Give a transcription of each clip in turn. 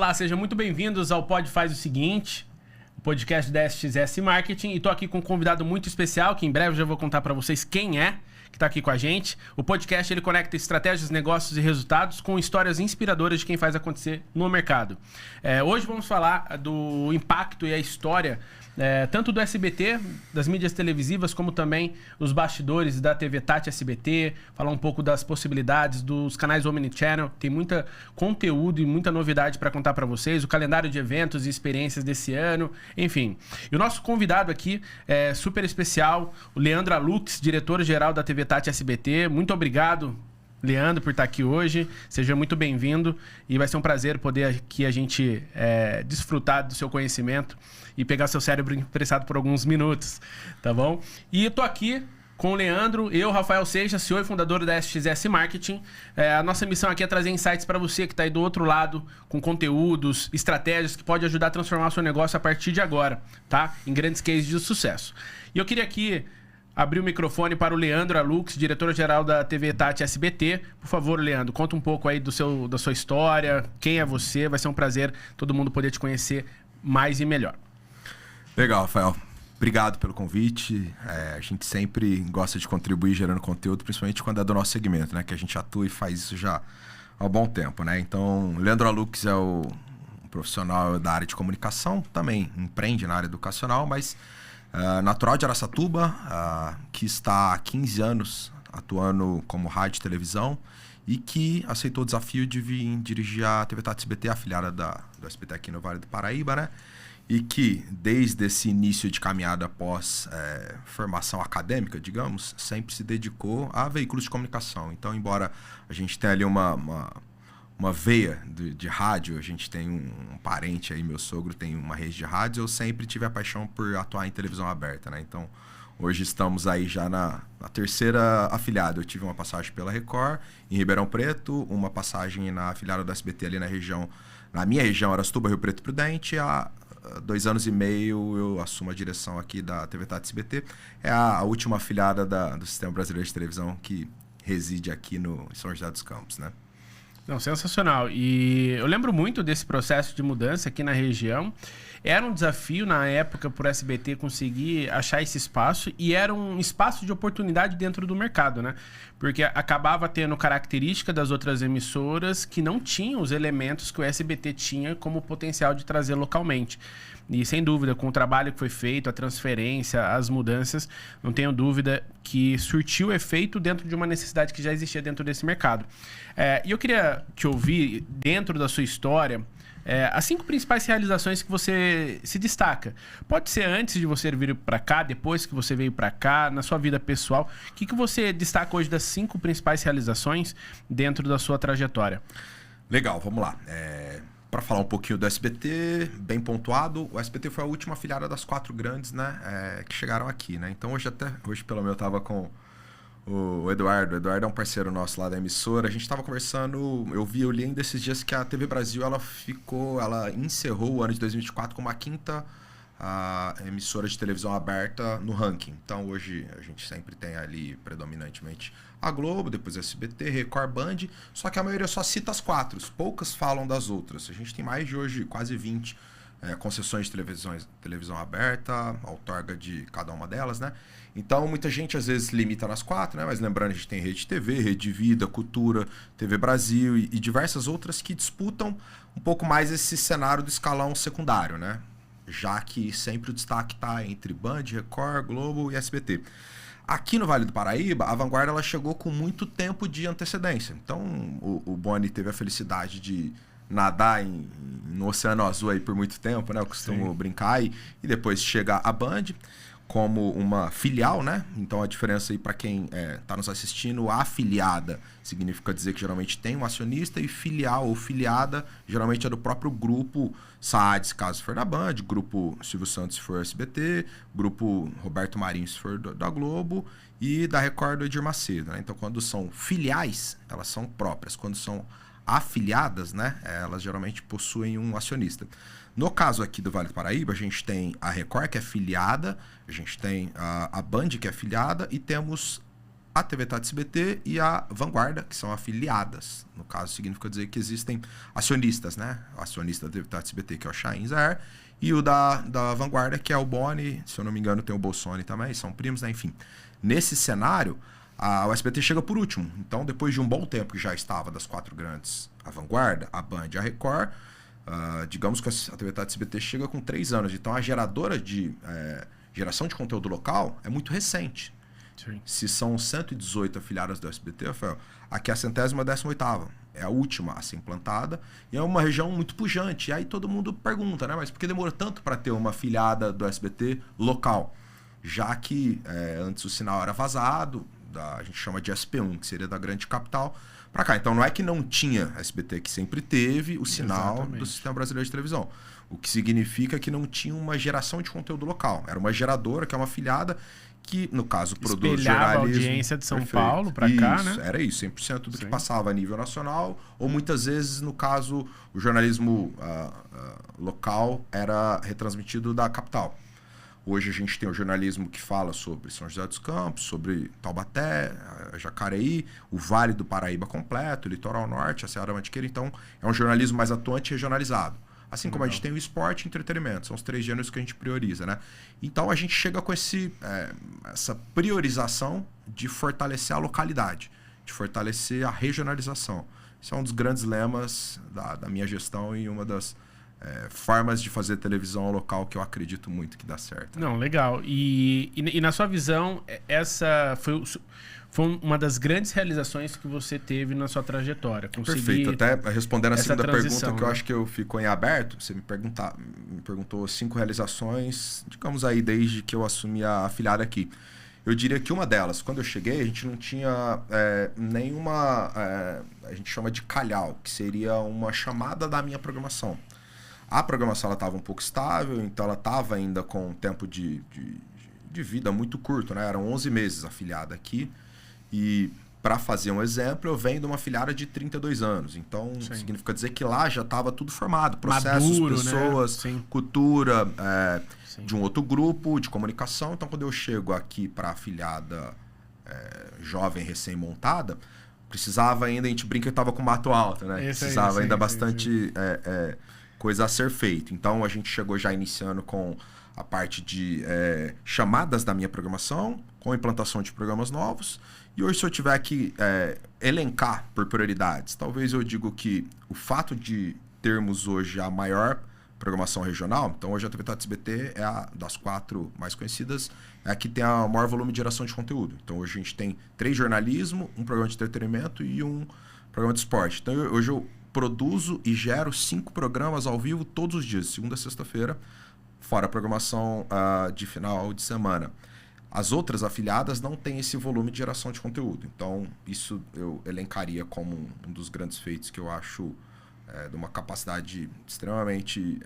Olá, sejam muito bem-vindos ao Pod Faz o Seguinte, o podcast da SXS Marketing. E tô aqui com um convidado muito especial, que em breve eu já vou contar para vocês quem é, que está aqui com a gente. O podcast ele conecta estratégias, negócios e resultados com histórias inspiradoras de quem faz acontecer no mercado. Hoje vamos falar do impacto e a história tanto do SBT, das mídias televisivas, como também os bastidores da TV Tati SBT, falar um pouco das possibilidades dos canais Omnichannel. Tem muita conteúdo e muita novidade para contar para vocês, o calendário de eventos e experiências desse ano, enfim. E o nosso convidado aqui é super especial, o Leandro Alux, diretor-geral da TV Tati SBT. Muito obrigado, Leandro, por estar aqui hoje. Seja muito bem-vindo e vai ser um prazer poder aqui a gente desfrutar do seu conhecimento e pegar seu cérebro emprestado por alguns minutos, tá bom? E eu tô aqui com o Leandro, eu, Rafael Seixas, CEO e fundador da SXS Marketing. A nossa missão aqui é trazer insights para você que está aí do outro lado, com conteúdos, estratégias que pode ajudar a transformar o seu negócio a partir de agora, tá? Em grandes cases de sucesso. E eu queria aqui abrir o microfone para o Leandro Alux, diretor-geral da TV Tati SBT. Por favor, Leandro, conta um pouco aí da sua história, quem é você. Vai ser um prazer todo mundo poder te conhecer mais e melhor. Legal, Rafael. Obrigado pelo convite. A gente sempre gosta de contribuir gerando conteúdo, principalmente quando é do nosso segmento, né? Que a gente atua e faz isso já há um bom tempo, né? Então, Leandro Alux é um profissional da área de comunicação, também empreende na área educacional, mas natural de Araçatuba, que está há 15 anos atuando como rádio e televisão e que aceitou o desafio de vir dirigir a TV Tati SBT, afiliada do SBT aqui no Vale do Paraíba, né? E que, desde esse início de caminhada após formação acadêmica, digamos, sempre se dedicou a veículos de comunicação. Então, embora a gente tenha ali uma veia de rádio, a gente tem um parente aí, meu sogro tem uma rede de rádio, eu sempre tive a paixão por atuar em televisão aberta, né? Então, hoje estamos aí já na terceira afiliada. Eu tive uma passagem pela Record, em Ribeirão Preto, uma passagem na afiliada da SBT ali na minha região, Araçatuba, Rio Preto e Prudente. Há 2 anos e meio eu assumo a direção aqui da TV Tati SBT. É a última afiliada do Sistema Brasileiro de Televisão que reside aqui em São José dos Campos, né? Não, sensacional. E eu lembro muito desse processo de mudança aqui na região. Era um desafio na época para o SBT conseguir achar esse espaço e era um espaço de oportunidade dentro do mercado, né? Porque acabava tendo característica das outras emissoras que não tinham os elementos que o SBT tinha como potencial de trazer localmente. E sem dúvida, com o trabalho que foi feito, a transferência, as mudanças, não tenho dúvida que surtiu efeito dentro de uma necessidade que já existia dentro desse mercado. E eu queria te ouvir, dentro da sua história, as 5 principais realizações que você se destaca. Pode ser antes de você vir para cá, depois que você veio para cá, na sua vida pessoal. O que você destaca hoje das 5 principais realizações dentro da sua trajetória? Legal, vamos lá. Para falar um pouquinho do SBT, bem pontuado, o SBT foi a última afiliada das 4 grandes, né, que chegaram aqui, né? Então hoje pelo menos eu estava com o Eduardo. O Eduardo é um parceiro nosso lá da emissora. A gente estava conversando, eu li ainda esses dias que a TV Brasil ela encerrou o ano de 2024 como a 5ª emissora de televisão aberta no ranking. Então hoje a gente sempre tem ali predominantemente a Globo, depois a SBT, Record, Band, só que a maioria só cita as 4, poucas falam das outras. A gente tem mais de hoje quase 20 concessões de televisão aberta, a outorga de cada uma delas, né? Então muita gente às vezes limita nas 4, né? Mas lembrando, a gente tem Rede TV, Rede Vida, Cultura, TV Brasil e diversas outras que disputam um pouco mais esse cenário do escalão secundário, né? Já que sempre o destaque está entre Band, Record, Globo e SBT. Aqui no Vale do Paraíba, a Vanguarda ela chegou com muito tempo de antecedência. Então, o Boni teve a felicidade de nadar no Oceano Azul aí por muito tempo, né? Eu costumo brincar. E depois chega a Band como uma filial, né? Então, a diferença aí para quem está nos assistindo, afiliada significa dizer que geralmente tem um acionista, e filial ou filiada geralmente é do próprio grupo SAAD, caso for da Band, grupo Silvio Santos se for SBT, grupo Roberto Marinho se for da Globo e da Record do Edir Macedo, né? Então, quando são filiais, elas são próprias. Quando são afiliadas, né? Elas geralmente possuem um acionista. No caso aqui do Vale do Paraíba, a gente tem a Record, que é filiada, a gente tem a Band, que é filiada, e temos a TV Tati SBT e a Vanguarda, que são afiliadas. No caso, significa dizer que existem acionistas, né? O acionista da TV Tati SBT, que é o Chain Zahar, e o da Vanguarda, que é o Boni, se eu não me engano tem o Bolsoni também, são primos, né? Enfim. Nesse cenário, o SBT chega por último. Então, depois de um bom tempo que já estava das 4 grandes, a Vanguarda, a Band e a Record, digamos que a TV Tati SBT chega com 3 anos. Então, a geradora de geração de conteúdo local é muito recente. Sim. Se são 118 afiliadas do SBT, Rafael, aqui é a 118ª. É a última a ser implantada. E é uma região muito pujante. E aí todo mundo pergunta, né? Mas por que demorou tanto para ter uma afiliada do SBT local? Já que antes o sinal era vazado, a gente chama de SP1, que seria da grande capital, para cá. Então não é que não tinha SBT, que sempre teve o sinal Exatamente. do Sistema Brasileiro de Televisão. O que significa que não tinha uma geração de conteúdo local. Era uma geradora, que é uma afiliada, que, no caso, produz Espelhava jornalismo. a audiência de São Perfeito. Paulo para cá, né? Era isso, 100% do Sim. que passava a nível nacional, ou muitas vezes, no caso, o jornalismo local era retransmitido da capital. Hoje a gente tem o jornalismo que fala sobre São José dos Campos, sobre Taubaté, Jacareí, o Vale do Paraíba completo, o Litoral Norte, a Serra Mantiqueira. Então, é um jornalismo mais atuante e regionalizado. Assim como a gente tem o esporte e entretenimento. São os 3 gêneros que a gente prioriza, né? Então, a gente chega com essa priorização de fortalecer a localidade, de fortalecer a regionalização. Isso é um dos grandes lemas da minha gestão e uma das formas de fazer televisão local que eu acredito muito que dá certo. Não, legal. E na sua visão, essa foi uma das grandes realizações que você teve na sua trajetória. Perfeito. Até respondendo a segunda pergunta, que eu né? acho que eu ficou em aberto, você me perguntou 5 realizações, digamos aí, desde que eu assumi a afiliada aqui. Eu diria que uma delas, quando eu cheguei, a gente não tinha nenhuma, a gente chama de calhau, que seria uma chamada da minha programação. A programação estava um pouco estável, então ela estava ainda com um tempo de vida muito curto, né? Eram 11 meses afiliada aqui. E, para fazer um exemplo, eu venho de uma afiliada de 32 anos. Então, Sim. Significa dizer que lá já estava tudo formado. Processos, Maduro, pessoas, né? cultura, Sim. de um outro grupo, de comunicação. Então, quando eu chego aqui para a afiliada jovem, recém-montada, precisava ainda, a gente brinca que estava com mato alto, né? Precisava ainda bastante coisa a ser feita. Então, a gente chegou já iniciando com a parte de chamadas da minha programação, com implantação de programas novos. E hoje, se eu tiver que elencar por prioridades, talvez eu digo que o fato de termos hoje a maior programação regional, então hoje a TV Tati SBT é a das 4 mais conhecidas, é a que tem o maior volume de geração de conteúdo. Então hoje a gente tem 3 jornalismo, um programa de entretenimento e um programa de esporte. Então hoje eu produzo e gero 5 programas ao vivo todos os dias, segunda a sexta-feira, fora a programação de final de semana. As outras afiliadas não têm esse volume de geração de conteúdo. Então, isso eu elencaria como um dos grandes feitos que eu acho de uma capacidade extremamente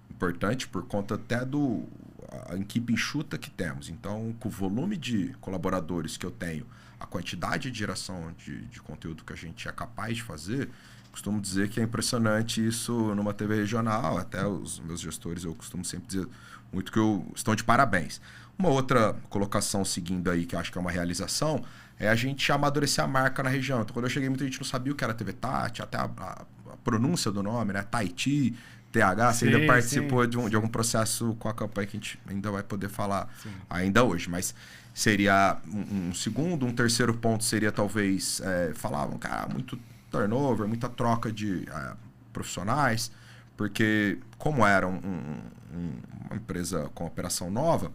importante por conta até a equipe enxuta que temos. Então, com o volume de colaboradores que eu tenho, a quantidade de geração de conteúdo que a gente é capaz de fazer, costumo dizer que é impressionante isso numa TV regional. Até os meus gestores, eu costumo sempre dizer muito que estão de parabéns. Uma outra colocação seguindo aí, que eu acho que é uma realização, é a gente amadurecer a marca na região. Então, quando eu cheguei, muita gente não sabia o que era TV Tati, até a pronúncia do nome, né? Taiti, TH, você ainda participou de algum processo com a campanha que a gente ainda vai poder falar ainda hoje. Mas seria um segundo, um terceiro ponto seria talvez falavam, cara, muito turnover, muita troca de profissionais, porque como era uma empresa com operação nova,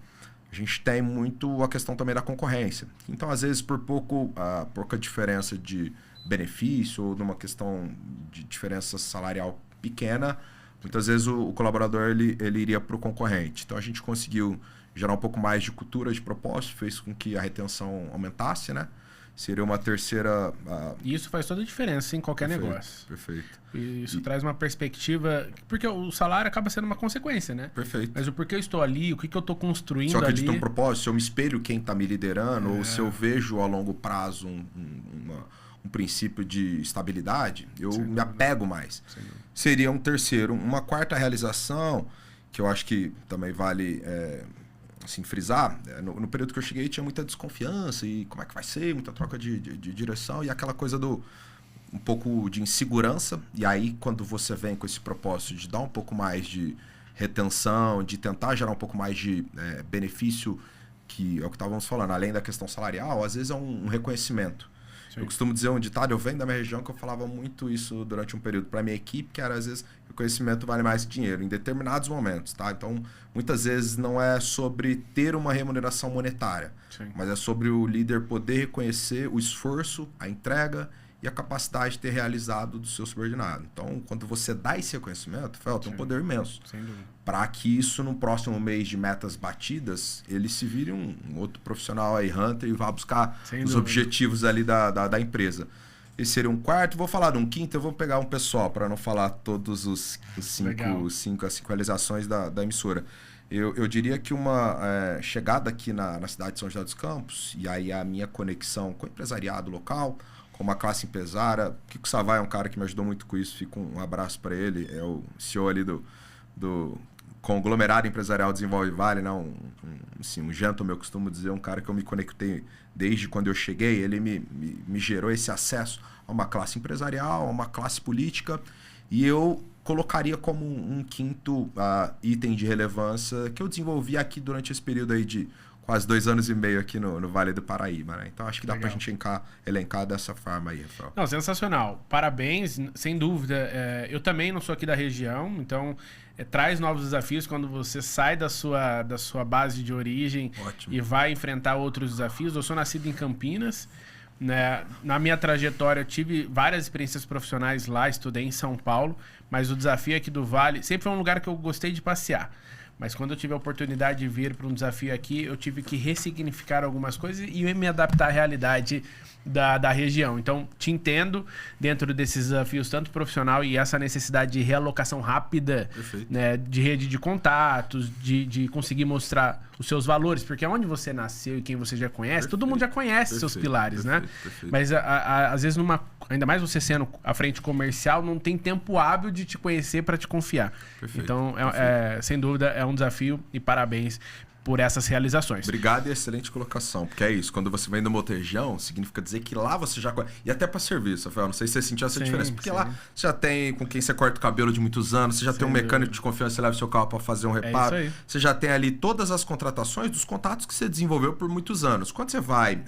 a gente tem muito a questão também da concorrência. Então, às vezes, por pouca diferença de benefício ou numa questão de diferença salarial pequena, muitas vezes o colaborador ele iria para o concorrente. Então, a gente conseguiu gerar um pouco mais de cultura de propósito, fez com que a retenção aumentasse, né? Seria uma terceira... E isso faz toda a diferença em qualquer negócio. Perfeito. Isso traz uma perspectiva... Porque o salário acaba sendo uma consequência, né? Perfeito. Mas o porquê eu estou ali, o que eu estou construindo ali... Se eu acredito num propósito, se eu me espelho quem está me liderando, ou se eu vejo a longo prazo um princípio de estabilidade, eu me apego mais. Seria um terceiro. Uma quarta realização, que eu acho que também vale assim, frisar, no período que eu cheguei tinha muita desconfiança e como é que vai ser, muita troca de direção e aquela coisa um pouco de insegurança. E aí, quando você vem com esse propósito de dar um pouco mais de retenção, de tentar gerar um pouco mais de benefício, que é o que estávamos falando, além da questão salarial, às vezes é um reconhecimento. Sim. Eu costumo dizer um ditado, eu venho da minha região, que eu falava muito isso durante um período para minha equipe, que era, às vezes, reconhecimento vale mais que dinheiro, em determinados momentos, tá? Então, muitas vezes não é sobre ter uma remuneração monetária, sim, mas é sobre o líder poder reconhecer o esforço, a entrega e a capacidade de ter realizado do seu subordinado. Então, quando você dá esse reconhecimento, tem um poder imenso. Para que isso, no próximo mês de metas batidas, ele se vire um outro profissional aí, hunter, e vá buscar os objetivos ali da empresa. Esse seria um quarto. Vou falar de um quinto, eu vou pegar um pessoal, para não falar todos os cinco realizações da emissora. Eu diria que uma chegada aqui na cidade de São José dos Campos, e aí a minha conexão com o empresariado local, com uma classe empresária. O Kiko Savai é um cara que me ajudou muito com isso, fica um abraço para ele, é o CEO ali do conglomerado empresarial Desenvolve Vale, né? Um gentleman, eu costumo dizer, um cara que eu me conectei desde quando eu cheguei, ele me gerou esse acesso a uma classe empresarial, a uma classe política, e eu colocaria como um quinto item de relevância que eu desenvolvi aqui durante esse período aí de quase 2 anos e meio aqui no Vale do Paraíba, né? Então acho que dá pra gente elencar dessa forma aí, Rafael. Não, sensacional. Parabéns, sem dúvida. Eu também não sou aqui da região, então traz novos desafios quando você sai da sua base de origem. Ótimo. E vai enfrentar outros desafios. Eu sou nascido em Campinas, né? Na minha trajetória eu tive várias experiências profissionais lá, estudei em São Paulo, mas o desafio aqui do Vale sempre foi um lugar que eu gostei de passear. Mas quando eu tive a oportunidade de vir para um desafio aqui, eu tive que ressignificar algumas coisas e me adaptar à realidade da região. Então, te entendo dentro desses desafios, tanto profissional e essa necessidade de realocação rápida, né, de rede de contatos, de conseguir mostrar os seus valores, porque onde você nasceu e quem você já conhece, todo mundo já conhece seus pilares, né? Mas às vezes, ainda mais você sendo à frente comercial, não tem tempo hábil de te conhecer para te confiar. Então, sem dúvida, é um desafio e parabéns por essas realizações. Obrigado e excelente colocação, porque é isso, quando você vem de uma outra região, significa dizer que lá você já conhece, e até para serviço, Rafael, não sei se você sentiu essa diferença, porque lá você já tem com quem você corta o cabelo de muitos anos, você já tem um mecânico de confiança, você leva o seu carro para fazer um reparo, você já tem ali todas as contratações dos contatos que você desenvolveu por muitos anos. Quando você vai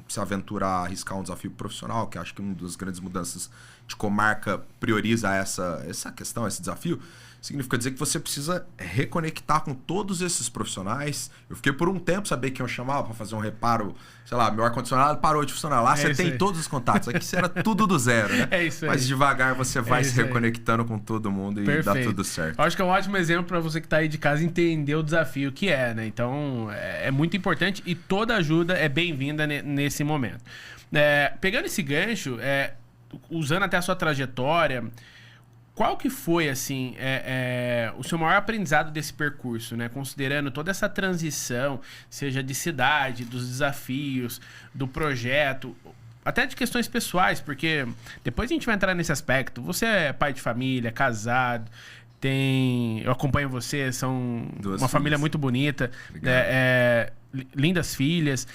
se aventurar a arriscar um desafio profissional, que acho que uma das grandes mudanças de como marca prioriza essa questão, esse desafio, significa dizer que você precisa reconectar com todos esses profissionais. Eu fiquei por um tempo saber que eu chamava para fazer um reparo, sei lá, meu ar-condicionado parou de funcionar. Lá você tem todos os contatos. Aqui você era tudo do zero, né? É isso aí. Mas devagar você vai se reconectando com todo mundo e dá tudo certo. Eu acho que é um ótimo exemplo para você que está aí de casa entender o desafio que é, né? Então, é muito importante e toda ajuda é bem-vinda nesse momento. Pegando esse gancho, usando até a sua trajetória, qual que foi, assim, o seu maior aprendizado desse percurso, né? Considerando toda essa transição, seja de cidade, dos desafios, do projeto, até de questões pessoais, porque depois a gente vai entrar nesse aspecto. Você é pai de família, casado, eu acompanho você, são uma família muito bonita, lindas filhas.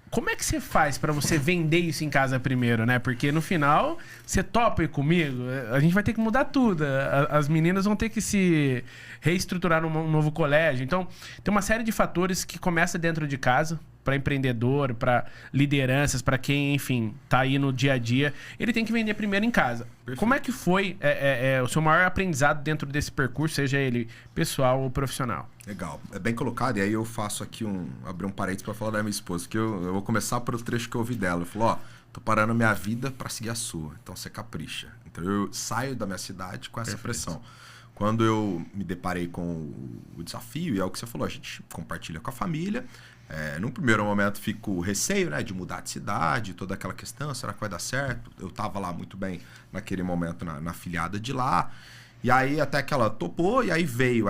Como é que você faz para você vender isso em casa primeiro, né? Porque no final, você topa ir comigo, a gente vai ter que mudar tudo. As meninas vão ter que se reestruturar num novo colégio. Então, tem uma série de fatores que começa dentro de casa, para empreendedor, para lideranças, para quem, enfim, tá aí no dia a dia. Ele tem que vender primeiro em casa. Perfeito. Como é que foi o seu maior aprendizado dentro desse percurso, seja ele pessoal ou profissional? Legal, é bem colocado. E aí eu faço aqui abrir um parênteses para falar da minha esposa, que eu vou começar pelo trecho que eu ouvi dela. Eu falo, tô parando minha vida para seguir a sua, então você capricha. Então eu saio da minha cidade com essa pressão. Quando eu me deparei com o desafio, e é o que você falou, a gente compartilha com a família. Num primeiro momento fico receio, né, de mudar de cidade, toda aquela questão, será que vai dar certo? Eu estava lá muito bem naquele momento na afiliada de lá. E aí até que ela topou, e aí veio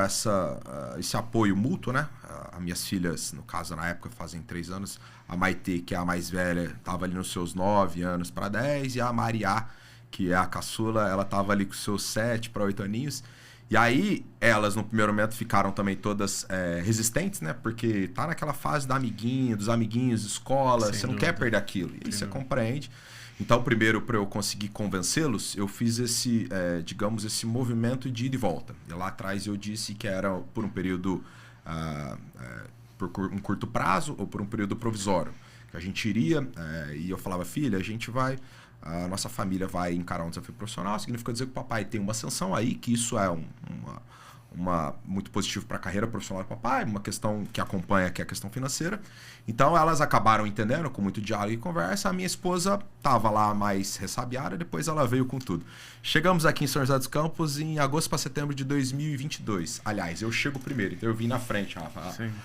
esse apoio mútuo, né? As minhas filhas, no caso, na época, fazem 3 anos. A Maitê, que é a mais velha, estava ali nos seus 9 anos para 10. E a Mariá, que é a caçula, ela estava ali com seus 7 para 8 aninhos. E aí, elas no primeiro momento ficaram também todas resistentes, né? Porque tá naquela fase da amiguinha, dos amiguinhos, escola, você não quer perder aquilo. E aí você compreende. Então, primeiro, para eu conseguir convencê-los, eu fiz esse, digamos, esse movimento de ida e volta. E lá atrás eu disse que era por um período, por um curto prazo ou por um período provisório. Que a gente iria, e eu falava, filha, a nossa família vai encarar um desafio profissional, significa dizer que o papai tem uma ascensão aí, que isso é muito positivo para a carreira profissional do papai, uma questão que acompanha, que é a questão financeira. Então elas acabaram entendendo, com muito diálogo e conversa. A minha esposa estava lá mais ressabiada, depois ela veio com tudo. Chegamos aqui em São José dos Campos em agosto para setembro de 2022. Aliás, eu chego primeiro, então eu vim na frente.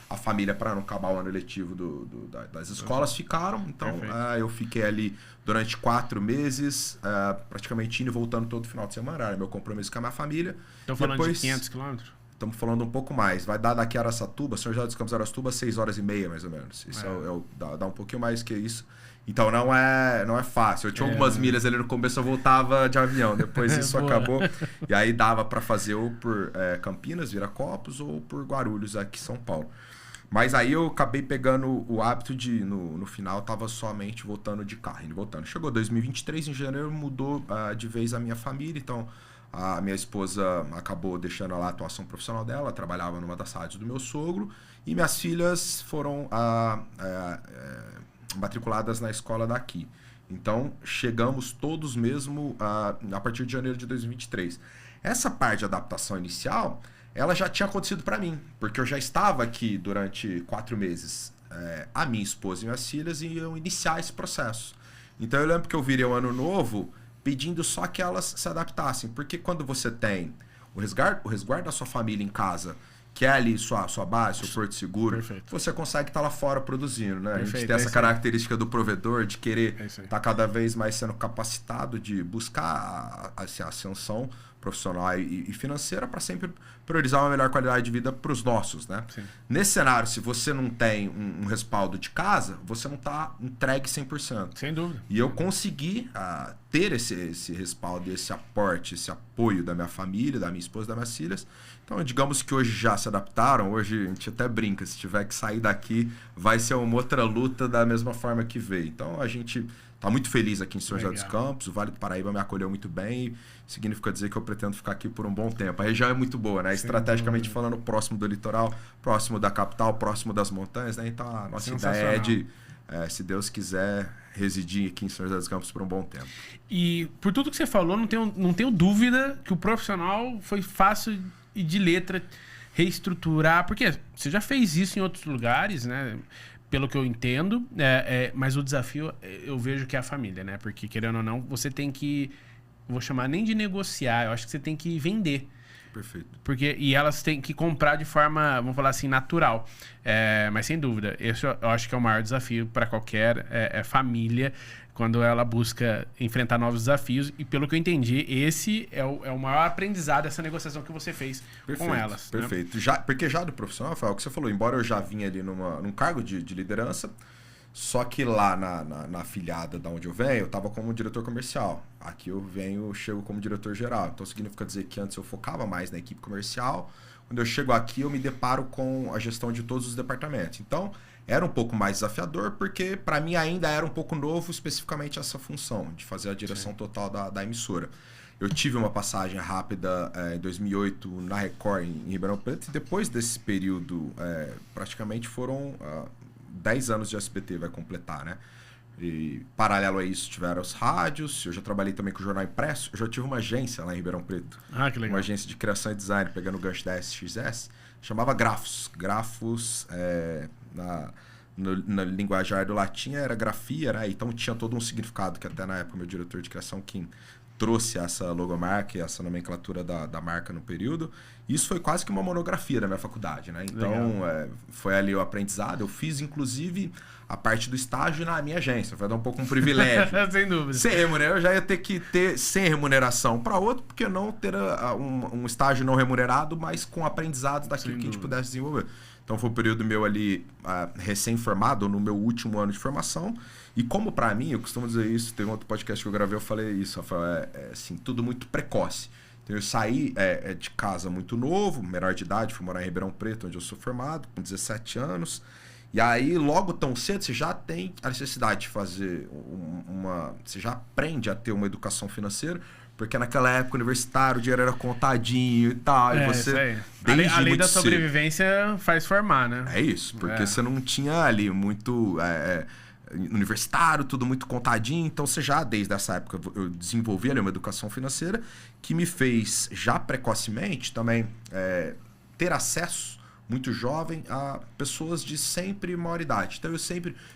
A família, para não acabar o ano letivo das escolas, ficaram. Então eu fiquei ali durante 4 meses, praticamente indo e voltando todo final de semana. Era meu compromisso com a minha família. Estão falando de 500 quilômetros? Estamos falando um pouco mais. Vai dar daqui a Araçatuba, São José dos Campos, Araçatuba, 6 horas e meia, mais ou menos. Isso dá um pouquinho mais que isso. Então não é fácil. Eu tinha algumas milhas ali no começo, eu voltava de avião. Depois isso acabou. E aí dava para fazer ou por Campinas, Viracopos, ou por Guarulhos, aqui em São Paulo. Mas aí eu acabei pegando o hábito de, no final, tava somente voltando de carro, indo e voltando. Chegou 2023, em janeiro, mudou de vez a minha família, então a minha esposa acabou deixando lá a atuação profissional dela, trabalhava numa das rádios do meu sogro, e minhas filhas foram matriculadas na escola daqui. Então, chegamos todos mesmo a partir de janeiro de 2023. Essa parte de adaptação inicial, ela já tinha acontecido para mim, porque eu já estava aqui durante 4 meses. A minha esposa e minhas filhas iam iniciar esse processo. Então, eu lembro que eu virei o ano novo pedindo só que elas se adaptassem, porque quando você tem o resguardo da sua família em casa, que é ali sua base, seu porto seguro, você consegue estar lá fora produzindo, né? A gente tem essa característica do provedor de querer estar cada vez mais sendo capacitado de buscar a ascensão profissional e financeira para sempre priorizar uma melhor qualidade de vida para os nossos, né? Sim. Nesse cenário, se você não tem um respaldo de casa, você não está entregue 100%. Sem dúvida. E eu consegui ter esse respaldo, esse aporte, esse apoio da minha família, da minha esposa, das minhas filhas. Então, digamos que hoje já se adaptaram. Hoje a gente até brinca, se tiver que sair daqui, vai ser uma outra luta da mesma forma que veio. Então, a gente está muito feliz aqui em São José dos Campos. O Vale do Paraíba me acolheu muito bem. Significa dizer que eu pretendo ficar aqui por um bom tempo. A região é muito boa, né? Estrategicamente falando, próximo do litoral, próximo da capital, próximo das montanhas, né? Então, a nossa ideia é de, se Deus quiser, residir aqui em São José dos Campos por um bom tempo. E por tudo que você falou, não tenho dúvida que o profissional foi fácil e de letra reestruturar, porque você já fez isso em outros lugares, né? Pelo que eu entendo, mas o desafio eu vejo que é a família, né? Porque, querendo ou não, você tem que, vou chamar nem de negociar, eu acho que você tem que vender. Perfeito. E elas têm que comprar de forma, vamos falar assim, natural. Mas sem dúvida, esse eu acho que é o maior desafio para qualquer família, quando ela busca enfrentar novos desafios. E pelo que eu entendi, esse é o maior aprendizado dessa negociação que você fez com elas. Perfeito. Né? Porque já do profissional, Rafael, o que você falou, embora eu já vinha ali num cargo de liderança, só que lá na afiliada da onde eu venho, eu estava como diretor comercial. Aqui eu chego como diretor geral. Então significa dizer que antes eu focava mais na equipe comercial. Quando eu chego aqui, eu me deparo com a gestão de todos os departamentos. Então, era um pouco mais desafiador, porque para mim ainda era um pouco novo especificamente essa função, de fazer a direção total da emissora. Eu tive uma passagem rápida em 2008 na Record, em Ribeirão Preto, e depois desse período, praticamente foram 10 anos de SBT, vai completar, né? E paralelo a isso tiveram os rádios, eu já trabalhei também com o jornal impresso, eu já tive uma agência lá em Ribeirão Preto. Que legal. Uma agência de criação e design, pegando o gancho da SXS, chamava Grafos. Grafos, na linguajar do latim, era grafia, né? Então tinha todo um significado, que até na época meu diretor de criação, Kim, trouxe essa logomarca e essa nomenclatura da marca no período. Isso foi quase que uma monografia da minha faculdade, né? Então, foi ali o aprendizado. Eu fiz, inclusive, a parte do estágio na minha agência. Vai dar um pouco um privilégio. Sem dúvida. Sem remuneração. Eu já ia ter que ter sem remuneração para outro, porque não ter um estágio não remunerado, mas com aprendizados daquilo que a gente pudesse desenvolver. Então, foi um período meu ali recém-formado, no meu último ano de formação. E como para mim, eu costumo dizer isso, tem um outro podcast que eu gravei, eu falei isso, Rafael, assim, tudo muito precoce. Então, Então, eu saí de casa muito novo, menor de idade, fui morar em Ribeirão Preto, onde eu sou formado, com 17 anos. E aí, logo tão cedo, você já tem a necessidade de fazer você já aprende a ter uma educação financeira, porque naquela época, universitário, o dinheiro era contadinho e tal. E você, a lei da sobrevivência faz formar, né? É isso, porque você não tinha ali muito... universitário, tudo muito contadinho. Então, você já, desde essa época, eu desenvolvi ali uma educação financeira que me fez, já precocemente, também ter acesso muito jovem a pessoas de sempre maior idade. Então,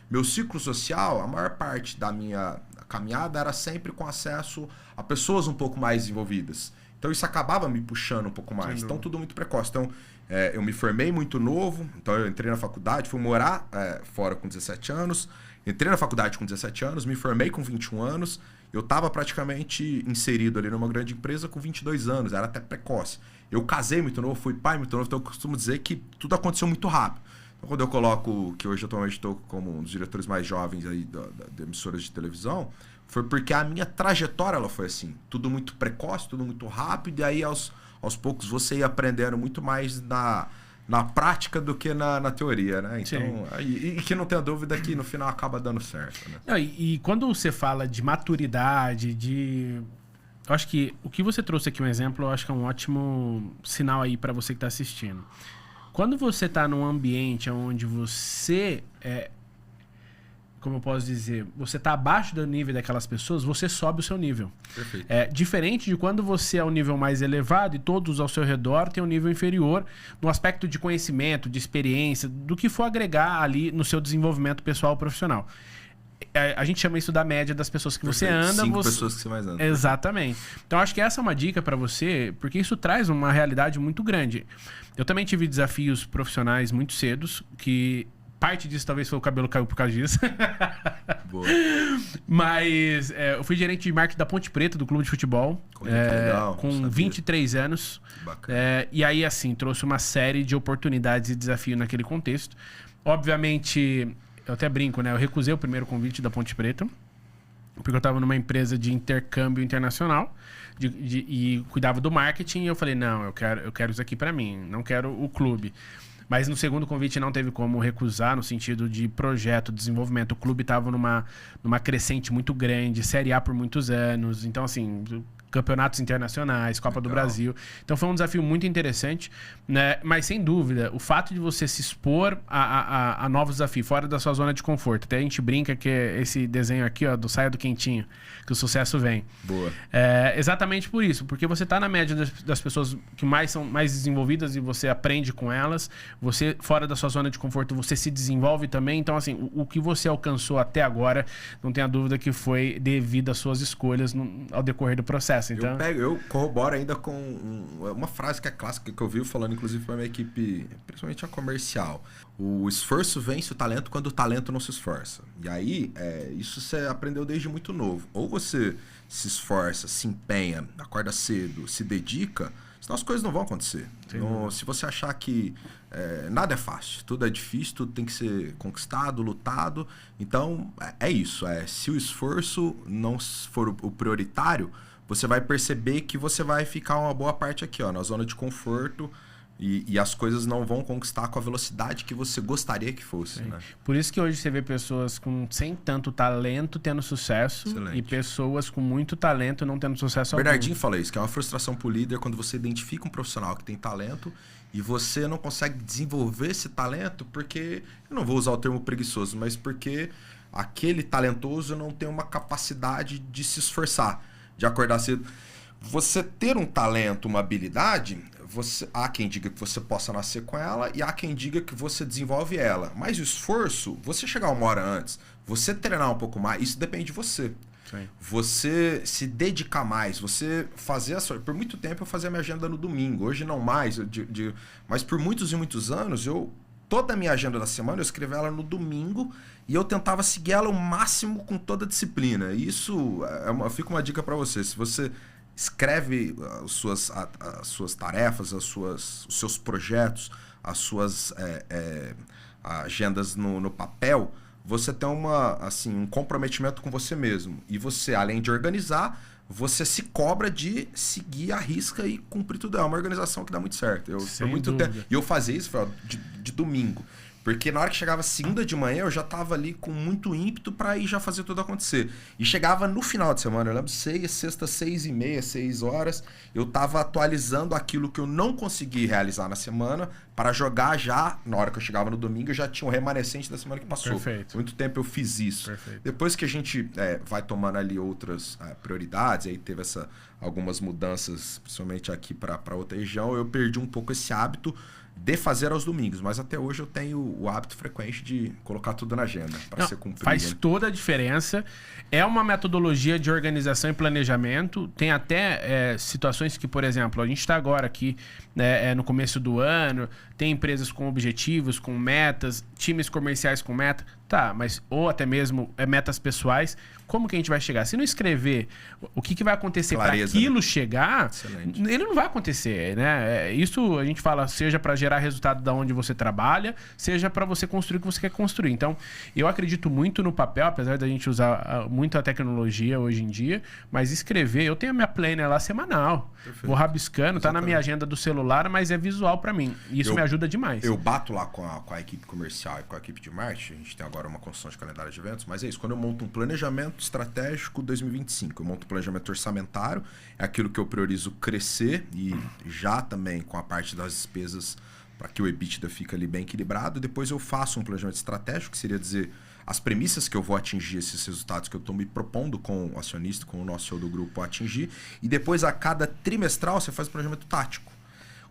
meu ciclo social, a maior parte da minha caminhada era sempre com acesso a pessoas um pouco mais desenvolvidas. Então, isso acabava me puxando um pouco mais. Então, tudo muito precoce. Então, eu me formei muito novo. Então, eu entrei na faculdade, fui morar fora com 17 anos. Entrei na faculdade com 17 anos, me formei com 21 anos. Eu estava praticamente inserido ali numa grande empresa com 22 anos. Era até precoce. Eu casei muito novo, fui pai muito novo, então eu costumo dizer que tudo aconteceu muito rápido. Então, quando eu coloco que hoje atualmente estou como um dos diretores mais jovens aí de emissoras de televisão, foi porque a minha trajetória ela foi assim. Tudo muito precoce, tudo muito rápido, e aí aos poucos você ia aprendendo muito mais na prática do que na teoria, né? Então, e que não tenha dúvida que no final acaba dando certo, né? Não, e quando você fala de maturidade, eu acho que o que você trouxe aqui um exemplo, eu acho que é um ótimo sinal aí para você que está assistindo. Quando você está num ambiente onde você como eu posso dizer, você está abaixo do nível daquelas pessoas, você sobe o seu nível. Perfeito. Diferente de quando você é o nível mais elevado e todos ao seu redor têm um nível inferior no aspecto de conhecimento, de experiência, do que for agregar ali no seu desenvolvimento pessoal ou profissional. A gente chama isso da média das pessoas que você anda. 5 pessoas que você mais anda. Exatamente. Então, acho que essa é uma dica para você, porque isso traz uma realidade muito grande. Eu também tive desafios profissionais muito cedos, que parte disso talvez foi o cabelo caiu por causa disso. Boa. Mas eu fui gerente de marketing da Ponte Preta, do clube de futebol, legal, com 23 anos. Bacana. E aí, assim, trouxe uma série de oportunidades e desafios naquele contexto. Obviamente, eu até brinco, né? Eu recusei o primeiro convite da Ponte Preta, porque eu estava numa empresa de intercâmbio internacional e cuidava do marketing. E eu falei, não, eu quero isso aqui para mim, não quero o clube. Mas no segundo convite não teve como recusar, no sentido de projeto, desenvolvimento. O clube estava numa crescente muito grande, Série A por muitos anos. Então, assim, campeonatos internacionais, Copa do Brasil. Então, foi um desafio muito interessante, né? Mas, sem dúvida, o fato de você se expor a novos desafios, fora da sua zona de conforto. Até a gente brinca que esse desenho aqui, ó, do Saia do Quentinho, que o sucesso vem. Boa. Exatamente por isso, porque você está na média das pessoas que são mais desenvolvidas e você aprende com elas. Você, fora da sua zona de conforto, você se desenvolve também. Então, assim, o que você alcançou até agora, não tenha dúvida que foi devido às suas escolhas ao decorrer do processo. Então... Eu corroboro ainda com uma frase que é clássica, que eu vi falando, inclusive, para a minha equipe, principalmente a comercial. O esforço vence o talento quando o talento não se esforça. E aí, isso você aprendeu desde muito novo. Ou você se esforça, se empenha, acorda cedo, se dedica, senão as coisas não vão acontecer. Então, se você achar que nada é fácil, tudo é difícil, tudo tem que ser conquistado, lutado. Então, é isso. Se o esforço não for o prioritário, você vai perceber que você vai ficar uma boa parte aqui, ó, na zona de conforto, e as coisas não vão conquistar com a velocidade que você gostaria que fosse. Né? Por isso que hoje você vê pessoas sem tanto talento tendo sucesso. Excelente. E pessoas com muito talento não tendo sucesso algum. Bernardinho fala isso, que é uma frustração pro líder quando você identifica um profissional que tem talento e você não consegue desenvolver esse talento porque, eu não vou usar o termo preguiçoso, mas porque aquele talentoso não tem uma capacidade de se esforçar, de acordar cedo. Você ter um talento, uma habilidade, há quem diga que você possa nascer com ela e há quem diga que você desenvolve ela. Mas o esforço, você chegar uma hora antes, você treinar um pouco mais, isso depende de você. Sim. Você se dedicar mais, você fazer por muito tempo eu fazia minha agenda no domingo, hoje não mais, mas por muitos e muitos anos toda a minha agenda da semana eu escrevia ela no domingo e eu tentava seguir ela ao máximo com toda a disciplina. E isso fica uma dica para você. Se você escreve as suas tarefas, os seus projetos, as suas agendas no papel, você tem um comprometimento com você mesmo. E você, além de organizar, você se cobra de seguir a risca e cumprir tudo. É uma organização que dá muito certo. Por muito tempo. E eu fazia isso de domingo. Porque na hora que chegava segunda de manhã, eu já tava ali com muito ímpeto para ir já fazer tudo acontecer. E chegava no final de semana, eu lembro, sexta, 6h30, 6 horas, eu tava atualizando aquilo que eu não consegui realizar na semana para jogar já, na hora que eu chegava no domingo, eu já tinha um remanescente da semana que passou. Perfeito. Muito tempo eu fiz isso. Perfeito. Depois que a gente vai tomando ali outras prioridades, aí teve algumas mudanças, principalmente aqui para outra região, eu perdi um pouco esse hábito de fazer aos domingos, mas até hoje eu tenho o hábito frequente de colocar tudo na agenda para ser cumprido. Faz toda a diferença. É uma metodologia de organização e planejamento. Tem até situações que, por exemplo, a gente está agora aqui no começo do ano, tem empresas com objetivos, com metas, times comerciais com meta, ou até mesmo metas pessoais. Como que a gente vai chegar? Se não escrever o que vai acontecer para aquilo chegar, excelente, ele não vai acontecer, né? Isso a gente fala, seja para gerar resultado da onde você trabalha, seja para você construir o que você quer construir. Então, eu acredito muito no papel, apesar da gente usar muito a tecnologia hoje em dia, mas escrever, eu tenho a minha planner lá semanal. Perfeito. Vou rabiscando, tá na minha agenda do celular, mas é visual para mim. E isso me ajuda demais. Eu bato lá com a equipe comercial e com a equipe de marketing, a gente tem agora uma construção de calendário de eventos, mas é isso, quando eu monto um planejamento estratégico 2025, eu monto um planejamento orçamentário, é aquilo que eu priorizo crescer e já também com a parte das despesas para que o EBITDA fique ali bem equilibrado. Depois eu faço um planejamento estratégico, que seria dizer as premissas que eu vou atingir, esses resultados que eu estou me propondo com o acionista, com o nosso CEO do grupo a atingir. E depois a cada trimestral você faz um planejamento tático.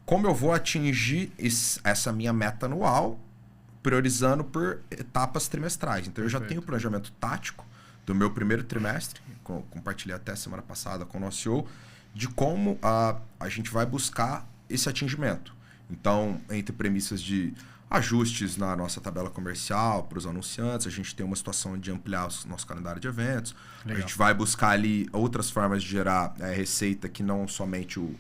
Como eu vou atingir essa minha meta anual, priorizando por etapas trimestrais. Então eu já tenho o planejamento tático do meu primeiro trimestre, compartilhei até semana passada com o nosso CEO, de como a gente vai buscar esse atingimento. Então, entre premissas de ajustes na nossa tabela comercial para os anunciantes, a gente tem uma situação de ampliar o nosso calendário de eventos. Legal. A gente vai buscar ali outras formas de gerar receita que não somente o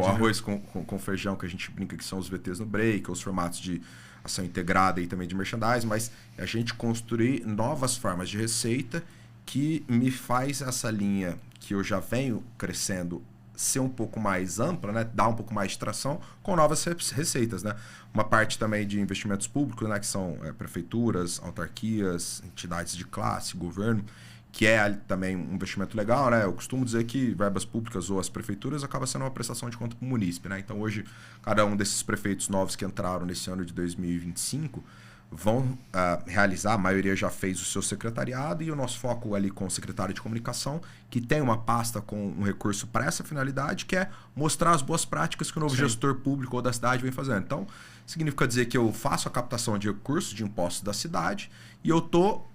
arroz com feijão, que a gente brinca que são os VTs no break, os formatos de ação integrada e também de merchandising, mas a gente construir novas formas de receita que me faz essa linha que eu já venho crescendo ser um pouco mais ampla, né? Dar um pouco mais de tração com novas receitas, né? Uma parte também de investimentos públicos, né? Que são prefeituras, autarquias, entidades de classe, governo, que é também um investimento legal, né? Eu costumo dizer que verbas públicas ou as prefeituras acaba sendo uma prestação de conta para o munícipe, né? Então hoje, cada um desses prefeitos novos que entraram nesse ano de 2025 vão realizar, a maioria já fez o seu secretariado, e o nosso foco ali com o secretário de comunicação, que tem uma pasta com um recurso para essa finalidade, que é mostrar as boas práticas que o novo gestor público ou da cidade vem fazendo. Então, significa dizer que eu faço a captação de recursos de impostos da cidade e eu estou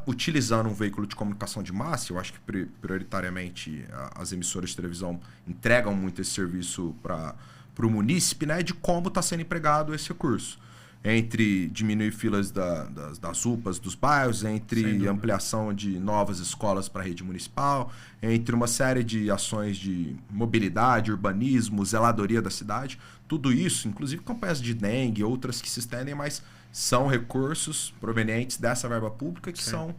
utilizando um veículo de comunicação de massa. Eu acho que prioritariamente as emissoras de televisão entregam muito esse serviço para o munícipe, né, de como está sendo empregado esse recurso. Entre diminuir filas das UPAs dos bairros, entre ampliação de novas escolas para a rede municipal, entre uma série de ações de mobilidade, urbanismo, zeladoria da cidade. Tudo isso, inclusive campanhas de dengue, outras que se estendem, mas são recursos provenientes dessa verba pública que são,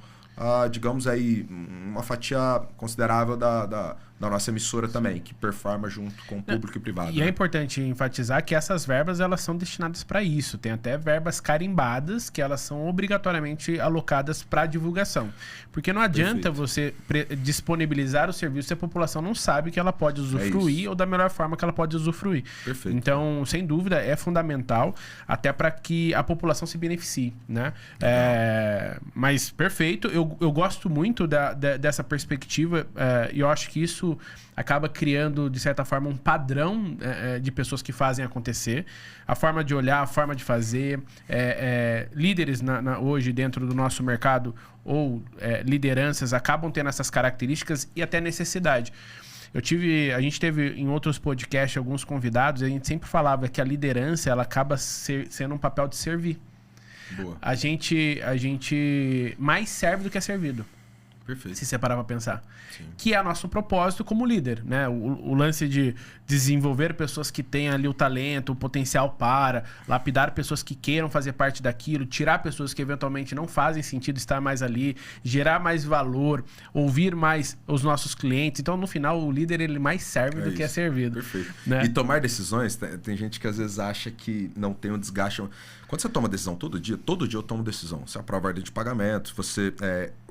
digamos aí, uma fatia considerável da nossa emissora também, que performa junto com o público e privado. E é importante enfatizar que essas verbas, elas são destinadas para isso. Tem até verbas carimbadas que elas são obrigatoriamente alocadas para divulgação. Porque não adianta você disponibilizar o serviço se a população não sabe que ela pode usufruir ou da melhor forma que ela pode usufruir. Perfeito. Então, sem dúvida, é fundamental até para que a população se beneficie, né? Mas perfeito, eu gosto muito dessa perspectiva, e eu acho que isso acaba criando, de certa forma, um padrão de pessoas que fazem acontecer. A forma de olhar, a forma de fazer. Líderes hoje dentro do nosso mercado ou lideranças acabam tendo essas características e até necessidade. A gente teve em outros podcasts alguns convidados, e a gente sempre falava que a liderança ela acaba sendo um papel de servir. Boa. A gente mais serve do que é servido. Perfeito. Se você parar pra pensar. Sim. Que é o nosso propósito como líder, né? O lance de desenvolver pessoas que têm ali o talento, o potencial para, lapidar pessoas que queiram fazer parte daquilo, tirar pessoas que eventualmente não fazem sentido estar mais ali, gerar mais valor, ouvir mais os nossos clientes. Então, no final, o líder, ele mais serve do que é servido. Perfeito. Né? E tomar decisões, tem gente que às vezes acha que não tem um desgaste. Quando você toma decisão todo dia eu tomo decisão. Você aprova a ordem de pagamento, você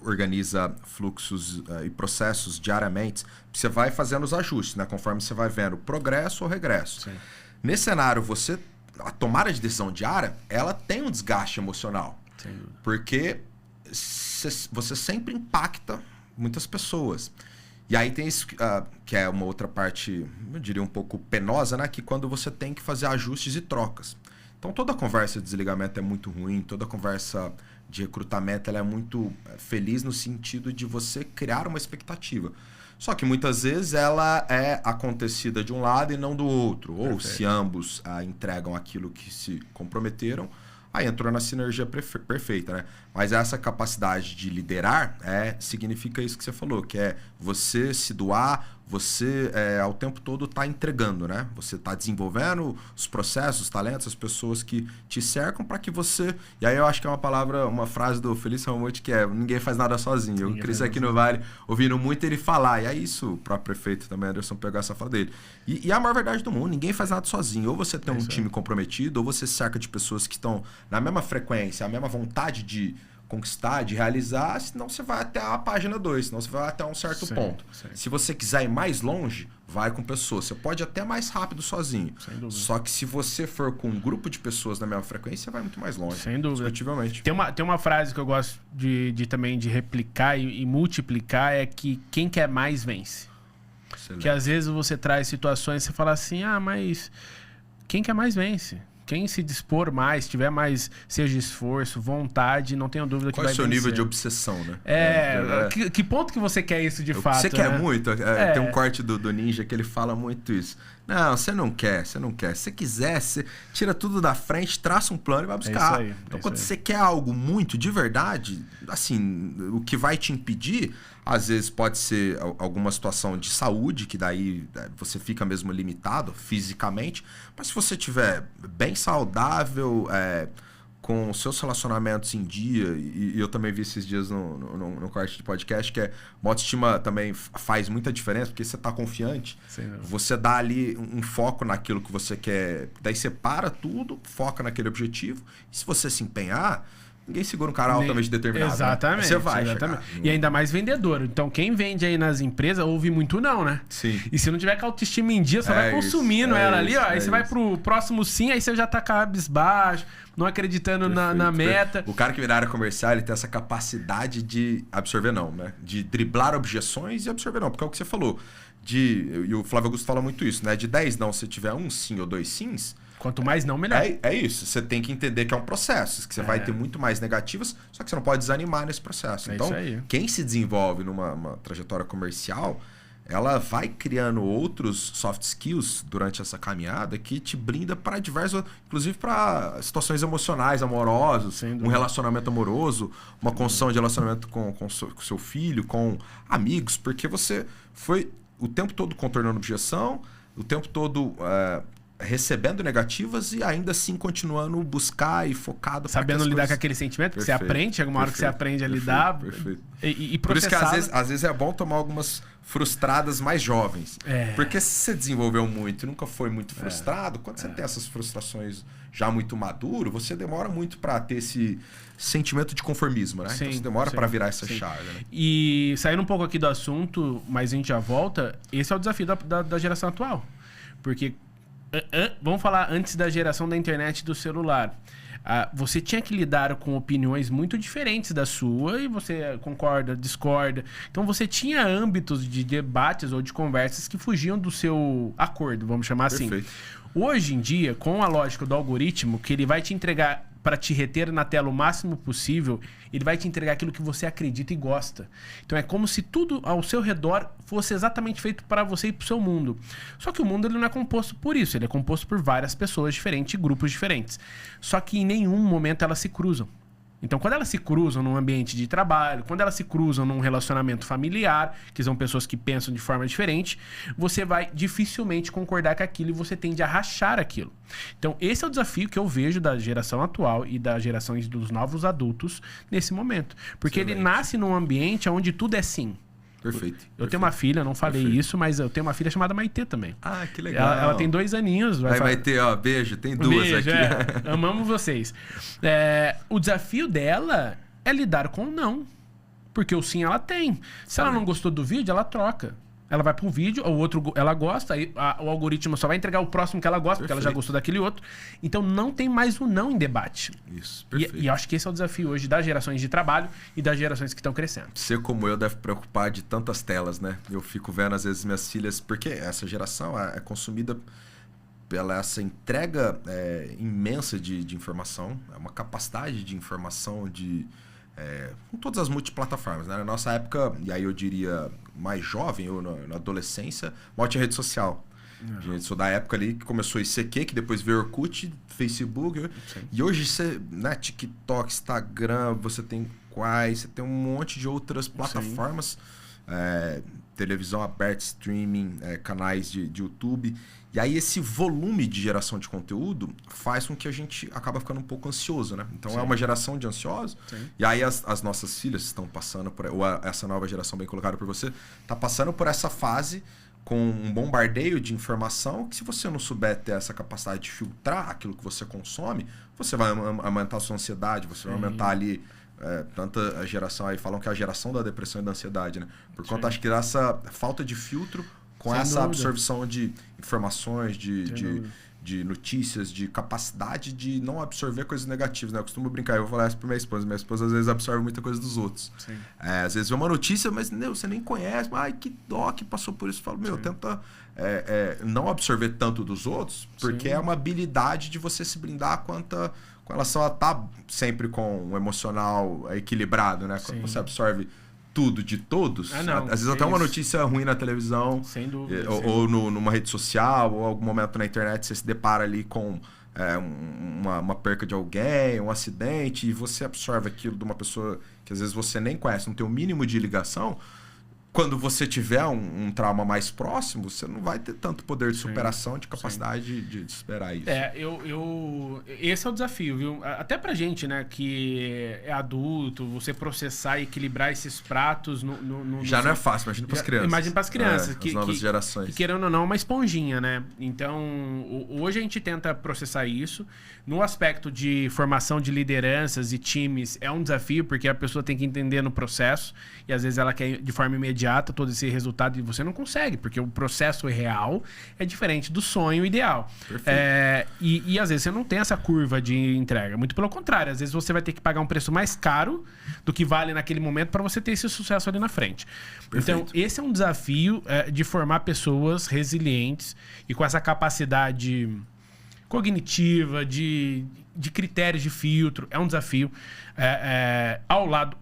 organiza fluxos e processos diariamente, você vai fazendo os ajustes, né? Conforme você vai vendo progresso ou regresso. Sim. Nesse cenário, a tomada de decisão diária, ela tem um desgaste emocional. Sem dúvida. Porque você sempre impacta muitas pessoas. E aí tem isso que é uma outra parte, eu diria um pouco penosa, né? Que quando você tem que fazer ajustes e trocas. Então toda conversa de desligamento é muito ruim, toda conversa de recrutamento ela é muito feliz no sentido de você criar uma expectativa. Só que muitas vezes ela é acontecida de um lado e não do outro. Ou Perfeito. se ambos entregam aquilo que se comprometeram, aí entrou na sinergia perfeita, né? Mas essa capacidade de liderar significa isso que você falou, que é você se doar, você ao tempo todo está entregando, né? Você está desenvolvendo os processos, os talentos, as pessoas que te cercam para que você... E aí eu acho que é uma frase do Felício Ramute que é ninguém faz nada sozinho. Eu cresci aqui no Vale ouvindo muito ele falar. E aí isso, o próprio prefeito também, Anderson, pegou essa fala dele. E é a maior verdade do mundo, ninguém faz nada sozinho. Ou você tem um time comprometido, ou você se cerca de pessoas que estão na mesma frequência, a mesma vontade de conquistar, de realizar, senão você vai até a página 2, senão você vai até um certo ponto. Sim. Se você quiser ir mais longe, vai com pessoas. Você pode ir até mais rápido sozinho. Sem dúvida. Só que se você for com um grupo de pessoas na mesma frequência, você vai muito mais longe. Sem dúvida. Discutivelmente. Tem uma frase que eu gosto também de replicar e multiplicar, é que quem quer mais vence. Excelente. Que às vezes você traz situações e você fala assim, mas quem quer mais vence. Quem se dispor mais, tiver mais, seja esforço, vontade, não tenho dúvida que vai vencer. Qual é o seu nível de obsessão, né? Que ponto que você quer isso de fato? Você quer né? muito. Tem um corte do Ninja que ele fala muito isso. Não, você não quer. Se você quiser, você tira tudo da frente, traça um plano e vai buscar. Então, quando você quer algo muito de verdade, assim, o que vai te impedir, às vezes pode ser alguma situação de saúde, que daí você fica mesmo limitado fisicamente, mas se você estiver bem saudável, com seus relacionamentos em dia, e eu também vi esses dias no corte de podcast, que uma autoestima também faz muita diferença, porque você está confiante, você dá ali um foco naquilo que você quer, daí você para tudo, foca naquele objetivo, e se você se empenhar, ninguém segura um cara altamente determinado. Exatamente. Né? Você vai exatamente. chegar. E ainda mais vendedor. Então, quem vende aí nas empresas, ouve muito não, né? Sim. E se não tiver com a autoestima em dia, você vai consumindo ela ali, ó. Aí você vai pro próximo sim, aí você já tá cabisbaixo, não acreditando na meta. O cara que vira área comercial, ele tem essa capacidade de absorver não, né? De driblar objeções e absorver não. Porque é o que você falou. E o Flávio Augusto fala muito isso, né? De 10 não, se tiver um sim ou 2 sims... Quanto mais não, melhor. É isso. Você tem que entender que é um processo, que você vai ter muito mais negativas, só que você não pode desanimar nesse processo. Então, quem se desenvolve numa trajetória comercial, ela vai criando outros soft skills durante essa caminhada que te brinda para diversos, inclusive para situações emocionais, amorosas, um relacionamento amoroso, uma construção de relacionamento com seu filho, com amigos, porque você foi o tempo todo contornando objeção, o tempo todo... recebendo negativas e ainda assim continuando buscar e focado sabendo lidar com aquele sentimento que você aprende, chega uma hora que você aprende a lidar e processar. Por isso que às vezes é bom tomar algumas frustradas mais jovens. Porque se você desenvolveu muito e nunca foi muito frustrado, quando você tem essas frustrações já muito maduro, você demora muito para ter esse sentimento de conformismo, né? Então você demora para virar essa chave. Né? E saindo um pouco aqui do assunto, mas a gente já volta, esse é o desafio da geração atual. Porque vamos falar antes da geração da internet e do celular. Você tinha que lidar com opiniões muito diferentes da sua e você concorda, discorda. Então você tinha âmbitos de debates ou de conversas que fugiam do seu acordo, vamos chamar assim. Hoje em dia, com a lógica do algoritmo, que ele vai te entregar para te reter na tela o máximo possível, ele vai te entregar aquilo que você acredita e gosta. Então é como se tudo ao seu redor fosse exatamente feito para você e para o seu mundo. Só que o mundo ele não é composto por isso, ele é composto por várias pessoas diferentes, grupos diferentes. Só que em nenhum momento elas se cruzam. Então, quando elas se cruzam num ambiente de trabalho, quando elas se cruzam num relacionamento familiar, que são pessoas que pensam de forma diferente, você vai dificilmente concordar com aquilo e você tende a rachar aquilo. Então, esse é o desafio que eu vejo da geração atual e das gerações dos novos adultos nesse momento. Porque ele nasce num ambiente onde tudo é sim. Perfeito. Eu tenho uma filha, não falei isso, mas eu tenho uma filha chamada Maitê também. Ah, que legal. Ela tem 2 aninhos. Maitê, ó, beijo. Tem 2 beijo, aqui. Amamos vocês. O desafio dela é lidar com o não. Porque o sim ela tem. Se ela não gostou do vídeo, ela troca. Ela vai para um vídeo, o outro ela gosta, aí o algoritmo só vai entregar o próximo que ela gosta, porque ela já gostou daquele outro. Então não tem mais o não em debate. Isso, perfeito. E eu acho que esse é o desafio hoje das gerações de trabalho e das gerações que estão crescendo. Você, como eu, deve preocupar de tantas telas, né? Eu fico vendo, às vezes, minhas filhas... Porque essa geração é consumida pela essa entrega imensa de informação. É uma capacidade de informação com todas as multiplataformas, né? Na nossa época, e aí eu diria mais jovem, eu na adolescência, mal tinha rede social. Eu sou da época ali que começou o ICQ, que depois veio Orkut, Facebook. E hoje você, né, TikTok, Instagram, você tem Quai, você tem um monte de outras plataformas, televisão aberta, streaming, canais de YouTube. E aí esse volume de geração de conteúdo faz com que a gente acaba ficando um pouco ansioso, né? Então é uma geração de ansiosos. E aí as nossas filhas estão passando por... Ou essa nova geração bem colocada por você, está passando por essa fase com um bombardeio de informação que, se você não souber ter essa capacidade de filtrar aquilo que você consome, você vai aumentar a sua ansiedade, você vai aumentar ali... tanta a geração aí falam que é a geração da depressão e da ansiedade, né? Por conta, acho que dessa falta de filtro com Sem essa dúvida. absorção de informações, de notícias, de capacidade de não absorver coisas negativas, né? Eu costumo brincar, eu vou falar isso pra minha esposa às vezes absorve muita coisa dos outros. Às vezes vê uma notícia, mas você nem conhece, ai, que dó que passou por isso. Eu falo, tenta não absorver tanto dos outros, porque é uma habilidade de você se blindar com relação a estar sempre com um emocional equilibrado, né? Quando você absorve tudo de todos, às vezes até uma notícia ruim na televisão, sem dúvida, ou numa rede social, ou algum momento na internet você se depara ali com uma perca de alguém, um acidente, e você absorve aquilo de uma pessoa que às vezes você nem conhece, não tem o mínimo de ligação. Quando você tiver um trauma mais próximo, você não vai ter tanto poder de superação, de capacidade de superar isso. Esse é o desafio, viu? Até pra gente, né, que é adulto, você processar e equilibrar esses pratos já não é fácil, imagina pras crianças. Imagina pras crianças. As novas gerações. Que, querendo ou não, é uma esponjinha, né? Então, hoje a gente tenta processar isso. No aspecto de formação de lideranças e times, é um desafio, porque a pessoa tem que entender no processo, e às vezes ela quer de forma imediata todo esse resultado e você não consegue, porque o processo real é diferente do sonho ideal. E às vezes você não tem essa curva de entrega. Muito pelo contrário, às vezes você vai ter que pagar um preço mais caro do que vale naquele momento para você ter esse sucesso ali na frente. Perfeito. Então, esse é um desafio de formar pessoas resilientes e com essa capacidade cognitiva, de critérios de filtro. É um desafio.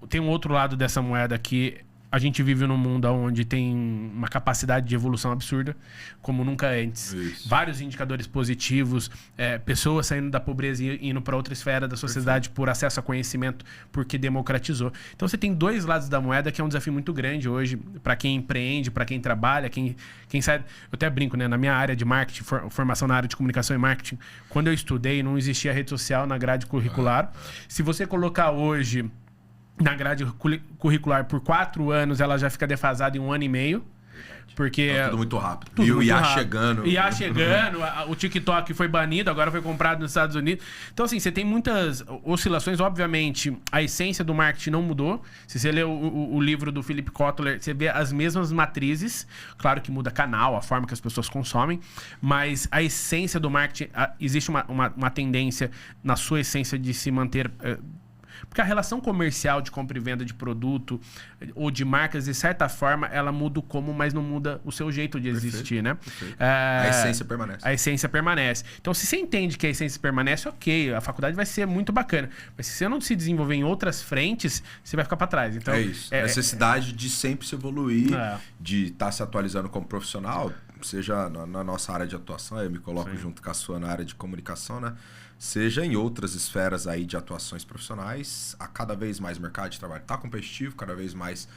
Tem um outro lado dessa moeda que a gente vive num mundo onde tem uma capacidade de evolução absurda, como nunca antes. Isso. Vários indicadores positivos, pessoas saindo da pobreza e indo para outra esfera da sociedade por acesso a conhecimento, porque democratizou. Então você tem 2 lados da moeda, que é um desafio muito grande hoje para quem empreende, para quem trabalha, quem sai... Eu até brinco, né? Na minha área de marketing, formação na área de comunicação e marketing, quando eu estudei, não existia rede social na grade curricular. Se você colocar hoje na grade curricular por 4 anos, ela já fica defasada em 1 ano e meio. Porque tudo muito rápido. E o IA chegando. IA chegando, o TikTok foi banido, agora foi comprado nos Estados Unidos. Então, assim, você tem muitas oscilações. Obviamente, a essência do marketing não mudou. Se você ler o livro do Philip Kotler, você vê as mesmas matrizes. Claro que muda canal, a forma que as pessoas consomem. Mas a essência do marketing, existe uma tendência na sua essência de se manter... Porque a relação comercial de compra e venda de produto ou de marcas, de certa forma, ela muda o como, mas não muda o seu jeito de existir, né? A essência permanece. A essência permanece. Então, se você entende que a essência permanece, ok, a faculdade vai ser muito bacana. Mas se você não se desenvolver em outras frentes, você vai ficar para trás. Então, isso. A necessidade de sempre se evoluir, de estar se atualizando como profissional. seja na nossa área de atuação, eu me coloco Sim. junto com a sua na área de comunicação, né? Seja em outras esferas aí de atuações profissionais, a cada vez mais o mercado de trabalho está competitivo, cada vez mais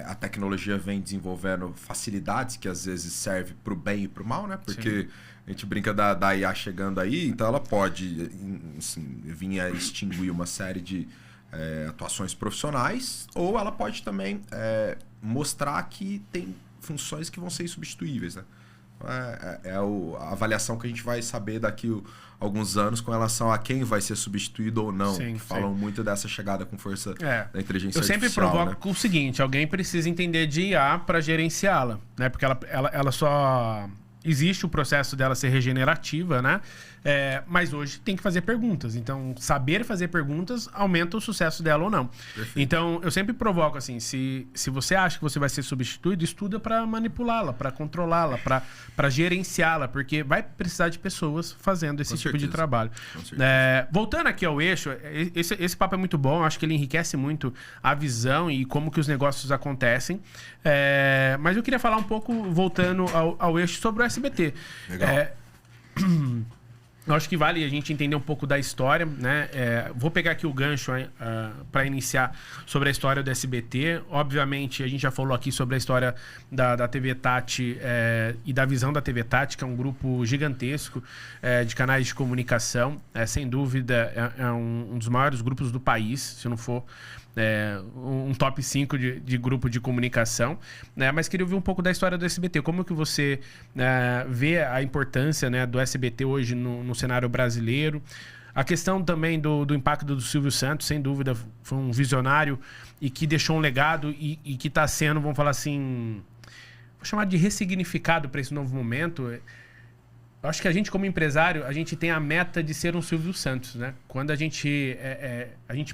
a tecnologia vem desenvolvendo facilidades que às vezes serve para o bem e para o mal, né? Porque Sim. a gente brinca da IA chegando aí, então ela pode assim, vir a extinguir uma série de atuações profissionais, ou ela pode também mostrar que tem funções que vão ser insubstituíveis, né? A avaliação que a gente vai saber daqui a alguns anos com relação a quem vai ser substituído ou não. Sim, que falam muito dessa chegada com força da inteligência artificial. Eu sempre provoco, né, o seguinte, alguém precisa entender de IA para gerenciá-la, né? Porque ela só... Existe o processo dela ser regenerativa, né? Mas hoje tem que fazer perguntas. Então, saber fazer perguntas aumenta o sucesso dela ou não. Perfeito. Então, eu sempre provoco assim, se você acha que você vai ser substituído, estuda para manipulá-la, para controlá-la, para gerenciá-la, porque vai precisar de pessoas fazendo esse tipo de trabalho. Voltando aqui ao eixo, esse papo é muito bom, eu acho que ele enriquece muito a visão e como que os negócios acontecem. Mas eu queria falar um pouco, voltando ao eixo, sobre o SBT. Legal. Eu acho que vale a gente entender um pouco da história, né? Vou pegar aqui o gancho para iniciar sobre a história do SBT. Obviamente, a gente já falou aqui sobre a história da TV Tati e da visão da TV Tati, que é um grupo gigantesco de canais de comunicação. Sem dúvida, é um dos maiores grupos do país, se não for... um top 5 de grupo de comunicação, né? Mas queria ouvir um pouco da história do SBT. Como que você vê a importância, né, do SBT hoje no cenário brasileiro? A questão também do impacto do Silvio Santos, sem dúvida, foi um visionário e que deixou um legado e que está sendo, vamos falar assim, vou chamar de ressignificado para esse novo momento. Eu acho que a gente, como empresário, a gente tem a meta de ser um Silvio Santos, né? Quando a gente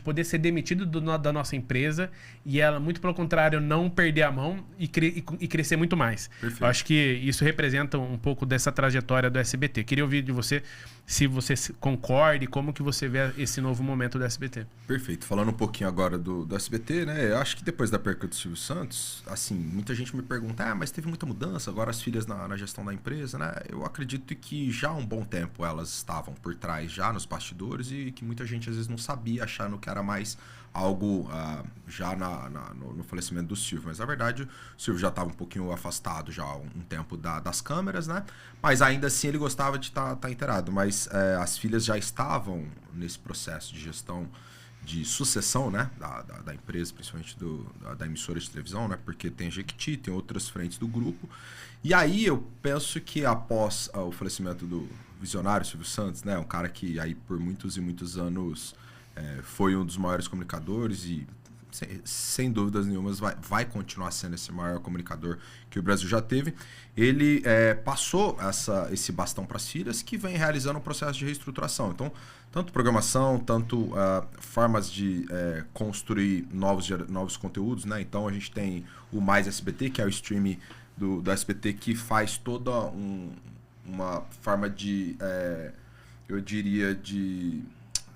poder ser demitido da nossa empresa e ela, muito pelo contrário, não perder a mão e crescer muito mais. Perfeito. Eu acho que isso representa um pouco dessa trajetória do SBT. Queria ouvir de você se você concorda e como que você vê esse novo momento do SBT. Perfeito. Falando um pouquinho agora do SBT, né? Eu acho que depois da perca do Silvio Santos, assim, muita gente me pergunta, mas teve muita mudança, agora as filhas na gestão da empresa, né? Eu acredito que já há um bom tempo elas estavam por trás, já nos bastidores, e que muita gente às vezes não sabia, achando que era mais algo já no falecimento do Silvio. Mas na verdade o Silvio já estava um pouquinho afastado já há um tempo das câmeras, né? Mas ainda assim ele gostava de estar inteirado. Mas as filhas já estavam nesse processo de gestão, de sucessão, né, da empresa, principalmente da emissora de televisão, né, porque tem a Jequiti, tem outras frentes do grupo. E aí eu penso que após o falecimento do visionário Silvio Santos, né, um cara que aí por muitos e muitos anos foi um dos maiores comunicadores e sem dúvidas nenhumas vai continuar sendo esse maior comunicador que o Brasil já teve. Ele passou esse bastão para as filhas, que vem realizando um processo de reestruturação. Então, tanto programação, tanto formas de construir novos conteúdos, né? Então a gente tem o Mais SBT, que é o stream do SBT, que faz toda uma forma de, eu diria, de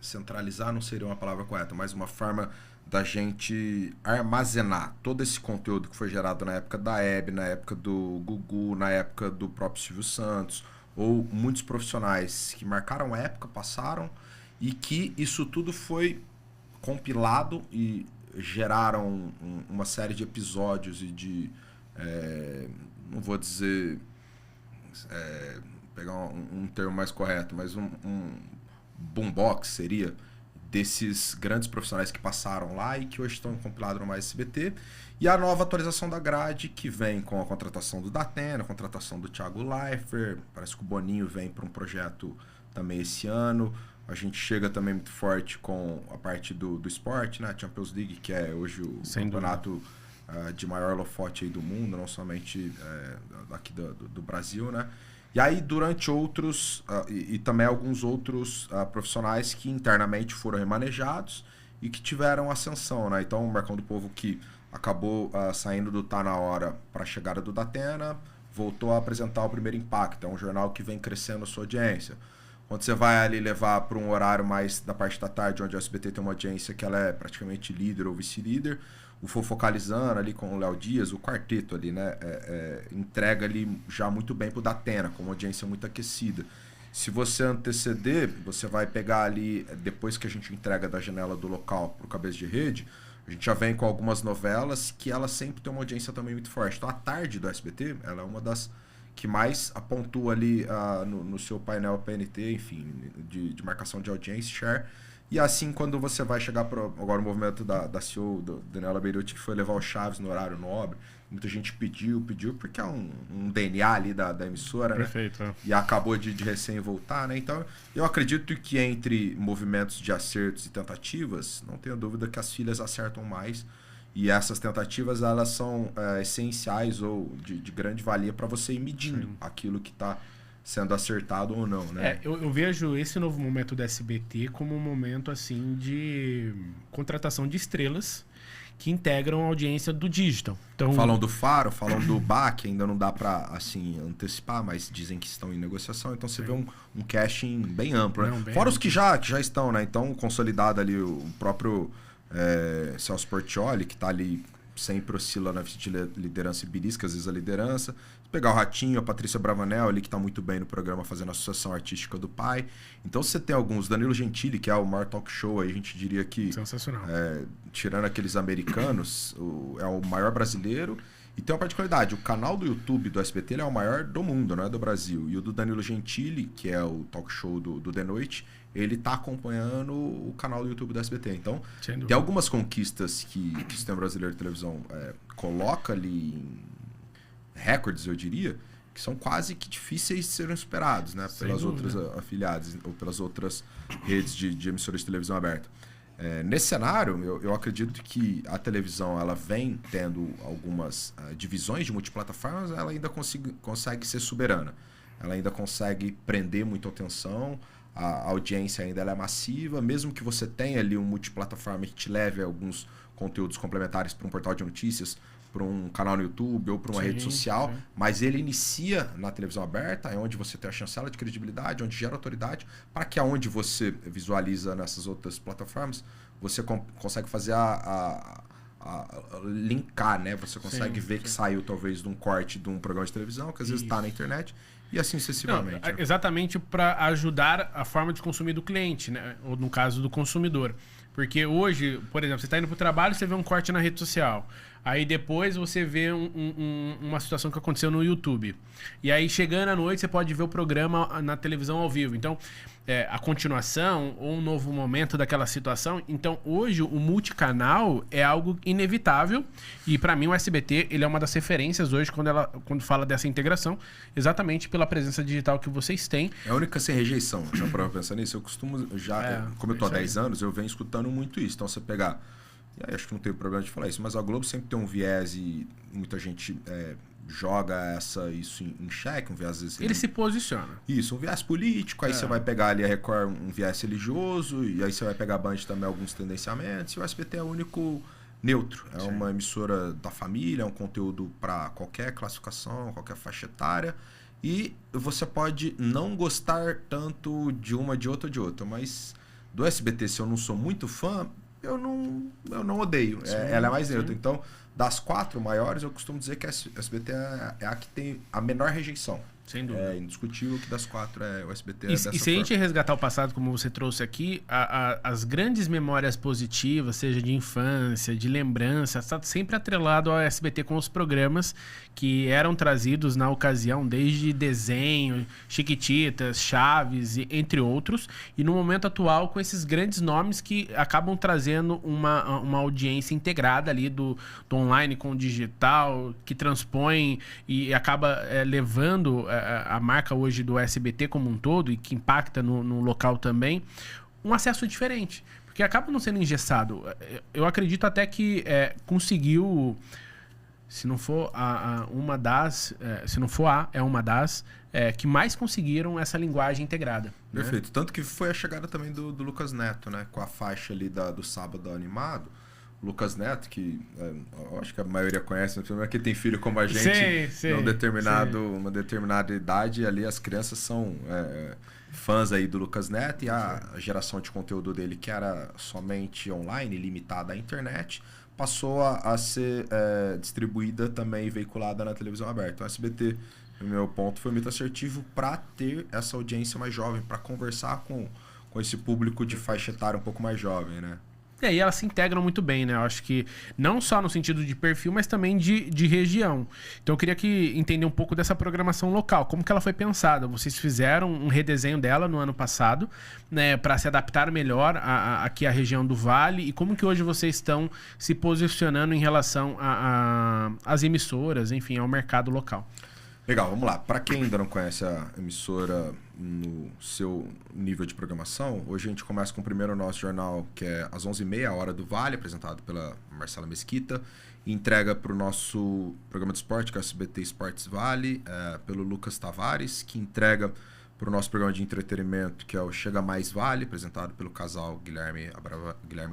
centralizar, não seria uma palavra correta, mas uma forma da gente armazenar todo esse conteúdo que foi gerado na época da Hebe, na época do Gugu, na época do próprio Silvio Santos, ou muitos profissionais que marcaram a época, passaram, e que isso tudo foi compilado e geraram uma série de episódios e de, não vou dizer, pegar um termo mais correto, mas um boombox seria, desses grandes profissionais que passaram lá e que hoje estão compilados no Mais SBT. E a nova atualização da grade, que vem com a contratação do Datena, a contratação do Thiago Leifert, parece que o Boninho vem para um projeto também esse ano. A gente chega também muito forte com a parte do esporte, né? A Champions League, que é hoje o campeonato de maior holofote aí do mundo, não somente aqui do Brasil, né? E aí, durante outros, e também alguns outros profissionais que internamente foram remanejados e que tiveram ascensão, né? Então, o Marcão do Povo, que acabou saindo do Tá Na Hora para a chegada do Datena, voltou a apresentar o Primeiro Impacto, é um jornal que vem crescendo a sua audiência. Quando você vai ali levar para um horário mais da parte da tarde, onde o SBT tem uma audiência que ela é praticamente líder ou vice-líder, o Fofocalizando ali com o Léo Dias, o quarteto ali, né? Entrega ali já muito bem pro Datena, com uma audiência muito aquecida. Se você anteceder, você vai pegar ali, depois que a gente entrega da janela do local pro cabeça de rede, a gente já vem com algumas novelas que elas sempre tem uma audiência também muito forte. Então a tarde do SBT, ela é uma das que mais apontou ali no seu painel PNT, enfim, de marcação de audiência, share. E assim, quando você vai chegar para agora o movimento da CEO, do Daniela Beirute, que foi levar o Chaves no horário nobre, muita gente pediu, porque é um DNA ali da emissora, Perfeito, né? E acabou de recém voltar, né? Então, eu acredito que entre movimentos de acertos e tentativas, não tenho dúvida que as filhas acertam mais. E essas tentativas, elas são essenciais ou de grande valia para você ir medindo aquilo que está sendo acertado ou não, né? Eu vejo esse novo momento da SBT como um momento, assim, de contratação de estrelas que integram a audiência do digital. Então, falam do Faro, falam do BAC, ainda não dá para assim, antecipar, mas dizem que estão em negociação, então você vê um casting bem amplo, né? Fora os que já estão, né? Então, consolidado ali o próprio Celso Portiolli, que está ali sempre oscila na liderança e belisca, às vezes a liderança. Se pegar o Ratinho, a Patrícia Bravanel ali, que está muito bem no programa fazendo a associação artística do pai. Então você tem alguns, Danilo Gentili, que é o maior talk show, aí a gente diria que, sensacional. Tirando aqueles americanos, é o maior brasileiro. E tem uma particularidade, o canal do YouTube do SBT ele é o maior do mundo, não é do Brasil. E o do Danilo Gentili, que é o talk show do The Noite, ele tá acompanhando o canal do YouTube do SBT. Então, tem algumas conquistas que o sistema brasileiro de televisão coloca ali em recordes, eu diria, que são quase que difíceis de serem superados, né? Pelas outras afiliadas ou pelas outras redes de emissoras de televisão aberta. Nesse cenário, eu acredito que a televisão ela vem tendo algumas divisões de multiplataformas, ela ainda consegue ser soberana. Ela ainda consegue prender muita atenção, a audiência ainda ela é massiva, mesmo que você tenha ali um multiplataforma que te leve a alguns conteúdos complementares para um portal de notícias, para um canal no YouTube ou para uma rede social, mas ele inicia na televisão aberta, é onde você tem a chancela de credibilidade, onde gera autoridade, para que aonde você visualiza nessas outras plataformas, você consegue fazer linkar, né? Você consegue ver que saiu talvez de um corte de um programa de televisão, que às vezes está na internet, e assim sucessivamente. Não, exatamente para ajudar a forma de consumir do cliente, né? Ou no caso do consumidor. Porque hoje, por exemplo, você está indo para o trabalho, você vê um corte na rede social. Aí depois você vê uma situação que aconteceu no YouTube. E aí chegando à noite você pode ver o programa na televisão ao vivo. Então, a continuação ou um novo momento daquela situação. Então, hoje o multicanal é algo inevitável. E para mim o SBT ele é uma das referências hoje quando fala dessa integração, exatamente pela presença digital que vocês têm. É a única sem rejeição. Já para pensar nisso, eu costumo como eu tô há 10 anos, eu venho escutando muito isso. Então você pegar, e aí acho que não tem problema de falar isso, mas a Globo sempre tem um viés e muita gente joga isso em xeque, um viés às vezes... Ele se posiciona. Isso, um viés político, aí você vai pegar ali a Record um viés religioso, e aí você vai pegar a Band também alguns tendenciamentos, e o SBT é o único neutro. É uma emissora da família, é um conteúdo para qualquer classificação, qualquer faixa etária, e você pode não gostar tanto de uma, de outra, mas do SBT, se eu não sou muito fã, eu não odeio. Ela é mais neutra. Então, das 4 maiores, eu costumo dizer que a SBT é a que tem a menor rejeição. Sem dúvida. É indiscutível que das 4 o SBT dessa forma. E se a gente resgatar o passado, como você trouxe aqui, as grandes memórias positivas, seja de infância, de lembrança, está sempre atrelado ao SBT com os programas que eram trazidos na ocasião, desde desenho, Chiquititas, Chaves, entre outros. E no momento atual, com esses grandes nomes que acabam trazendo uma audiência integrada ali do online com o digital, que transpõe e acaba levando a marca hoje do SBT como um todo e que impacta no local também, um acesso diferente. Porque acaba não sendo engessado. Eu acredito até que conseguiu, se não for uma das, que mais conseguiram essa linguagem integrada. Perfeito. Né? Tanto que foi a chegada também do Lucas Neto, né? Com a faixa ali do Sábado Animado. Lucas Neto, que eu acho que a maioria conhece, mas que tem filho como a gente, sim, uma determinada idade, ali as crianças são fãs aí do Lucas Neto, e a geração de conteúdo dele, que era somente online, limitada à internet, passou a ser distribuída também e veiculada na televisão aberta. Então, o SBT, no meu ponto, foi muito assertivo para ter essa audiência mais jovem, para conversar com esse público de faixa etária um pouco mais jovem, né? E aí elas se integram muito bem, né? Eu acho que não só no sentido de perfil, mas também de região. Então eu queria entender um pouco dessa programação local. Como que ela foi pensada? Vocês fizeram um redesenho dela no ano passado, né, para se adaptar melhor aqui à região do Vale. E como que hoje vocês estão se posicionando em relação às emissoras, enfim, ao mercado local? Legal, vamos lá. Para quem ainda não conhece a emissora no seu nível de programação, hoje a gente começa com o primeiro nosso jornal, que é às 11h30, a Hora do Vale, apresentado pela Marcela Mesquita, e entrega para o nosso programa de esporte, que é o SBT Esportes Vale, pelo Lucas Tavares, que entrega para o nosso programa de entretenimento, que é o Chega Mais Vale, apresentado pelo casal Guilherme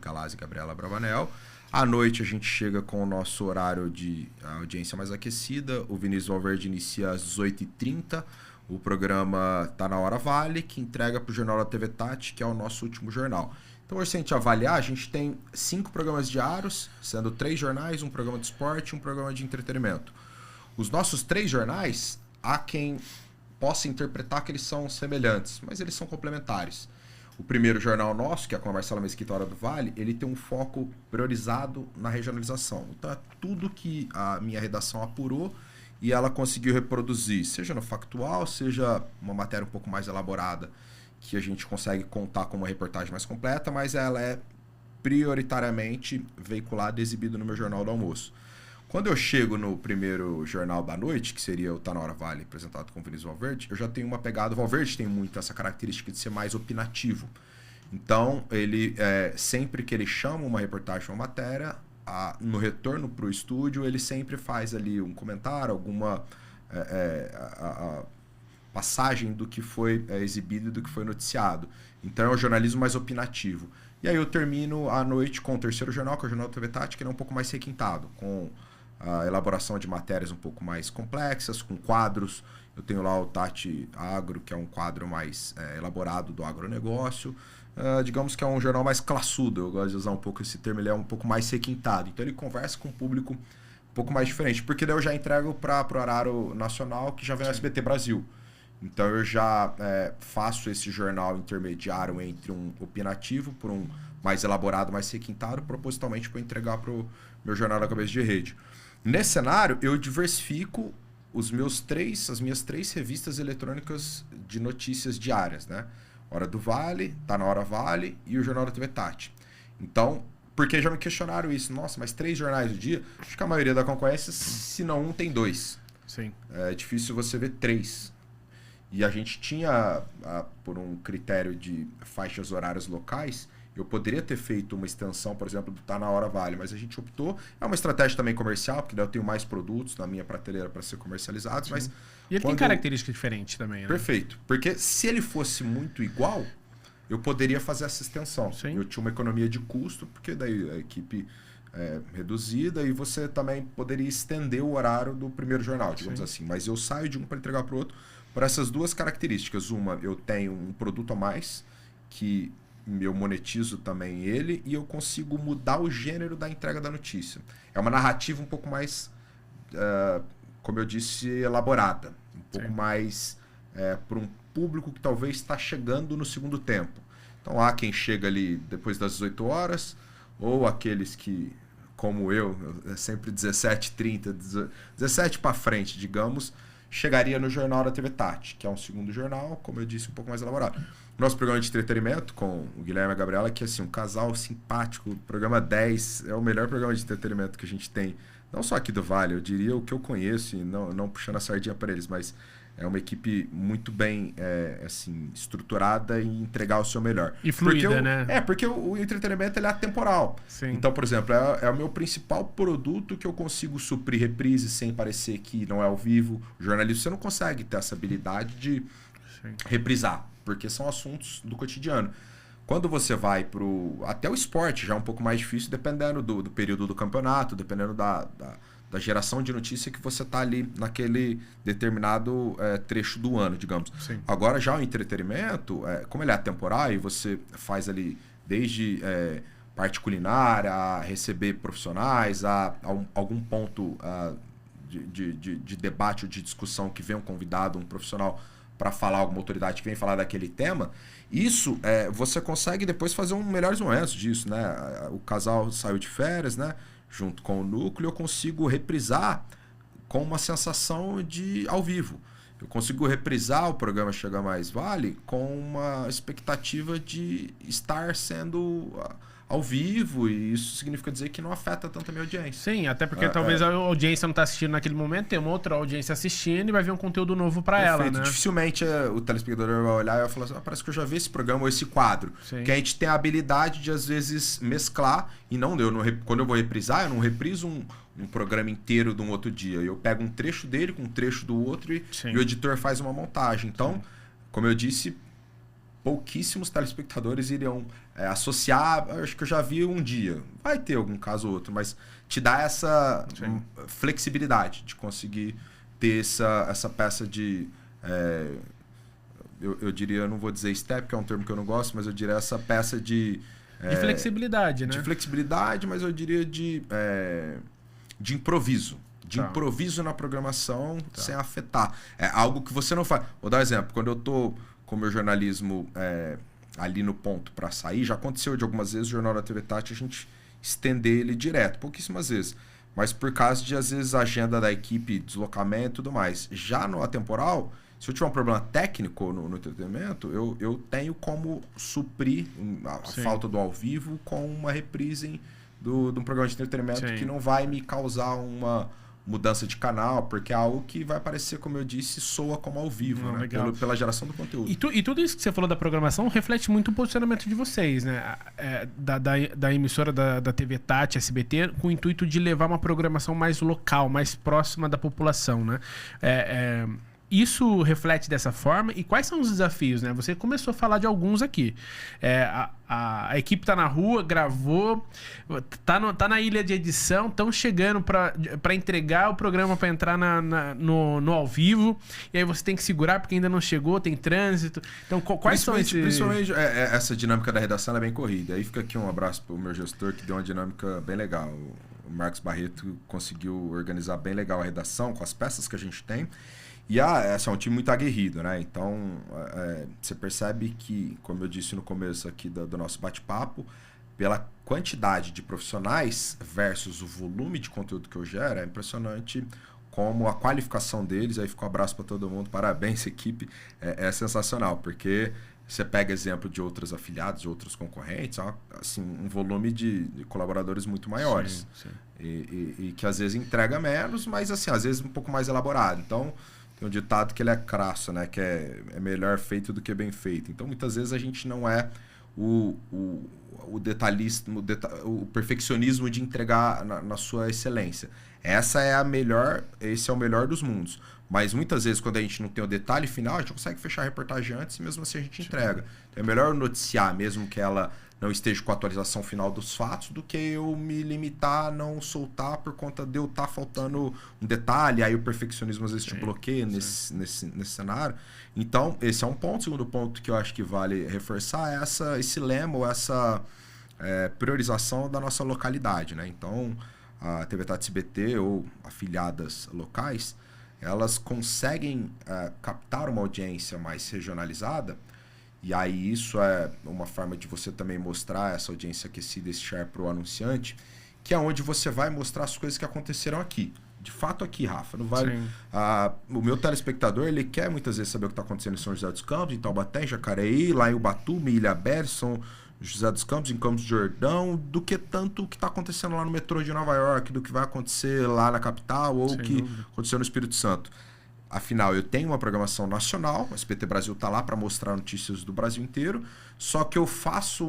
Galazzi e Gabriela Abravanel. À noite a gente chega com o nosso horário de audiência mais aquecida. O Vinícius Valverde inicia às 18h30. O programa Tá Na Hora Vale, que entrega para o Jornal da TV Tati, que é o nosso último jornal. Então, hoje, se a gente avaliar, a gente tem 5 programas diários, sendo 3 jornais, um programa de esporte e um programa de entretenimento. Os nossos 3 jornais, há quem possa interpretar que eles são semelhantes, mas eles são complementares. O primeiro jornal nosso, que é com a Marcela Mesquita, Hora do Vale, ele tem um foco priorizado na regionalização. Então, é tudo que a minha redação apurou e ela conseguiu reproduzir, seja no factual, seja uma matéria um pouco mais elaborada, que a gente consegue contar com uma reportagem mais completa, mas ela é prioritariamente veiculada e exibida no meu Jornal do Almoço. Quando eu chego no primeiro jornal da noite, que seria o Tá Na Hora Vale, apresentado com o Vinícius Valverde, eu já tenho uma pegada. O Valverde tem muito essa característica de ser mais opinativo. Então, ele sempre que ele chama uma reportagem ou uma matéria, no retorno para o estúdio, ele sempre faz ali um comentário, alguma passagem do que foi exibido e do que foi noticiado. Então, é um jornalismo mais opinativo. E aí eu termino a noite com o terceiro jornal, que é o Jornal da TV Tati, que ele é um pouco mais requintado, com a elaboração de matérias um pouco mais complexas, com quadros. Eu tenho lá o Tati Agro, que é um quadro mais elaborado do agronegócio. Digamos que é um jornal mais classudo, eu gosto de usar um pouco esse termo, ele é um pouco mais requintado. Então ele conversa com um público um pouco mais diferente, porque daí eu já entrego para o horário nacional, que já vem o SBT Brasil. Então eu já faço esse jornal intermediário entre um opinativo por um mais elaborado, mais requintado, propositalmente para entregar para o meu jornal da cabeça de rede. Nesse cenário, eu diversifico as minhas 3 revistas eletrônicas de notícias diárias, né? Hora do Vale, Tá Na Hora Vale e o Jornal da TV Tati. Então, porque já me questionaram isso. Nossa, mas 3 jornais do dia? Acho que a maioria da concorrência, se não um, tem 2. Sim. É difícil você ver 3. E a gente tinha, por um critério de faixas horárias locais, eu poderia ter feito uma extensão, por exemplo, do Tá Na Hora Vale, mas a gente optou. É uma estratégia também comercial, porque daí eu tenho mais produtos na minha prateleira para ser comercializados. Mas e ele tem características diferentes também, né? Perfeito. Porque se ele fosse muito igual, eu poderia fazer essa extensão. Sim. Eu tinha uma economia de custo, porque daí a equipe reduzida, e você também poderia estender o horário do primeiro jornal, digamos assim. Mas eu saio de um para entregar para o outro por essas 2 características. Uma, eu tenho um produto a mais, que eu monetizo também ele, e eu consigo mudar o gênero da entrega da notícia. É uma narrativa um pouco mais, como eu disse, elaborada. Um pouco mais para um público que talvez está chegando no segundo tempo. Então há quem chega ali depois das 18 horas, ou aqueles que, como eu sempre 17h30, 17 para frente, digamos, chegaria no Jornal da TV Tati, que é um segundo jornal, como eu disse, um pouco mais elaborado. Nosso programa de entretenimento com o Guilherme e a Gabriela, que é assim, um casal simpático. O programa 10 é o melhor programa de entretenimento que a gente tem, não só aqui do Vale, eu diria o que eu conheço, e não puxando a sardinha para eles, mas é uma equipe muito bem assim, estruturada em entregar o seu melhor. E fluida, né? Porque o entretenimento ele é atemporal. Sim. Então, por exemplo, é o meu principal produto que eu consigo suprir reprise sem parecer que não é ao vivo. O jornalismo, você não consegue ter essa habilidade de reprisar, porque são assuntos do cotidiano. Quando você vai até o esporte, já é um pouco mais difícil, dependendo do período do campeonato, dependendo da geração de notícia que você está ali naquele determinado trecho do ano, digamos. Sim. Agora, já o entretenimento, como ele é atemporal e você faz ali desde parte culinária, a receber profissionais, a algum ponto de debate ou de discussão que vem um convidado, um profissional para falar, alguma autoridade que vem falar daquele tema, isso você consegue depois fazer melhores momentos disso, né? O casal saiu de férias, né? Junto com o núcleo, eu consigo reprisar com uma sensação de ao vivo. Eu consigo reprisar o programa Chega Mais Vale com uma expectativa de estar sendo ao vivo, e isso significa dizer que não afeta tanto a minha audiência. Sim, até porque talvez a audiência não está assistindo naquele momento, tem uma outra audiência assistindo e vai ver um conteúdo novo para ela, né? Dificilmente o telespectador vai olhar e vai falar assim, parece que eu já vi esse programa ou esse quadro. Sim. Que a gente tem a habilidade de, às vezes, mesclar, e quando eu vou reprisar, eu não repriso um programa inteiro de um outro dia. Eu pego um trecho dele com um trecho do outro e o editor faz uma montagem. Então, como eu disse, pouquíssimos telespectadores iriam associar, acho que eu já vi um dia. Vai ter algum caso ou outro, mas te dá essa flexibilidade de conseguir ter essa peça de... eu diria, não vou dizer step, que é um termo que eu não gosto, mas eu diria essa peça de flexibilidade, né? De flexibilidade, mas eu diria de improviso. De improviso na programação sem afetar. É algo que você não faz. Vou dar um exemplo. Quando eu tô com o meu jornalismo ali no ponto para sair, já aconteceu de algumas vezes o Jornal da TV Tati a gente estender ele direto, pouquíssimas vezes. Mas por causa de, às vezes, a agenda da equipe, deslocamento e tudo mais. Já no atemporal, se eu tiver um problema técnico no entretenimento, eu tenho como suprir a falta do ao vivo com uma reprise de um programa de entretenimento que não vai me causar uma mudança de canal, porque é algo que vai aparecer, como eu disse, soa como ao vivo, né? Pela geração do conteúdo. E tudo isso que você falou da programação reflete muito o posicionamento de vocês, né? Da emissora da TV Tati, SBT, com o intuito de levar uma programação mais local, mais próxima da população, né? Isso reflete dessa forma? E quais são os desafios, né? Você começou a falar de alguns aqui. A equipe tá na rua, gravou, tá na ilha de edição, estão chegando para entregar o programa para entrar no ao vivo, e aí você tem que segurar porque ainda não chegou, tem trânsito. Então, quais são esses... Principalmente essa dinâmica da redação é bem corrida. Aí fica aqui um abraço pro meu gestor, que deu uma dinâmica bem legal. O Marcos Barreto conseguiu organizar bem legal a redação com as peças que a gente tem. E é um time muito aguerrido, né? Então, você percebe que, como eu disse no começo aqui do nosso bate-papo, pela quantidade de profissionais versus o volume de conteúdo que eu gero, é impressionante como a qualificação deles, aí fica um abraço para todo mundo, parabéns, equipe, é sensacional, porque você pega exemplo de outros afiliados, de outros concorrentes, assim, um volume de colaboradores muito maiores. Sim. E que às vezes entrega menos, mas assim, às vezes um pouco mais elaborado. Então, tem um ditado que ele é crasso, né? Que é melhor feito do que bem feito. Então, muitas vezes a gente não é o detalhista, o perfeccionismo de entregar na sua excelência. Esse é o melhor dos mundos. Mas muitas vezes, quando a gente não tem o detalhe final, a gente consegue fechar a reportagem antes e mesmo assim a gente entrega. Então, é melhor noticiar, mesmo que ela não esteja com a atualização final dos fatos, do que eu me limitar a não soltar por conta de eu estar faltando um detalhe, aí o perfeccionismo às vezes te bloqueia nesse cenário. Então, esse é um ponto. O segundo ponto que eu acho que vale reforçar é esse lema ou essa priorização da nossa localidade, né? Então, a TV Tati SBT ou afiliadas locais, elas conseguem captar uma audiência mais regionalizada. E aí isso é uma forma de você também mostrar essa audiência aquecida, esse share para o anunciante, que é onde você vai mostrar as coisas que aconteceram aqui. De fato aqui, Rafa. Não vai, o meu telespectador, ele quer muitas vezes saber o que está acontecendo em São José dos Campos, em Taubaté, em Jacareí, lá em Ubatuba, em Ilhabela, São José dos Campos, em Campos do Jordão, do que tanto o que está acontecendo lá no metrô de Nova York, do que vai acontecer lá na capital ou o que aconteceu no Espírito Santo. Afinal, eu tenho uma programação nacional, o SBT Brasil está lá para mostrar notícias do Brasil inteiro, só que eu faço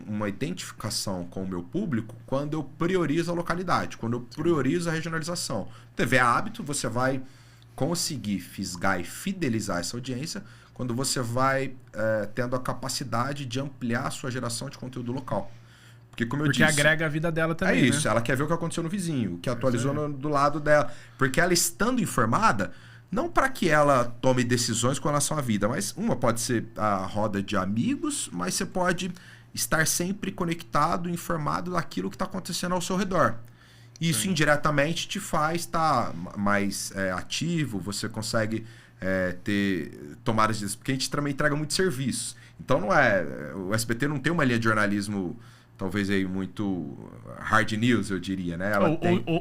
uma identificação com o meu público quando eu priorizo a localidade, quando eu priorizo a regionalização. TV é hábito, você vai conseguir fisgar e fidelizar essa audiência quando você vai tendo a capacidade de ampliar a sua geração de conteúdo local. Porque agrega a vida dela também, é isso, né? ela quer ver o que aconteceu no vizinho, o que atualizou do lado dela. Porque ela estando informada, não para que ela tome decisões com relação à vida, mas uma pode ser a roda de amigos, mas você pode estar sempre conectado, informado daquilo que está acontecendo ao seu redor. Isso indiretamente te faz estar mais ativo, você consegue ter tomadas de decisões, porque a gente também entrega muitos serviços. Então o SBT não tem uma linha de jornalismo talvez aí muito hard news, eu diria, né?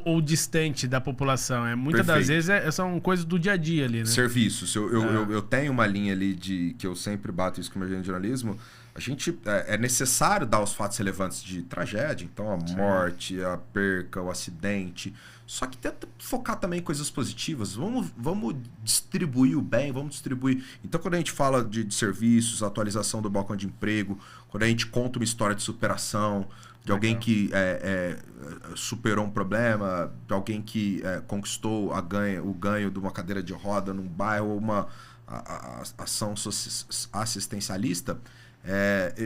Ou distante da população. Muitas das vezes são coisas do dia a dia ali, né? Serviços. Eu tenho uma linha ali que eu sempre bato isso com o meu de jornalismo. A gente é necessário dar os fatos relevantes de tragédia, então a morte, a perca, o acidente. Só que tenta focar também em coisas positivas. Vamos distribuir o bem, vamos distribuir. Então, quando a gente fala de serviços, atualização do balcão de emprego, quando a gente conta uma história de superação, de alguém que superou um problema, de alguém que conquistou o ganho de uma cadeira de roda num bairro, ou uma ação assistencialista,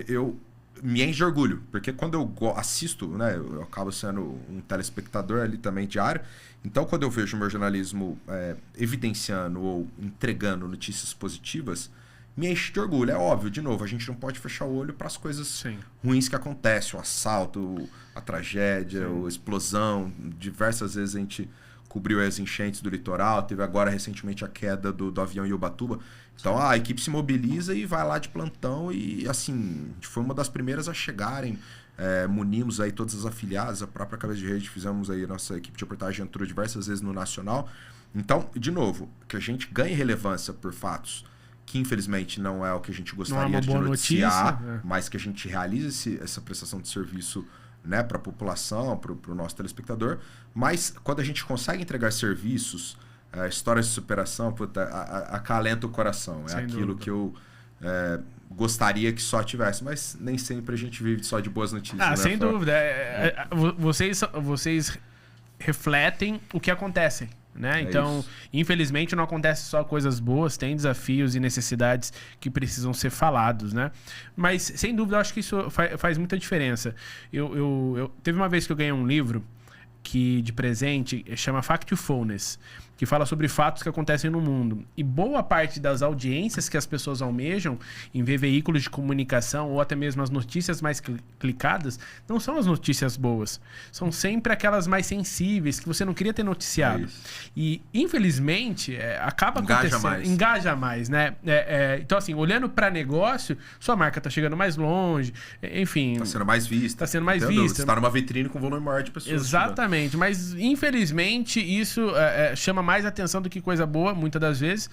eu me enche de orgulho, porque quando eu assisto, né, eu acabo sendo um telespectador ali também diário, então quando eu vejo o meu jornalismo evidenciando ou entregando notícias positivas, me enche de orgulho. É óbvio, de novo, a gente não pode fechar o olho para as coisas ruins que acontecem, o assalto, a tragédia, a explosão. Diversas vezes a gente cobriu as enchentes do litoral, teve agora recentemente a queda do avião em Ubatuba. Então a equipe se mobiliza e vai lá de plantão e assim, a gente foi uma das primeiras a chegarem, munimos aí todas as afiliadas, a própria Cabeça de Rede, fizemos aí, nossa equipe de reportagem entrou diversas vezes no Nacional. Então, de novo, que a gente ganhe relevância por fatos que infelizmente não é o que a gente gostaria de noticiar, mas que a gente realize essa prestação de serviço, né, para a população, para o nosso telespectador. Mas quando a gente consegue entregar serviços, histórias de superação, acalenta o coração. Sem aquilo dúvida. que eu gostaria que só tivesse, mas nem sempre a gente vive só de boas notícias. Né, sem dúvida. Vocês refletem o que acontece, né? Então, isso. Infelizmente, não acontece só coisas boas, tem desafios e necessidades que precisam ser falados, né? Mas, sem dúvida, eu acho que isso faz muita diferença. Teve uma vez que eu ganhei um livro de presente, chama Factfulness, que fala sobre fatos que acontecem no mundo. E boa parte das audiências que as pessoas almejam em ver veículos de comunicação ou até mesmo as notícias mais clicadas, não são as notícias boas. São sempre aquelas mais sensíveis, que você não queria ter noticiado. E, infelizmente, acaba acontecendo. Engaja mais, né? Então, assim, olhando para negócio, sua marca está chegando mais longe, enfim... Está sendo mais vista. Está sendo mais vista. Você está numa vitrine com volume maior de pessoas. Exatamente. Mas, infelizmente, isso chama mais atenção do que coisa boa, muitas das vezes.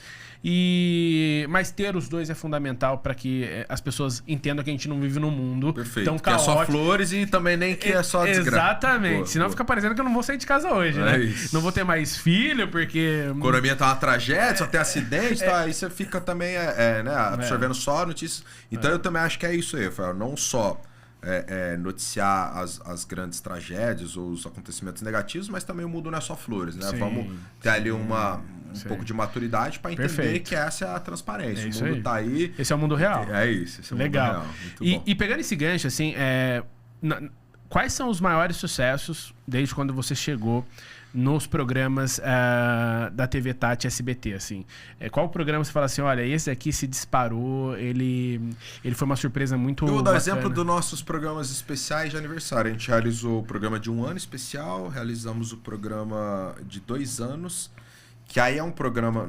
Mas ter os dois é fundamental para que as pessoas entendam que a gente não vive num mundo tão caótico. Que é só flores e também nem que é só desgraça. Exatamente. Senão fica parecendo que eu não vou sair de casa hoje, né? Isso. Não vou ter mais filho, porque... A economia tá uma tragédia, só tem acidente, aí você fica também né, absorvendo só notícias. Então eu também acho que é isso aí, Rafael. Não só noticiar as grandes tragédias ou os acontecimentos negativos, mas também o mundo não é só flores, né? Vamos ter ali um pouco de maturidade para entender que essa é a transparência. O mundo tá aí. Esse é o mundo real. Esse é o Legal. mundo real. Muito bom. E pegando esse gancho, assim, quais são os maiores sucessos desde quando você chegou nos programas da TV Tati SBT, assim? Qual programa você fala assim, olha, esse aqui se disparou, ele foi uma surpresa muito Eu vou dar bacana. exemplo dos nossos programas especiais de aniversário. A gente realizou o programa de 1 ano especial, realizamos o programa de 2 anos, que aí é um programa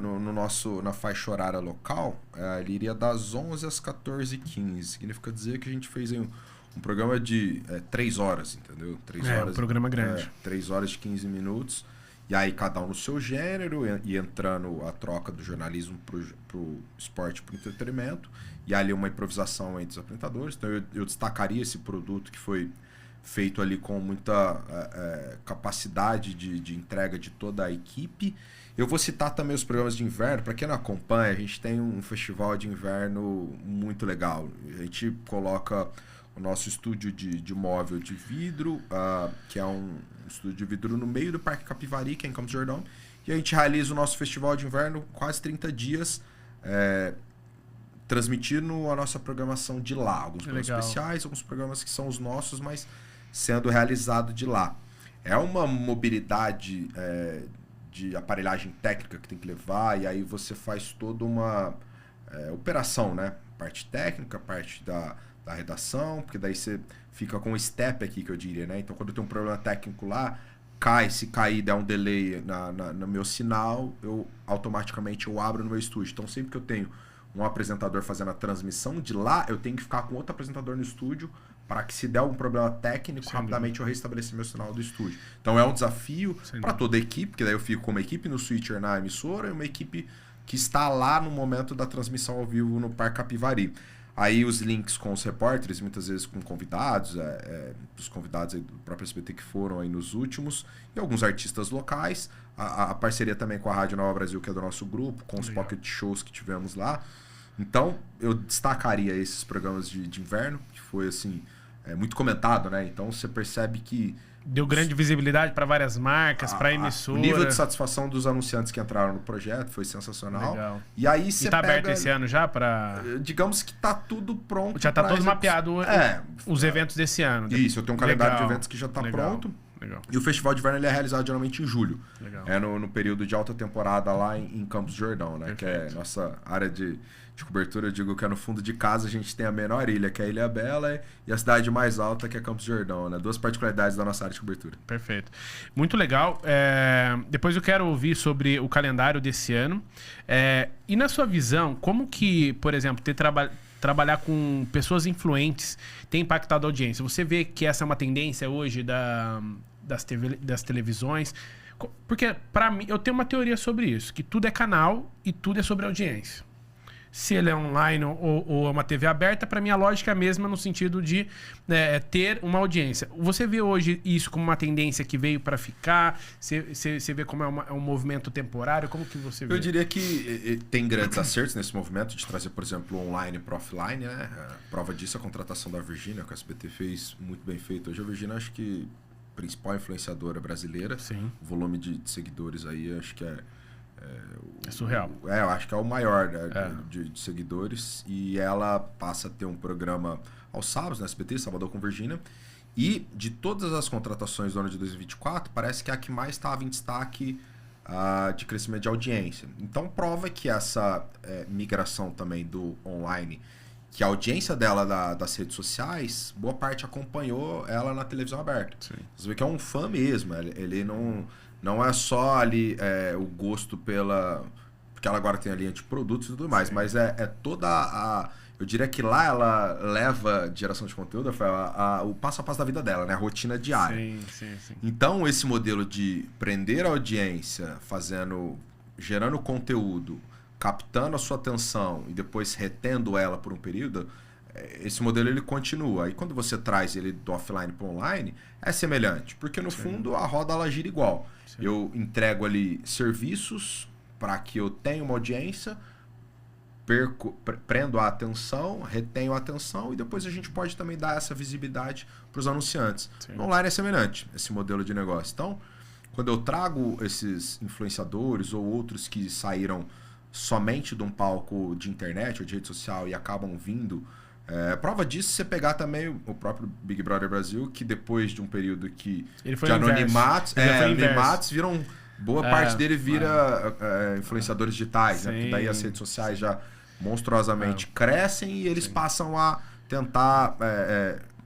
na faixa horária local, ele iria das 11 às 14h15. Significa dizer que a gente fez um programa de 3 horas, entendeu? 3 horas. Um programa grande. 3 horas de 15 minutos. E aí cada um no seu gênero, e entrando a troca do jornalismo pro esporte, pro entretenimento. E ali uma improvisação entre os apresentadores. Então eu destacaria esse produto que foi feito ali com muita capacidade de entrega de toda a equipe. Eu vou citar também os programas de inverno. Para quem não acompanha, a gente tem um festival de inverno muito legal. A gente coloca o nosso estúdio de móvel de vidro, que é um estúdio de vidro no meio do Parque Capivari, que é em Campos do Jordão. E a gente realiza o nosso festival de inverno quase 30 dias, transmitindo a nossa programação de lá. Alguns programas especiais, alguns programas que são os nossos, mas sendo realizado de lá. É uma mobilidade de aparelhagem técnica que tem que levar, e aí você faz toda uma operação, né? Parte técnica, parte da redação, porque daí você fica com um step aqui, que eu diria, né? Então, quando tem um problema técnico lá, se cair, der um delay no meu sinal, automaticamente eu abro no meu estúdio. Então, sempre que eu tenho um apresentador fazendo a transmissão de lá, eu tenho que ficar com outro apresentador no estúdio para que, se der algum problema técnico, rapidamente eu restabelecer meu sinal do estúdio. Então, é um desafio para toda a equipe, porque daí eu fico com uma equipe no switcher na emissora e uma equipe que está lá no momento da transmissão ao vivo no Parque Capivari. Aí os links com os repórteres, muitas vezes com convidados, os convidados aí do próprio SBT que foram aí nos últimos, e alguns artistas locais. A parceria também com a Rádio Nova Brasil, que é do nosso grupo, com os pocket shows que tivemos lá. Então, eu destacaria esses programas de inverno, que foi assim, muito comentado, né? Então, você percebe que deu grande visibilidade para várias marcas, para emissora. O nível de satisfação dos anunciantes que entraram no projeto foi sensacional. Legal. E aí você tá aberto esse ano já para... Digamos que tá tudo pronto. Já tá todo mapeado os eventos desse ano. Isso, eu tenho um calendário de eventos que já tá pronto. Legal. E o Festival de Inverno ele é realizado geralmente em julho. Legal. No período de alta temporada lá em Campos do Jordão, né? Perfeito. Que é nossa área de cobertura. Eu digo que é no fundo de casa a gente tem a menor ilha, que é a Ilha Bela, e a cidade mais alta, que é Campos do Jordão, né? Duas particularidades da nossa área de cobertura. Perfeito. Muito legal. Depois eu quero ouvir sobre o calendário desse ano. E na sua visão, como que, por exemplo, trabalhar com pessoas influentes tem impactado a audiência? Você vê que essa é uma tendência hoje das televisões? Porque, para mim, eu tenho uma teoria sobre isso, que tudo é canal e tudo é sobre audiência. Se ele é online ou é uma TV aberta, para mim a lógica é a mesma no sentido de ter uma audiência. Você vê hoje isso como uma tendência que veio para ficar? Você vê como é um movimento temporário? Como que você vê? Eu diria que tem grandes acertos nesse movimento de trazer, por exemplo, online para offline, né? A prova disso é a contratação da Virgínia, que a SBT fez muito bem feito. Hoje a Virgínia, acho que principal influenciadora brasileira. Sim. O volume de seguidores aí, acho que é surreal. Eu acho que é o maior, né, de seguidores. E ela passa a ter um programa aos sábados na SBT, Sábado com Virgínia. E de todas as contratações do ano de 2024, parece que é a que mais estava em destaque de crescimento de audiência. Então prova que essa migração também do online, que a audiência dela das redes sociais, boa parte acompanhou ela na televisão aberta. Sim. Você vê que é um fã mesmo. Ele não é só ali o gosto pela... Porque ela agora tem a linha de produtos e tudo mais. Sim. Mas é toda a... Eu diria que lá ela leva de geração de conteúdo, o passo a passo da vida dela, né? A rotina diária. Sim. Então, esse modelo de prender a audiência, gerando conteúdo, captando a sua atenção e depois retendo ela por um período, esse modelo ele continua. E quando você traz ele do offline para o online, é semelhante. Porque, no fundo, a roda ela gira igual. Sim. Eu entrego ali serviços para que eu tenha uma audiência, prendo a atenção, retenho a atenção e depois a gente pode também dar essa visibilidade para os anunciantes. Sim. No online é semelhante, esse modelo de negócio. Então, quando eu trago esses influenciadores ou outros que saíram somente de um palco de internet ou de rede social e acabam vindo... prova disso, você pegar também o próprio Big Brother Brasil, que depois de um período de anonimatos, viram... Boa parte dele vira influenciadores digitais, né? Porque daí as redes sociais já monstruosamente crescem e eles passam a tentar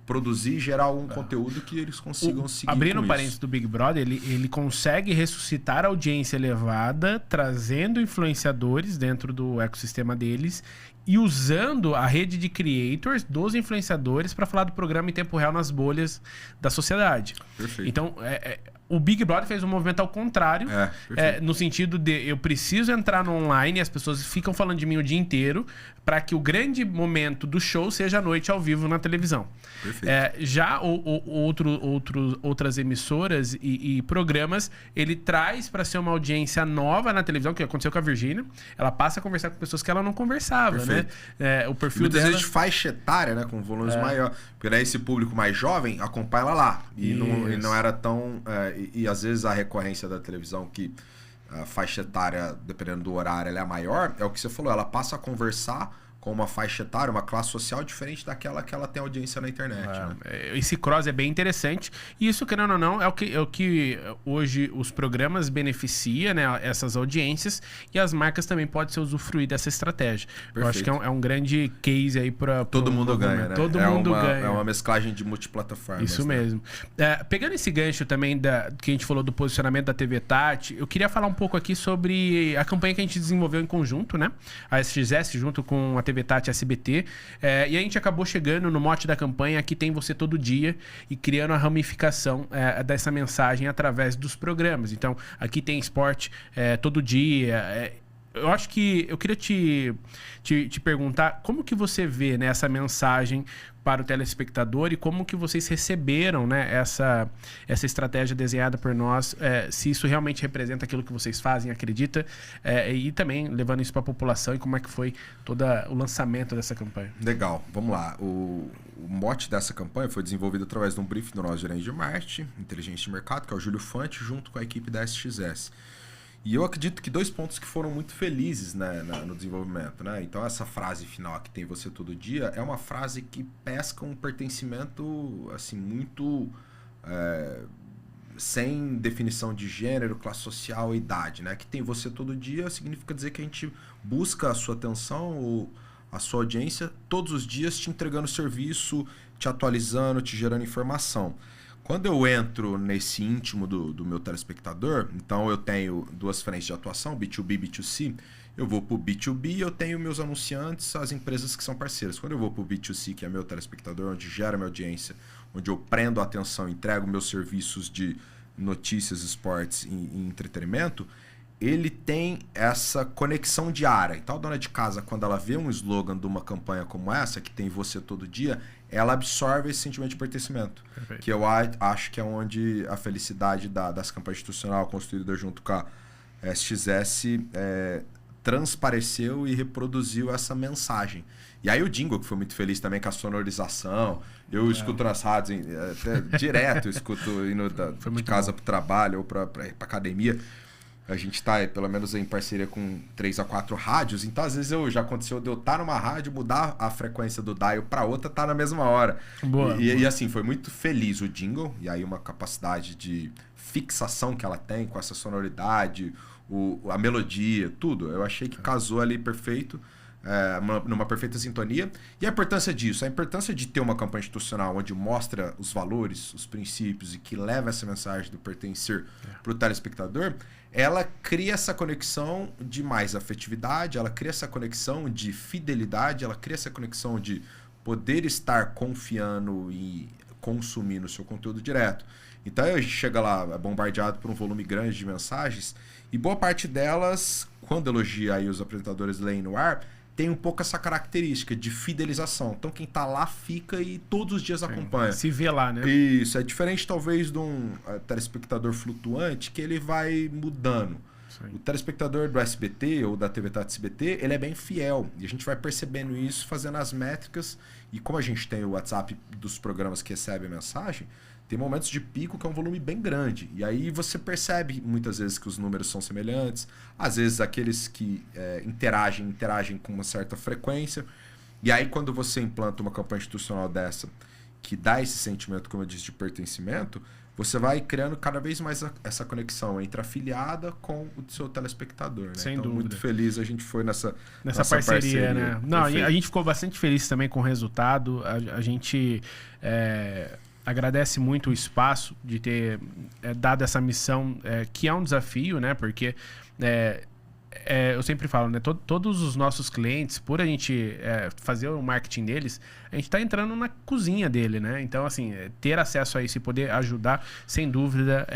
produzir e gerar algum conteúdo que eles consigam seguir. Abrindo com parênteses do Big Brother, ele consegue ressuscitar a audiência elevada, trazendo influenciadores dentro do ecossistema deles e usando a rede de creators dos influenciadores para falar do programa em tempo real nas bolhas da sociedade. Perfeito. Então, o Big Brother fez um movimento ao contrário, no sentido de eu preciso entrar no online e as pessoas ficam falando de mim o dia inteiro para que o grande momento do show seja à noite ao vivo na televisão. Já outras emissoras e programas, ele traz para ser uma audiência nova na televisão, que aconteceu com a Virgínia. Ela passa a conversar com pessoas que ela não conversava, né? O perfil muitas dela... vezes de faixa etária, né? Com volumes maiores. Porque daí esse público mais jovem acompanha ela lá. E não era tão... E às vezes a recorrência da televisão, que a faixa etária, dependendo do horário, ela é maior, é o que você falou, ela passa a conversar com uma faixa etária, uma classe social diferente daquela que ela tem audiência na internet. Né? Esse cross é bem interessante. E isso, querendo ou não, é o que hoje os programas beneficia, né, essas audiências, e as marcas também podem se usufruir dessa estratégia. Perfeito. Eu acho que é um grande case aí para todo mundo ganha, né? Todo mundo ganha. É uma mesclagem de multiplataformas. Isso mesmo. Pegando esse gancho também que a gente falou do posicionamento da TV Tati, eu queria falar um pouco aqui sobre a campanha que a gente desenvolveu em conjunto, né? A SXS junto com a TV Tati SBT. E a gente acabou chegando no mote da campanha que tem você todo dia e criando a ramificação dessa mensagem através dos programas. Então, aqui tem esporte todo dia. Eu acho que eu queria te perguntar como que você vê, né, essa mensagem para o telespectador e como que vocês receberam, né, essa estratégia desenhada por nós, se isso realmente representa aquilo que vocês fazem, acredita, e também levando isso para a população e como é que foi todo o lançamento dessa campanha. Legal, vamos lá. O mote dessa campanha foi desenvolvido através de um briefing do nosso gerente de marketing, inteligência de mercado, que é o Júlio Fante, junto com a equipe da SXS. E eu acredito que 2 pontos que foram muito felizes, né, no desenvolvimento, né? Então essa frase final que tem você todo dia é uma frase que pesca um pertencimento assim muito sem definição de gênero, classe social e idade, né? Que tem você todo dia significa dizer que a gente busca a sua atenção ou a sua audiência todos os dias, te entregando serviço, te atualizando, te gerando informação. Quando eu entro nesse íntimo do meu telespectador, então eu tenho 2 frentes de atuação, B2B e B2C. Eu vou para o B2B, eu tenho meus anunciantes, as empresas que são parceiras. Quando eu vou para o B2C, que é meu telespectador, onde gera minha audiência, onde eu prendo a atenção, entrego meus serviços de notícias, esportes e entretenimento, ele tem essa conexão diária. Então a dona de casa, quando ela vê um slogan de uma campanha como essa, que tem você todo dia, ela absorve esse sentimento de pertencimento. Perfeito. Que eu acho que é onde a felicidade das campanhas institucionais construídas junto com a SXS transpareceu e reproduziu essa mensagem. E aí o jingle, que foi muito feliz também com a sonorização. Eu escuto nas rádios, direto, eu escuto indo de casa para o trabalho ou para academia. A gente está, pelo menos, em parceria com 3 a 4 rádios. Então, às vezes, já aconteceu de eu estar numa rádio, mudar a frequência do dial para outra, tá na mesma hora. Boa. E assim, foi muito feliz o jingle. E aí, uma capacidade de fixação que ela tem com essa sonoridade, a melodia, tudo. Eu achei que casou ali perfeito, numa perfeita sintonia. E a importância disso? A importância de ter uma campanha institucional onde mostra os valores, os princípios e que leva essa mensagem do pertencer para o telespectador, ela cria essa conexão de mais afetividade, ela cria essa conexão de fidelidade, ela cria essa conexão de poder estar confiando e consumindo o seu conteúdo direto. Então a gente chega lá bombardeado por um volume grande de mensagens e boa parte delas, quando elogia aí os apresentadores leem no ar, tem um pouco essa característica de fidelização. Então quem tá lá fica e todos os dias acompanha. Se vê lá, né? Isso, é diferente talvez de um telespectador flutuante que ele vai mudando. Sim. O telespectador do SBT ou da TV Tati SBT, ele é bem fiel. E a gente vai percebendo isso fazendo as métricas. E como a gente tem o WhatsApp dos programas que recebem a mensagem, tem momentos de pico que é um volume bem grande. E aí você percebe muitas vezes que os números são semelhantes. Às vezes aqueles que interagem com uma certa frequência. E aí quando você implanta uma campanha institucional dessa, que dá esse sentimento, como eu disse, de pertencimento, você vai criando cada vez mais essa conexão entre a afiliada com o seu telespectador. Né? Sem então, dúvida. Muito feliz a gente foi nessa parceria, né? Não, a gente ficou bastante feliz também com o resultado. A gente agradece muito o espaço de ter dado essa missão, que é um desafio, né? Porque eu sempre falo, né? Todos os nossos clientes, por a gente fazer o marketing deles, a gente está entrando na cozinha dele, né? Então, assim, ter acesso a isso e poder ajudar, sem dúvida,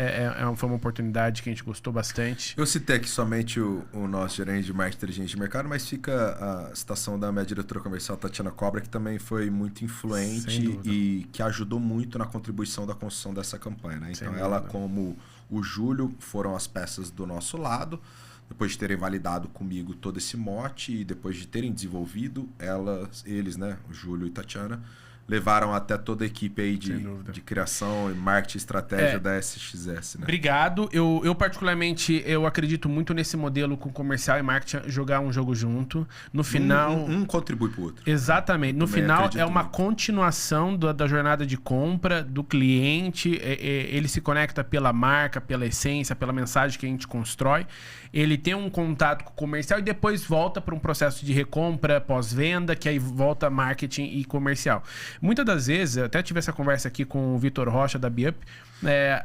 foi uma oportunidade que a gente gostou bastante. Eu citei aqui somente o nosso gerente de marketing inteligente de mercado, mas fica a citação da minha diretora comercial, Tatiana Cobra, que também foi muito influente e que ajudou muito na contribuição da construção dessa campanha, né? Então, ela, como o Júlio, foram as peças do nosso lado. Depois de terem validado comigo todo esse mote e depois de terem desenvolvido, eles, né, o Júlio e Tatiana, levaram até toda a equipe aí Sem dúvida. de criação e marketing e estratégia da SXS, né? Obrigado. Eu particularmente, eu acredito muito nesse modelo com comercial e marketing, jogar um jogo junto. No final... Um contribui pro outro. Exatamente. No Também final, acredito é uma muito. continuação da jornada de compra do cliente. Ele se conecta pela marca, pela essência, pela mensagem que a gente constrói. Ele tem um contato com o comercial e depois volta para um processo de recompra, pós-venda, que aí volta marketing e comercial. Muitas das vezes, eu até tive essa conversa aqui com o Vitor Rocha da Biup,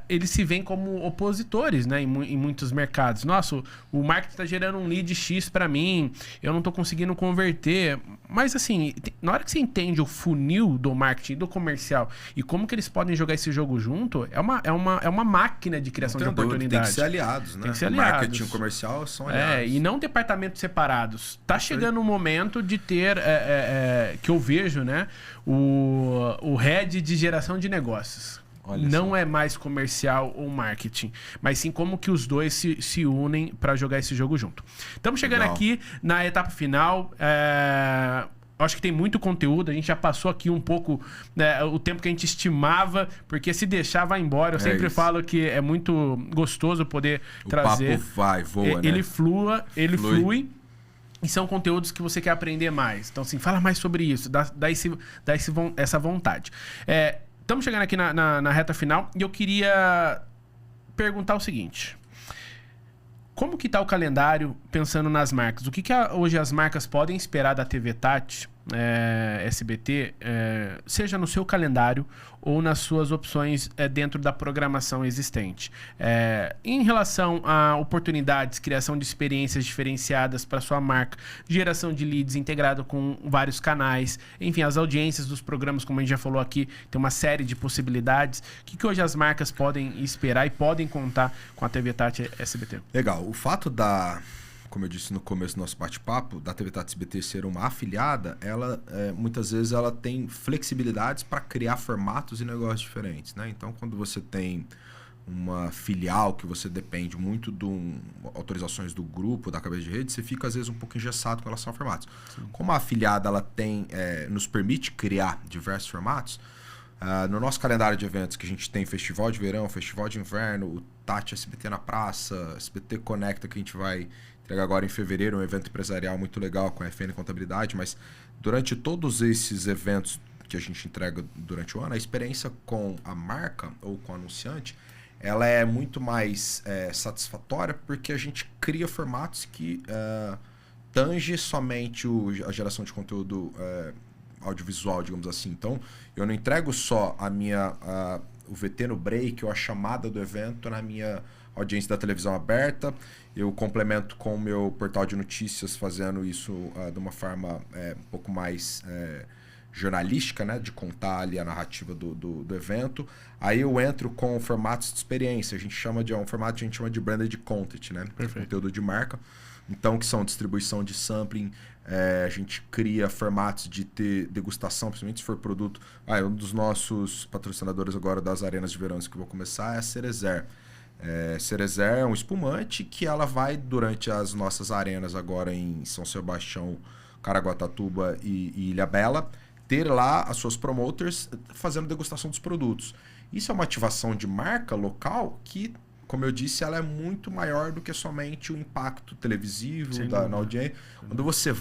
eles se veem como opositores, né, em muitos mercados. Nossa, o marketing está gerando um lead X para mim, eu não estou conseguindo converter. Mas assim, na hora que você entende o funil do marketing e do comercial e como que eles podem jogar esse jogo junto, é uma máquina de criação de oportunidades. Tem que ser aliados, né? Tem que ser O aliados. marketing e o comercial são aliados. E não departamentos separados. Tá chegando o momento de ter, que eu vejo, né, o head de geração de negócios. Olha Não só. é mais comercial ou marketing, mas sim como que os dois se unem para jogar esse jogo junto. Estamos chegando Legal. aqui na etapa final. Acho que tem muito conteúdo. A gente já passou aqui um pouco, né, o tempo que a gente estimava, porque se deixar vai embora. Eu sempre isso. falo que é muito gostoso poder trazer. O papo voa, né? Ele flui. E são conteúdos que você quer aprender mais. Então, assim, fala mais sobre isso. Dá essa vontade. Estamos chegando aqui na reta final e eu queria perguntar o seguinte. Como que está o calendário pensando nas marcas? O que hoje as marcas podem esperar da TV Tati, SBT, seja no seu calendário ou nas suas opções dentro da programação existente? Em relação a oportunidades, criação de experiências diferenciadas para sua marca, geração de leads integrado com vários canais, enfim, as audiências dos programas, como a gente já falou aqui, tem uma série de possibilidades. O que hoje as marcas podem esperar e podem contar com a TV Tati SBT? Legal. O fato como eu disse no começo do nosso bate-papo, da TV Tati SBT ser uma afiliada, ela muitas vezes ela tem flexibilidades para criar formatos e negócios diferentes, né? Então, quando você tem uma filial que você depende muito de autorizações do grupo, da cabeça de rede, você fica às vezes um pouco engessado com relação a formatos. Sim. Como a afiliada ela nos permite criar diversos formatos, no nosso calendário de eventos que a gente tem festival de verão, festival de inverno, o Tati SBT na praça, SBT Conecta, que a gente vai entregar agora em fevereiro, um evento empresarial muito legal com a FN Contabilidade, mas durante todos esses eventos que a gente entrega durante o ano, a experiência com a marca ou com o anunciante, ela é muito mais satisfatória porque a gente cria formatos que tange somente a geração de conteúdo audiovisual, digamos assim. Então, eu não entrego só o VT no break ou a chamada do evento na minha audiência da televisão aberta. Eu complemento com o meu portal de notícias, fazendo isso de uma forma um pouco mais jornalística, né? De contar ali a narrativa do evento. Aí eu entro com formatos de experiência. A gente chama um formato que a gente chama de branded content, né? Conteúdo de marca. Então, que são distribuição de sampling, a gente cria formatos de ter degustação, principalmente se for produto. Um dos nossos patrocinadores agora das arenas de verão que eu vou começar é a Cerezer. Cerezer é um espumante que ela vai durante as nossas arenas agora em São Sebastião, Caraguatatuba e Ilhabela, ter lá as suas promoters fazendo degustação dos produtos. Isso é uma ativação de marca local que, como eu disse, ela é muito maior do que somente o impacto televisivo na audiência. Quando você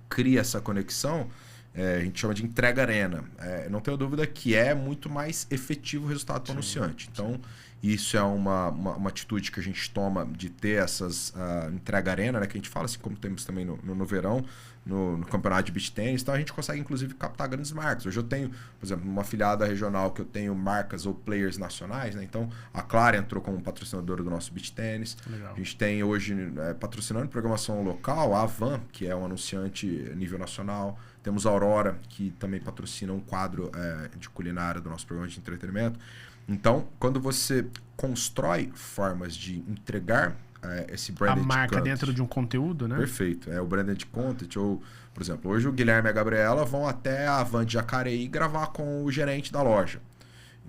cria essa conexão, a gente chama de entrega arena. Não tenho dúvida que é muito mais efetivo o resultado para o anunciante. Então, isso é uma atitude que a gente toma de ter essas entrega arena, né, que a gente fala, assim como temos também no verão, no campeonato de beach tennis. Então, a gente consegue, inclusive, captar grandes marcas. Hoje eu tenho, por exemplo, uma afiliada regional que eu tenho marcas ou players nacionais, né? Então, a Clara entrou como patrocinadora do nosso beach tennis. Legal. A gente tem hoje, patrocinando programação local, a Avan, que é um anunciante nível nacional. Temos a Aurora, que também patrocina um quadro de culinária do nosso programa de entretenimento. Então, quando você constrói formas de entregar esse branded content... A marca dentro de um conteúdo, né? Perfeito. O branded content, ou, por exemplo, hoje o Guilherme e a Gabriela vão até a Van de Jacareí gravar com o gerente da loja.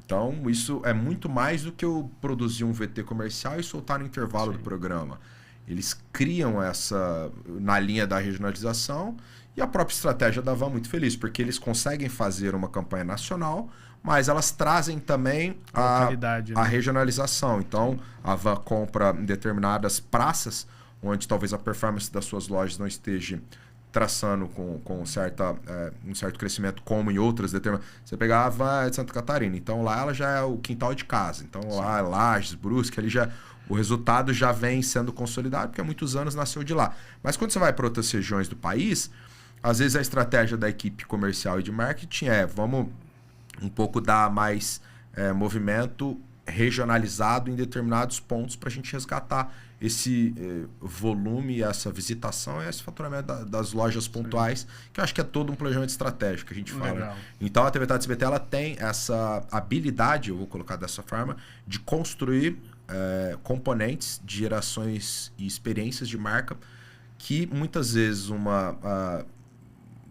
Então, isso é muito mais do que eu produzir um VT comercial e soltar no intervalo do programa. Eles criam essa na linha da regionalização E a própria estratégia da Van muito feliz, porque eles conseguem fazer uma campanha nacional, mas elas trazem também a regionalização. Então, a Van compra em determinadas praças, onde talvez a performance das suas lojas não esteja traçando com um certo crescimento, como em outras determinadas. Você pegar a Van de Santa Catarina, então lá ela já é o quintal de casa. Então lá, Lages, Brusque, ali já o resultado já vem sendo consolidado, porque há muitos anos nasceu de lá. Mas quando você vai para outras regiões do país, às vezes a estratégia da equipe comercial e de marketing vamos um pouco dar mais movimento regionalizado em determinados pontos para a gente resgatar esse volume, essa visitação e esse faturamento das lojas pontuais, que eu acho que é todo um planejamento estratégico que a gente fala. Legal. Então a TV Tati SBT ela tem essa habilidade, eu vou colocar dessa forma, de construir componentes de gerações e experiências de marca que muitas vezes uma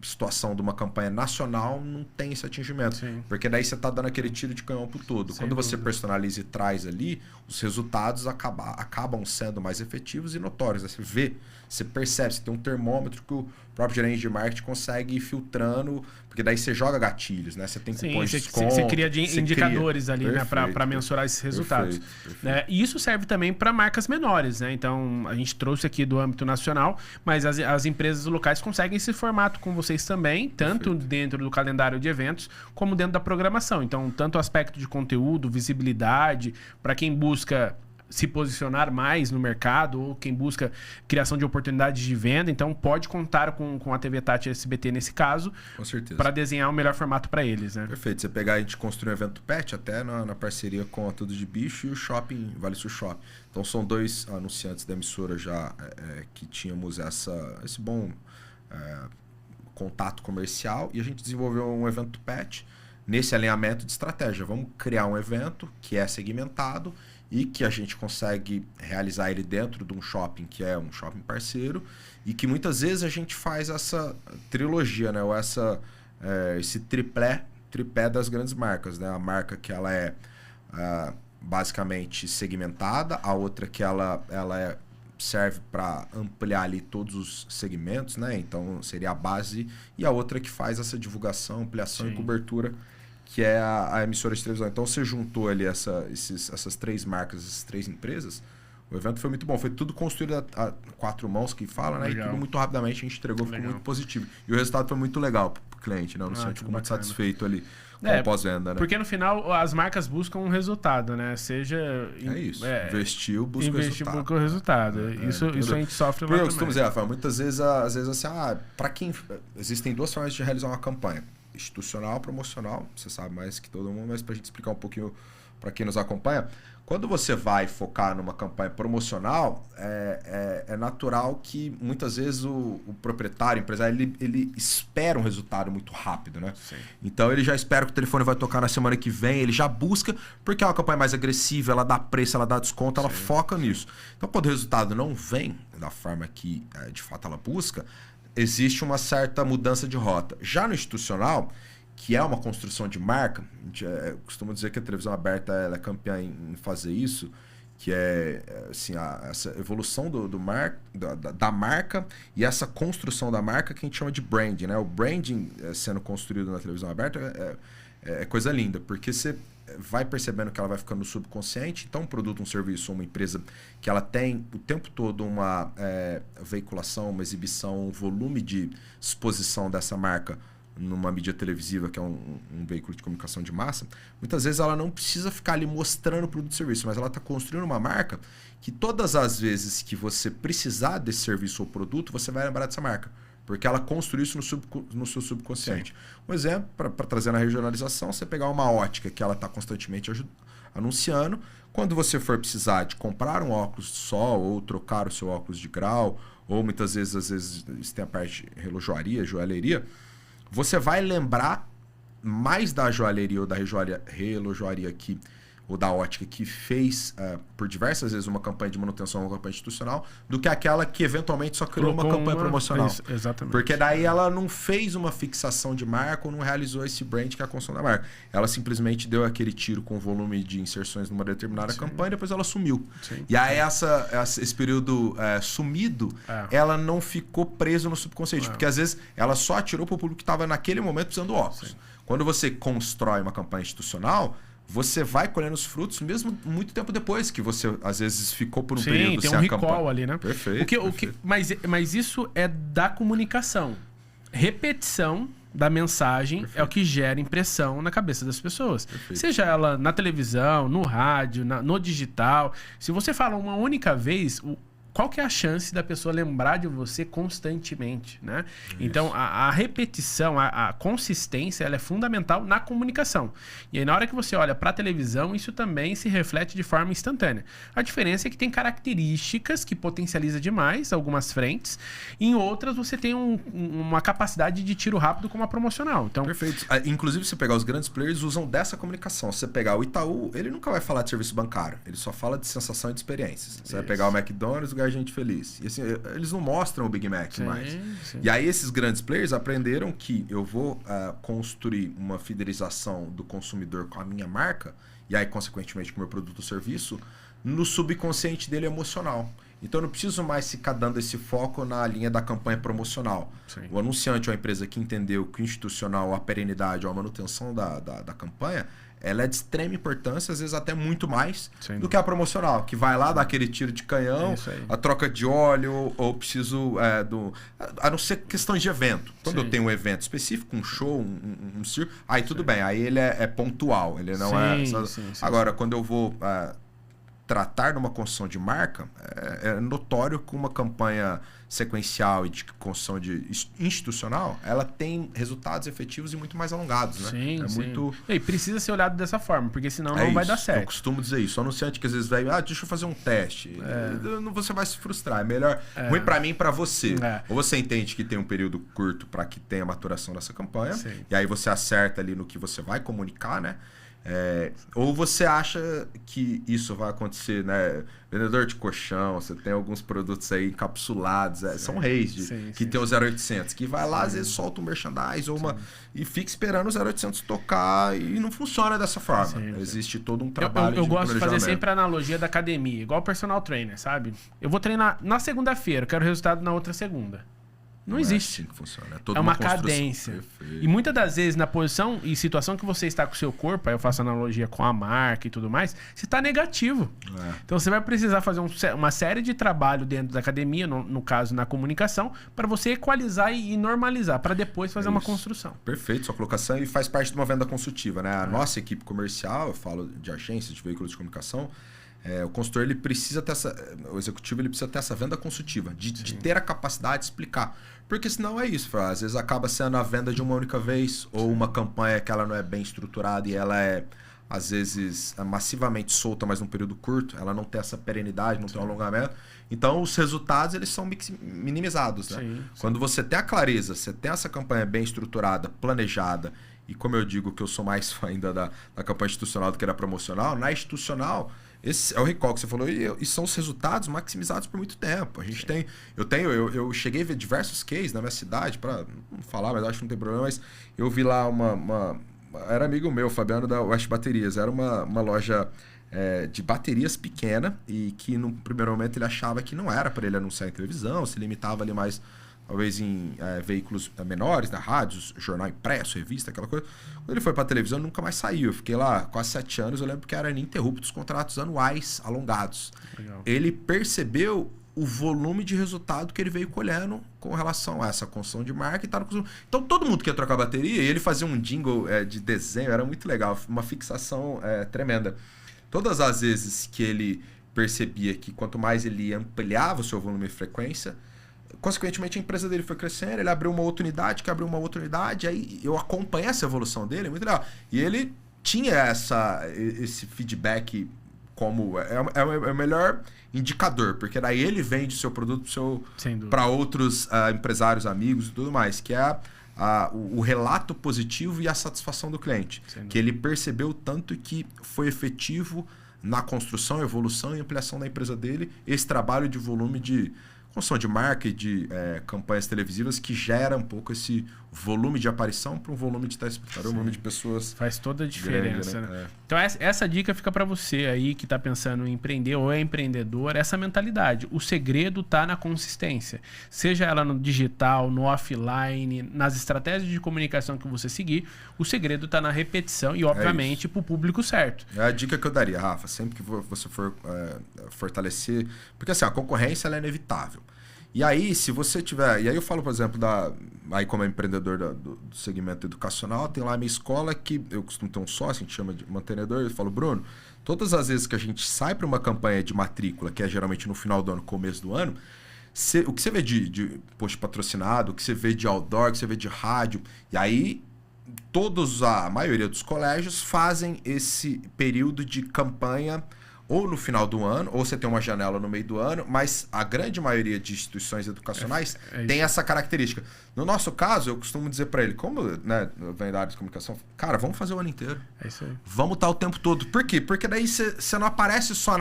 situação de uma campanha nacional não tem esse atingimento. Sim. Porque daí você está dando aquele tiro de canhão pro todo. Sem Quando você dúvida. personaliza e traz ali, os resultados acabam sendo mais efetivos e notórios. Né? Você vê, você percebe, você tem um termômetro que o próprio gerente de marketing consegue ir filtrando, porque daí você joga gatilhos, né? Você tem cupons de desconto. Você cria indicadores ali, Perfeito, né, para mensurar esses resultados. Perfeito. E isso serve também para marcas menores, né? Então, a gente trouxe aqui do âmbito nacional, mas as empresas locais conseguem esse formato com vocês também, tanto dentro do calendário de eventos, como dentro da programação. Então, tanto o aspecto de conteúdo, visibilidade, para quem busca se posicionar mais no mercado ou quem busca criação de oportunidades de venda, então pode contar com a TV Tati SBT nesse caso, com certeza, para desenhar o melhor formato para eles, né? Perfeito. Você pegar, a gente construiu um evento pet até na parceria com a Tudo de Bicho e o Shopping Vale Sul Shopping. Então são dois anunciantes da emissora já que tínhamos esse bom contato comercial e a gente desenvolveu um evento pet nesse alinhamento de estratégia. Vamos criar um evento que é segmentado e que a gente consegue realizar ele dentro de um shopping que é um shopping parceiro e que muitas vezes a gente faz essa trilogia, né? Ou esse tripé das grandes marcas, né? A marca que ela é basicamente segmentada, a outra que ela serve para ampliar ali todos os segmentos, né? Então seria a base, e a outra que faz essa divulgação, ampliação e cobertura, que é a emissora de televisão. Então você juntou ali essas três marcas, essas três empresas. O evento foi muito bom. Foi tudo construído a quatro mãos, que fala, né? Legal. E tudo muito rapidamente a gente entregou, ficou muito positivo. E o resultado foi muito legal pro cliente, né? O Luciano ficou muito satisfeito ali com o pós-venda, né? Porque no final as marcas buscam um resultado, né? Seja... isso. Investiu, busca o resultado. Isso a gente sofre lá também. Eu costumo dizer, Rafael, muitas vezes assim, para quem... Existem duas formas de realizar uma campanha. Institucional, promocional, você sabe mais que todo mundo, mas para a gente explicar um pouquinho para quem nos acompanha, quando você vai focar numa campanha promocional, é natural que muitas vezes o proprietário, o empresário, ele espera um resultado muito rápido, né? Sim. Então ele já espera que o telefone vai tocar na semana que vem, ele já busca, porque é uma campanha mais agressiva, ela dá preço, ela dá desconto, ela foca nisso. Então quando o resultado não vem da forma que de fato ela busca, existe uma certa mudança de rota. Já no institucional, que é uma construção de marca, eu costumo dizer que a televisão aberta ela é campeã em fazer isso, que é assim, essa evolução da marca e essa construção da marca que a gente chama de branding, né? O branding sendo construído na televisão aberta é coisa linda, porque você vai percebendo que ela vai ficando no subconsciente. Então um produto, um serviço, uma empresa que ela tem o tempo todo uma veiculação, uma exibição, um volume de exposição dessa marca numa mídia televisiva, que é um veículo de comunicação de massa, muitas vezes ela não precisa ficar ali mostrando o produto e serviço, mas ela está construindo uma marca que todas as vezes que você precisar desse serviço ou produto, você vai lembrar dessa marca. Porque ela construiu isso no seu subconsciente. Sim. Um exemplo, para trazer na regionalização, você pegar uma ótica que ela está constantemente anunciando. Quando você for precisar de comprar um óculos de sol ou trocar o seu óculos de grau, ou muitas vezes, às vezes tem a parte de relojoaria, joalheria, você vai lembrar mais da joalheria ou da relojoaria que ou da ótica que fez por diversas vezes uma campanha de manutenção ou uma campanha institucional, do que aquela que eventualmente só criou uma campanha promocional. Isso, exatamente. Porque daí ela não fez uma fixação de marca ou não realizou esse brand que é a construção da marca. Ela simplesmente deu aquele tiro com volume de inserções numa determinada campanha e depois ela sumiu. Sim. E aí esse período sumido, ela não ficou presa no subconsciente. Porque às vezes ela só atirou para o público que estava naquele momento precisando do óculos. Sim. Quando você constrói uma campanha institucional, você vai colhendo os frutos mesmo muito tempo depois que você, às vezes, ficou por um período sem a recall campanha. ali, né? Perfeito. Mas isso é da comunicação. Repetição da mensagem é o que gera impressão na cabeça das pessoas. Seja ela na televisão, no rádio, no digital. Se você fala uma única vez... Qual que é a chance da pessoa lembrar de você constantemente, né? Isso. Então, a repetição, a consistência, ela é fundamental na comunicação. E aí, na hora que você olha para a televisão, isso também se reflete de forma instantânea. A diferença é que tem características que potencializa demais algumas frentes, e em outras você tem uma capacidade de tiro rápido como a promocional. Então... Perfeito. Inclusive, se pegar os grandes players, usam dessa comunicação. Se você pegar o Itaú, ele nunca vai falar de serviço bancário. Ele só fala de sensação e de experiências. Você vai pegar o McDonald's, o gente feliz. E assim, eles não mostram o Big Mac mais. Sim. E aí esses grandes players aprenderam que eu vou construir uma fidelização do consumidor com a minha marca, e aí, consequentemente, com o meu produto ou serviço, no subconsciente dele emocional. Então eu não preciso mais ficar dando esse foco na linha da campanha promocional. Sim. O anunciante ou a empresa que entendeu que o institucional, a perenidade ou a manutenção da campanha, ela é de extrema importância, às vezes até muito mais do que a promocional, que vai lá dar aquele tiro de canhão, a troca de óleo, ou preciso a não ser questões de evento. Quando eu tenho um evento específico, um show, um circo, aí tudo bem, aí ele é pontual, ele não Agora, quando eu vou tratar numa construção de marca, é notório que uma campanha sequencial e de construção institucional, ela tem resultados efetivos e muito mais alongados, né? Sim. E precisa ser olhado dessa forma, porque senão não vai dar certo. Eu costumo dizer isso. O anunciante que às vezes vai, deixa eu fazer um teste. Você vai se frustrar. É melhor ruim para mim e para você. Ou você entende que tem um período curto para que tenha maturação dessa campanha, e aí você acerta ali no que você vai comunicar, né? Ou você acha que isso vai acontecer, né? Vendedor de colchão, você tem alguns produtos aí encapsulados, são reis que tem o 0800, que vai lá, às vezes solta um merchandise ou e fica esperando o 0800 tocar e não funciona dessa forma. Existe todo um trabalho eu gosto de fazer sempre a analogia da academia, igual personal trainer, sabe? Eu vou treinar na segunda-feira, quero resultado na outra segunda. Não existe. É assim que funciona. É uma cadência. Perfeito. E muitas das vezes, na posição e situação que você está com o seu corpo, aí eu faço analogia com a marca e tudo mais, você está negativo. Então você vai precisar fazer uma série de trabalho dentro da academia, no caso na comunicação, para você equalizar e normalizar, para depois fazer uma construção. Perfeito, sua colocação, e faz parte de uma venda consultiva, né? A nossa equipe comercial, eu falo de agências, de veículos de comunicação, o consultor, ele precisa ter o executivo, ele precisa ter essa venda consultiva, de ter a capacidade de explicar. Porque senão é isso, às vezes acaba sendo a venda de uma única vez, ou uma campanha que ela não é bem estruturada e ela é, às vezes, massivamente solta, mas num período curto, ela não tem essa perenidade, não tem um alongamento. Então, os resultados, eles são minimizados, né? Quando você tem a clareza, você tem essa campanha bem estruturada, planejada, e como eu digo que eu sou mais fã ainda da campanha institucional do que da promocional, na institucional, esse é o recall que você falou, e são os resultados maximizados por muito tempo. A gente eu cheguei a ver diversos cases na minha cidade, para não falar, mas acho que não tem problema, mas eu vi lá era amigo meu, Fabiano da West Baterias, era uma loja de baterias pequena, e que no primeiro momento ele achava que não era para ele anunciar em televisão, se limitava ali mais talvez em veículos menores, na rádios, jornal impresso, revista, aquela coisa. Quando ele foi para a televisão, nunca mais saiu. Eu fiquei lá quase 7 anos, eu lembro que era ininterruptos contratos anuais alongados. Legal. Ele percebeu o volume de resultado que ele veio colhendo com relação a essa construção de marca e tal. Então todo mundo quer trocar bateria, e ele fazia um jingle de desenho, era muito legal, uma fixação tremenda. Todas as vezes que ele percebia que quanto mais ele ampliava o seu volume e frequência, consequentemente a empresa dele foi crescendo, ele abriu uma outra unidade, que abriu uma outra unidade, aí eu acompanhei essa evolução dele, muito legal. E ele tinha esse feedback como é o melhor indicador, porque daí ele vende seu produto para outros empresários, amigos e tudo mais, que é o relato positivo e a satisfação do cliente. Que ele percebeu tanto que foi efetivo na construção, evolução e ampliação da empresa dele, esse trabalho de volume de construção de marca e de campanhas televisivas que gera um pouco esse volume de aparição para um volume de telespectador, um volume de pessoas. Faz toda a diferença, grande, né? Então essa dica fica para você aí que está pensando em empreender ou é empreendedor, essa mentalidade. O segredo está na consistência. Seja ela no digital, no offline, nas estratégias de comunicação que você seguir, o segredo está na repetição e, obviamente, para o público certo. É a dica que eu daria, Rafa, sempre que você for fortalecer... Porque assim, a concorrência ela é inevitável. E aí, se você tiver... E aí eu falo, por exemplo, aí como empreendedor do segmento educacional, tem lá a minha escola que eu costumo ter um sócio, a gente chama de mantenedor, eu falo, Bruno, todas as vezes que a gente sai para uma campanha de matrícula, que é geralmente no final do ano, começo do ano, o que você vê de post patrocinado, o que você vê de outdoor, o que você vê de rádio, e aí a maioria dos colégios fazem esse período de campanha ou no final do ano, ou você tem uma janela no meio do ano, mas a grande maioria de instituições educacionais tem essa característica. No nosso caso, eu costumo dizer para ele, como vem da área de comunicação, cara, vamos fazer o ano inteiro. É isso aí. Vamos estar o tempo todo. Por quê? Porque daí você não aparece só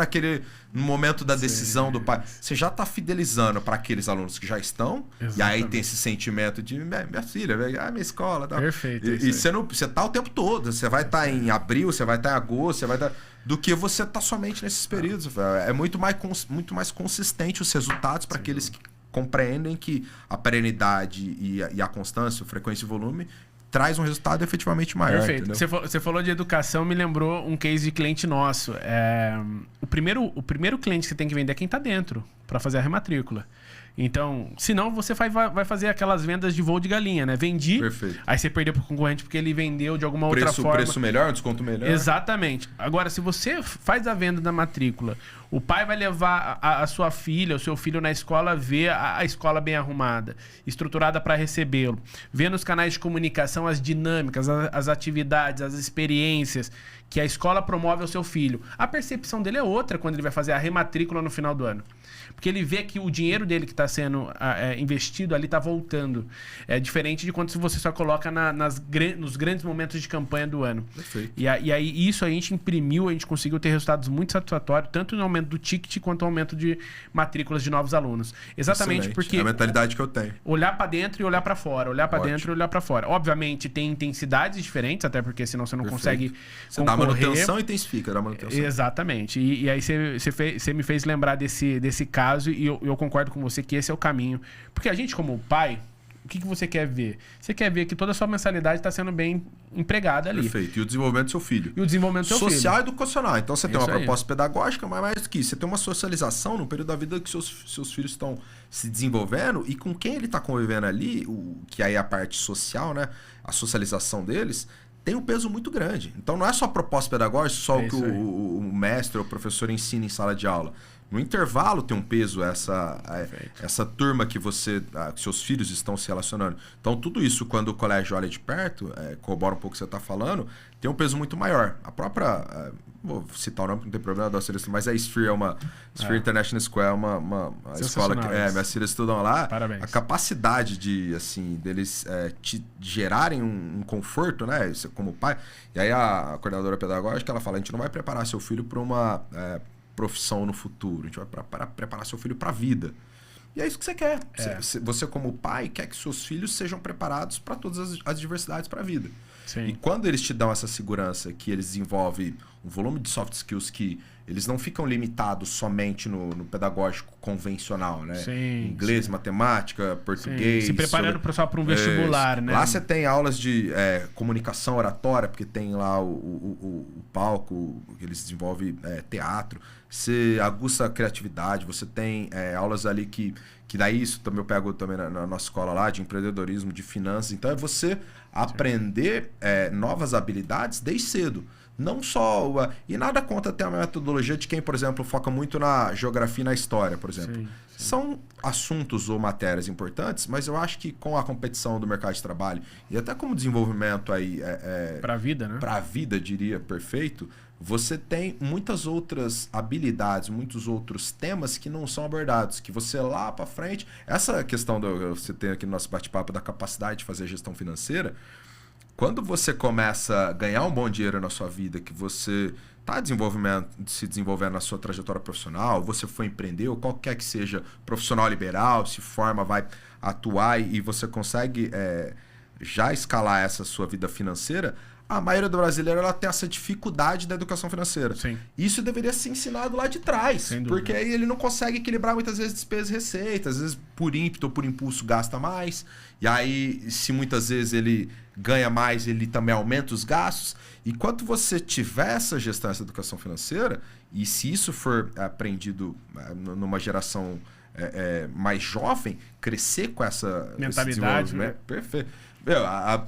no momento da decisão do pai. Você já está fidelizando para aqueles alunos que já estão, e aí tem esse sentimento de minha filha, minha escola. Tal. Perfeito. E você está o tempo todo. Você vai estar em abril, você vai estar em agosto, você vai estar... do que você estar somente nesses períodos. É muito mais consistente os resultados para aqueles que compreendem que a perenidade e a constância, a frequência e volume traz um resultado efetivamente maior. Perfeito. Você falou de educação, me lembrou um case de cliente nosso. O primeiro cliente que você tem que vender é quem está dentro, para fazer a rematrícula. Então, senão você vai fazer aquelas vendas de voo de galinha, né? Vendi, Perfeito. Aí você perdeu pro concorrente porque ele vendeu de alguma outra forma. Preço melhor, desconto melhor. Exatamente. Agora, se você faz a venda da matrícula, o pai vai levar a sua filha, o seu filho na escola, ver a escola bem arrumada, estruturada para recebê-lo, ver nos canais de comunicação as dinâmicas, as atividades, as experiências que a escola promove ao seu filho. A percepção dele é outra quando ele vai fazer a rematrícula no final do ano. Porque ele vê que o dinheiro dele que está sendo investido ali está voltando. É diferente de quando você só coloca nos grandes momentos de campanha do ano. Perfeito. E aí isso a gente imprimiu, a gente conseguiu ter resultados muito satisfatórios, tanto no aumento do ticket quanto no aumento de matrículas de novos alunos. Exatamente. Excelente. Porque... é a mentalidade que eu tenho. Olhar para dentro e olhar para fora. Olhar para dentro e olhar para fora. Obviamente tem intensidades diferentes, até porque senão você não consegue você dá manutenção e intensifica. Dá manutenção. Exatamente. E aí você me fez lembrar desse caso e eu concordo com você que esse é o caminho. Porque a gente, como pai, o que você quer ver? Você quer ver que toda a sua mensalidade está sendo bem empregada ali. Perfeito. E o desenvolvimento do seu filho. E o desenvolvimento do seu filho. Social e educacional. Então você tem uma proposta pedagógica, mas mais do que isso, você tem uma socialização no período da vida que seus filhos estão se desenvolvendo e com quem ele está convivendo ali, que aí é a parte social, né? A socialização deles, tem um peso muito grande. Então não é só a proposta pedagógica, só o que o mestre ou o professor ensina em sala de aula. No intervalo tem um peso essa turma que seus filhos estão se relacionando. Então tudo isso, quando o colégio olha de perto, corrobora um pouco o que você está falando, tem um peso muito maior. A própria, vou citar o nome, não tem problema, mas a Sphere Sphere International School é uma escola que minhas filhas estudam lá. Parabéns. A capacidade deles te gerarem um conforto, né? Isso, como pai. E aí a coordenadora pedagógica, ela fala, a gente não vai preparar seu filho para uma profissão no futuro, a gente vai preparar seu filho para a vida. E é isso que você quer. Você, como pai, quer que seus filhos sejam preparados para todas as diversidades para a vida. Sim. E quando eles te dão essa segurança que eles desenvolvem um volume de soft skills que eles não ficam limitados somente no pedagógico convencional, né? Sim, inglês, matemática, português. Se preparando só para um vestibular, né? Lá você tem aulas de comunicação oratória, porque tem lá o palco, que eles desenvolvem teatro. Você aguça a criatividade, você tem aulas ali que daí isso também eu pego também na nossa escola lá, de empreendedorismo, de finanças. Então é você aprender novas habilidades desde cedo. Não só... E nada contra ter uma metodologia de quem, por exemplo, foca muito na geografia e na história, por exemplo. Sim. São assuntos ou matérias importantes, mas eu acho que com a competição do mercado de trabalho e até como desenvolvimento aí... Para a vida, né? Para a vida, diria, perfeito. Você tem muitas outras habilidades, muitos outros temas que não são abordados, que você lá para frente... Essa questão que você tem aqui no nosso bate-papo da capacidade de fazer gestão financeira... Quando você começa a ganhar um bom dinheiro na sua vida, que você está se desenvolvendo na sua trajetória profissional, você foi empreender, ou qualquer que seja profissional liberal, se forma, vai atuar e você consegue já escalar essa sua vida financeira, a maioria do brasileiro ela tem essa dificuldade da educação financeira. Sim. Isso deveria ser ensinado lá de trás, porque aí ele não consegue equilibrar muitas vezes despesas e receitas, às vezes por ímpeto ou por impulso gasta mais, e aí se muitas vezes ele ganha mais, ele também aumenta os gastos. Enquanto você tiver essa gestão, essa educação financeira, e se isso for aprendido numa geração mais jovem, crescer com essa mentalidade, né? Perfeito. A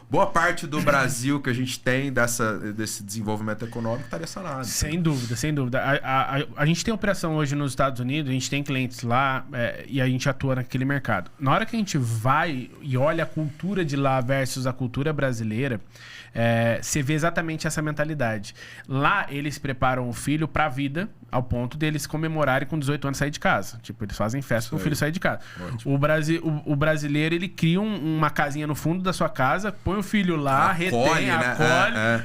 boa parte do Brasil que a gente tem desse desenvolvimento econômico estaria sanado. Sem dúvida, sem dúvida. A gente tem operação hoje nos Estados Unidos, a gente tem clientes lá e a gente atua naquele mercado. Na hora que a gente vai e olha a cultura de lá versus a cultura brasileira, você vê exatamente essa mentalidade. Lá, eles preparam o filho para a vida, ao ponto deles comemorarem com 18 anos sair de casa. Tipo, eles fazem festa para o filho sair de casa. O brasileiro, ele cria uma casinha no fundo da sua casa, põe o filho lá, acolhe.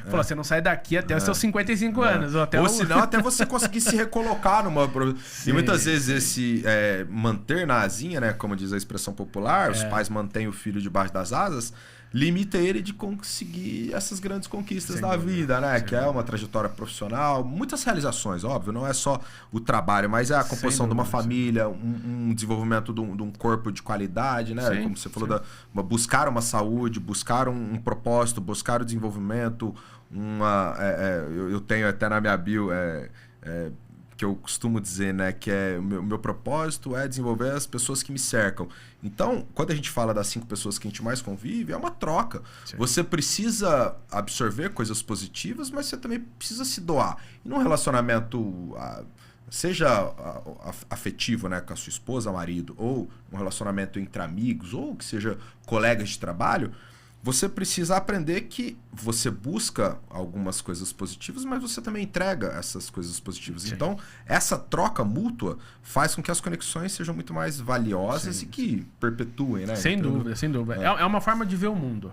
Fala, você não sai daqui até os seus 55 anos. Ou senão até você conseguir se recolocar numa... Sim, e muitas vezes esse manter na asinha, né, como diz a expressão popular, os pais mantêm o filho debaixo das asas, limita ele de conseguir essas grandes conquistas da vida, né? Que é uma trajetória profissional, muitas realizações, óbvio, não é só o trabalho, mas é a composição de uma família, um desenvolvimento de um corpo de qualidade, né? Como você falou, buscar uma saúde, buscar um propósito, buscar o desenvolvimento, eu tenho até na minha bio... que eu costumo dizer, né, que o meu propósito é desenvolver as pessoas que me cercam. Então, quando a gente fala das 5 pessoas que a gente mais convive, é uma troca. Sim. Você precisa absorver coisas positivas, mas você também precisa se doar. E num relacionamento, seja afetivo, né, com a sua esposa, marido, ou um relacionamento entre amigos, ou que seja colegas de trabalho, você precisa aprender que você busca algumas coisas positivas, mas você também entrega essas coisas positivas. Sim. Então, essa troca mútua faz com que as conexões sejam muito mais valiosas e que perpetuem, né? Sem dúvida, sem dúvida. É uma forma de ver o mundo.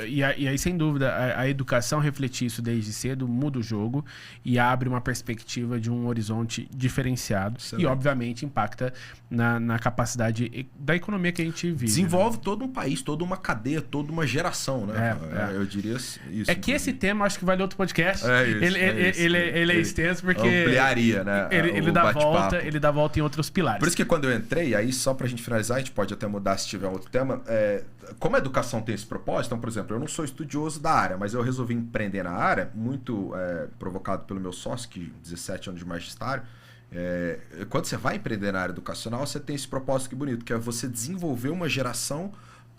E aí, sem dúvida, a educação refletir isso desde cedo muda o jogo e abre uma perspectiva de um horizonte diferenciado. Excelente. E, obviamente, impacta na capacidade da economia que a gente vive. Desenvolve todo um país, toda uma cadeia, toda uma geração, né? Eu diria isso. Que esse tema acho que vale outro podcast. Ele é extenso porque ampliaria, né? Ele dá volta em outros pilares. Por isso que quando eu entrei, aí só pra gente finalizar, a gente pode até mudar se tiver outro tema. Como a educação tem esse propósito, então, por exemplo, eu não sou estudioso da área, mas eu resolvi empreender na área, muito provocado pelo meu sócio, que 17 anos de magistério. Quando você vai empreender na área educacional, você tem esse propósito que bonito, que é você desenvolver uma geração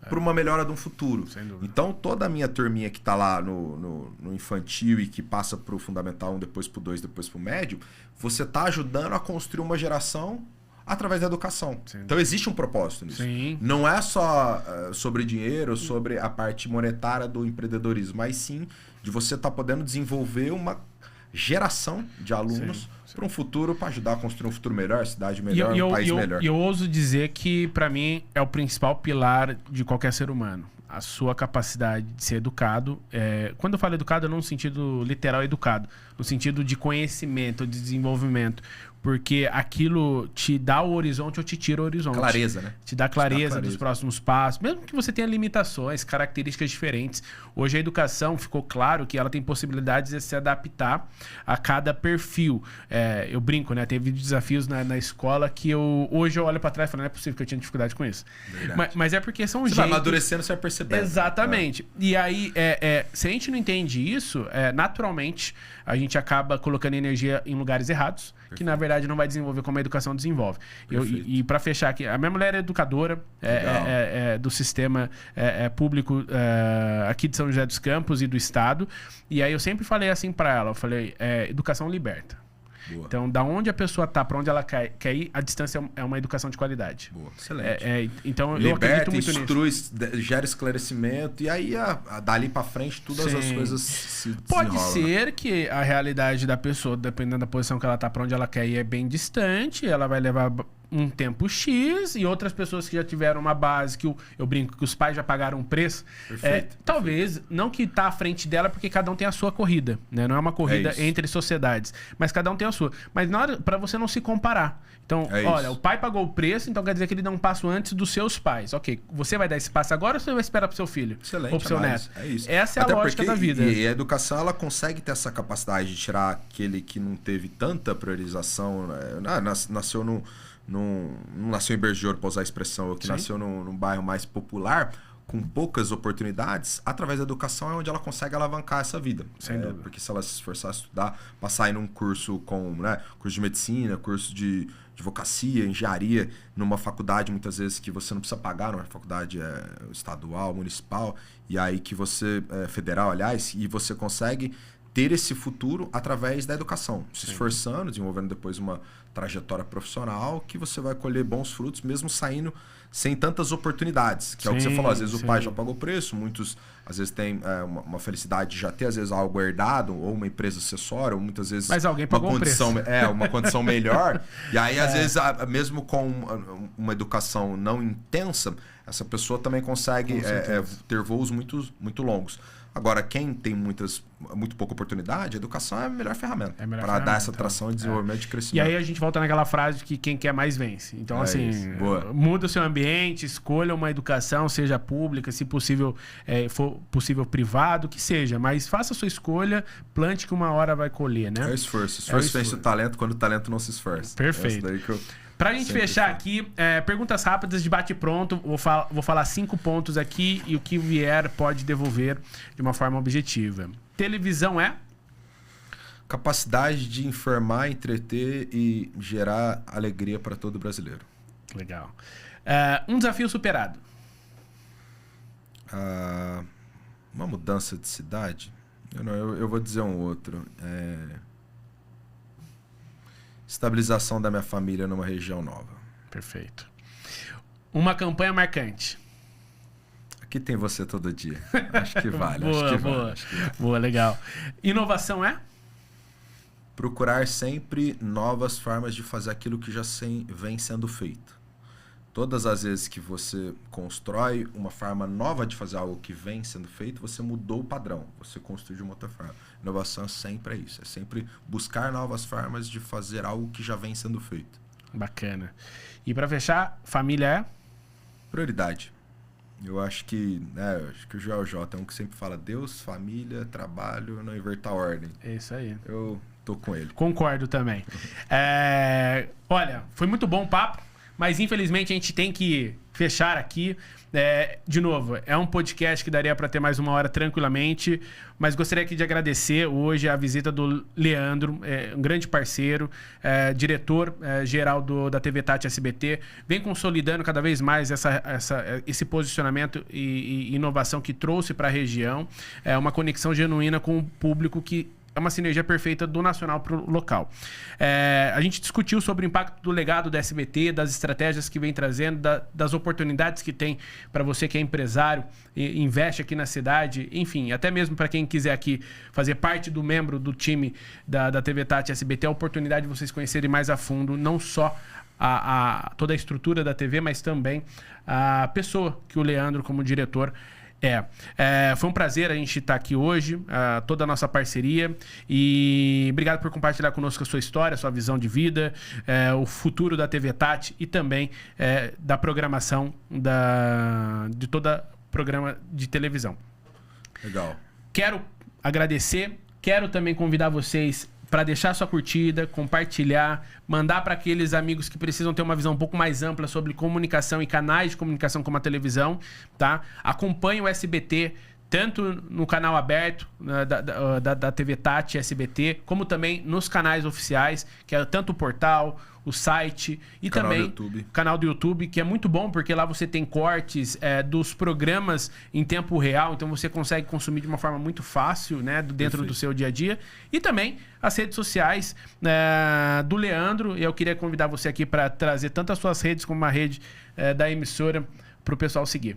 para uma melhora de um futuro. Então, toda a minha turminha que está lá no infantil e que passa para o Fundamental 1, depois para o 2, depois para o médio, você está ajudando a construir uma geração através da educação. Sim. Então, existe um propósito nisso. Sim. Não é só sobre dinheiro, sobre a parte monetária do empreendedorismo, mas sim de você estar podendo desenvolver uma geração de alunos para um futuro, para ajudar a construir um futuro melhor, cidade melhor, um país melhor. E eu ouso dizer que, para mim, é o principal pilar de qualquer ser humano. A sua capacidade de ser educado. Quando eu falo educado, não no sentido literal educado, no sentido de conhecimento, de desenvolvimento. Porque aquilo te dá o horizonte ou te tira o horizonte. Clareza, né? Te dá clareza dos próximos passos. Mesmo que você tenha limitações, características diferentes. Hoje a educação ficou claro que ela tem possibilidades de se adaptar a cada perfil. Eu brinco, né? Teve desafios na escola que hoje eu olho para trás e falo, não é possível que eu tinha dificuldade com isso. Mas é porque são jeitos... Você vai amadurecendo, você vai percebendo. Exatamente. E aí, se a gente não entende isso, naturalmente, a gente acaba colocando energia em lugares errados. que na verdade não vai desenvolver como a educação desenvolve. E para fechar aqui, a minha mulher é educadora do sistema público aqui de São José dos Campos e do estado. E aí eu sempre falei assim para ela, eu falei, educação liberta. Boa. Então, da onde a pessoa tá, para onde ela quer ir, a distância é uma educação de qualidade. Boa, excelente. Então, liberta, eu acredito muito instrui, nisso. gera esclarecimento, e aí, dali para frente, todas as coisas se Pode ser que a realidade da pessoa, dependendo da posição que ela tá, para onde ela quer ir, é bem distante, ela vai levar um tempo X, e outras pessoas que já tiveram uma base, que eu brinco, que os pais já pagaram um preço, talvez, não que tá à frente dela, porque cada um tem a sua corrida, né? Não é uma corrida entre sociedades, mas cada um tem a sua. Mas na hora, para você não se comparar. Então, olha, o pai pagou o preço, então quer dizer que ele dá um passo antes dos seus pais. Ok, você vai dar esse passo agora ou você vai esperar pro seu filho? Excelente. Ou pro seu neto? É isso. Essa é a lógica da vida. E a educação, ela consegue ter essa capacidade de tirar aquele que não teve tanta priorização, nasceu não nasceu em Berço de Ouro, para usar a expressão, ou que nasceu num bairro mais popular, com poucas oportunidades, através da educação é onde ela consegue alavancar essa vida. Sem dúvida. Porque se ela se esforçar a estudar, passar em um curso curso de medicina, curso de advocacia, engenharia, numa faculdade, muitas vezes, que você não precisa pagar, numa faculdade estadual, municipal, e aí que você, federal, aliás, e você consegue ter esse futuro através da educação, se esforçando, desenvolvendo depois uma trajetória profissional que você vai colher bons frutos, mesmo saindo sem tantas oportunidades, que é o que você falou, às vezes o pai já pagou o preço, muitos às vezes têm uma felicidade de já ter às vezes algo herdado, ou uma empresa acessória, ou muitas vezes mas alguém pagou uma condição, uma condição melhor, e aí às vezes mesmo com uma educação não intensa, essa pessoa também consegue ter voos muito, muito longos. Agora, quem tem muito pouca oportunidade, a educação é a melhor ferramenta para dar essa tração de desenvolvimento de crescimento. E aí a gente volta naquela frase de que quem quer mais vence. Então, muda o seu ambiente, escolha uma educação, seja pública, se possível, for possível privado, que seja. Mas faça a sua escolha, plante que uma hora vai colher, né? É o esforço. Esforço vence o talento quando o talento não se esforça. Perfeito. Pra gente fechar aqui, perguntas rápidas de bate-pronto. Vou falar 5 pontos aqui e o que vier pode devolver de uma forma objetiva. Televisão é? Capacidade de informar, entreter e gerar alegria para todo brasileiro. Legal. Um desafio superado? Uma mudança de cidade? Eu vou dizer um outro. Estabilização da minha família numa região nova. Perfeito. Uma campanha marcante? Aqui tem você todo dia. Acho que vale. Boa, legal. Inovação é? Procurar sempre novas formas de fazer aquilo que já vem sendo feito. Todas as vezes que você constrói uma forma nova de fazer algo que vem sendo feito, você mudou o padrão, você construiu de uma outra forma. Inovação sempre é isso, é sempre buscar novas formas de fazer algo que já vem sendo feito. Bacana. E para fechar, família é? Prioridade. Eu acho que o Joel J é um que sempre fala Deus, família, trabalho, não inverta a ordem. É isso aí. Eu tô com ele. Concordo também. Olha, foi muito bom o papo. Mas, infelizmente, a gente tem que fechar aqui. De novo, é um podcast que daria para ter mais 1 hora tranquilamente. Mas gostaria aqui de agradecer hoje a visita do Leandro, um grande parceiro, diretor geral da TV Tati SBT. Vem consolidando cada vez mais esse posicionamento e inovação que trouxe para a região. É uma conexão genuína com o público que é uma sinergia perfeita do nacional para o local. A gente discutiu sobre o impacto do legado da SBT, das estratégias que vem trazendo, das oportunidades que tem para você que é empresário e investe aqui na cidade, enfim, até mesmo para quem quiser aqui fazer parte do membro do time da TV Tati SBT, a oportunidade de vocês conhecerem mais a fundo, não só toda a estrutura da TV, mas também a pessoa que o Leandro, como diretor, foi um prazer a gente estar aqui hoje, toda a nossa parceria, e obrigado por compartilhar conosco a sua história, a sua visão de vida, o futuro da TV Tati e também da programação de toda programa de televisão. Legal. Quero agradecer, quero também convidar vocês para deixar sua curtida, compartilhar, mandar para aqueles amigos que precisam ter uma visão um pouco mais ampla sobre comunicação e canais de comunicação como a televisão, tá? Acompanhe o SBT, tanto no canal aberto da TV Tati SBT, como também nos canais oficiais, que é tanto o portal, o site e canal também do canal do YouTube, que é muito bom, porque lá você tem cortes dos programas em tempo real, então você consegue consumir de uma forma muito fácil, né, dentro do seu dia a dia. E também as redes sociais do Leandro, e eu queria convidar você aqui para trazer tanto as suas redes como a rede da emissora para o pessoal seguir.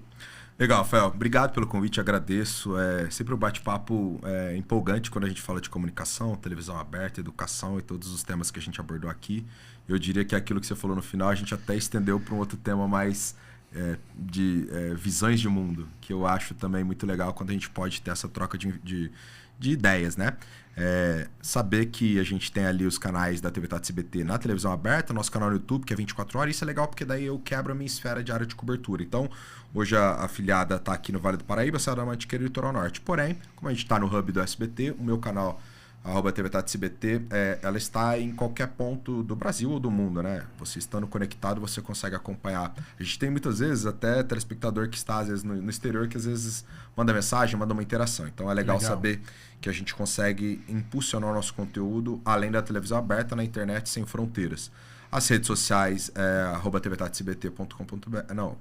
Legal, Rafael. Obrigado pelo convite, agradeço. É sempre um bate-papo empolgante quando a gente fala de comunicação, televisão aberta, educação e todos os temas que a gente abordou aqui. Eu diria que aquilo que você falou no final, a gente até estendeu para um outro tema mais de visões de mundo, que eu acho também muito legal quando a gente pode ter essa troca de ideias, né? Saber que a gente tem ali os canais da TV Tati SBT na televisão aberta, nosso canal no YouTube, que é 24 horas, isso é legal porque daí eu quebro a minha esfera de área de cobertura. Então, hoje a afiliada está aqui no Vale do Paraíba, Serra da Mantiqueira e Litoral Norte. Porém, como a gente está no hub do SBT, o meu canal, @TV Tati SBT, ela está em qualquer ponto do Brasil ou do mundo, né? Você estando conectado, você consegue acompanhar. A gente tem muitas vezes até telespectador que está às vezes no exterior, que às vezes manda mensagem, manda uma interação. Então é legal saber que a gente consegue impulsionar o nosso conteúdo além da televisão aberta na internet sem fronteiras. As redes sociais @tvtatsbt.com.br, não,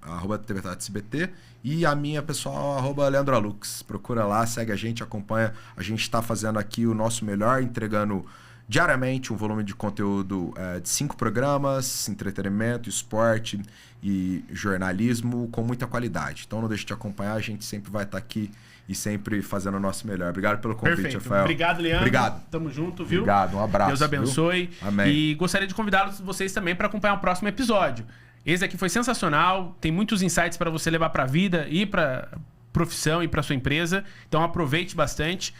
@tvtatsbt, e a minha pessoal @leandroalux. Procura lá, segue a gente, acompanha. A gente está fazendo aqui o nosso melhor, entregando diariamente um volume de conteúdo de 5 programas, entretenimento, esporte e jornalismo com muita qualidade. Então não deixe de acompanhar, a gente sempre vai estar aqui e sempre fazendo o nosso melhor. Obrigado pelo convite, Perfeito. Rafael. Obrigado, Leandro. Obrigado. Tamo junto, viu? Obrigado, um abraço. Deus abençoe. Viu? Amém. E gostaria de convidá-los vocês também para acompanhar o próximo episódio. Esse aqui foi sensacional, tem muitos insights para você levar para a vida e para profissão e para sua empresa. Então aproveite bastante.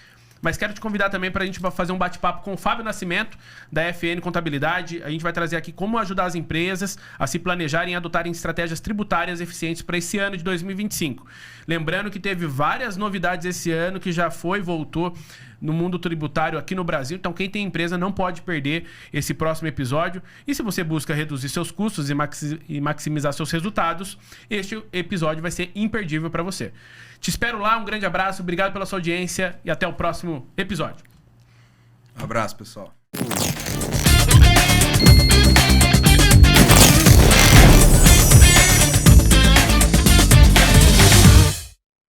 Mas quero te convidar também para a gente fazer um bate-papo com o Fábio Nascimento, da FN Contabilidade. A gente vai trazer aqui como ajudar as empresas a se planejarem e adotarem estratégias tributárias eficientes para esse ano de 2025. Lembrando que teve várias novidades esse ano, que já voltou no mundo tributário aqui no Brasil. Então, quem tem empresa não pode perder esse próximo episódio. E se você busca reduzir seus custos e maximizar seus resultados, este episódio vai ser imperdível para você. Te espero lá, um grande abraço, obrigado pela sua audiência e até o próximo episódio. Abraço, pessoal.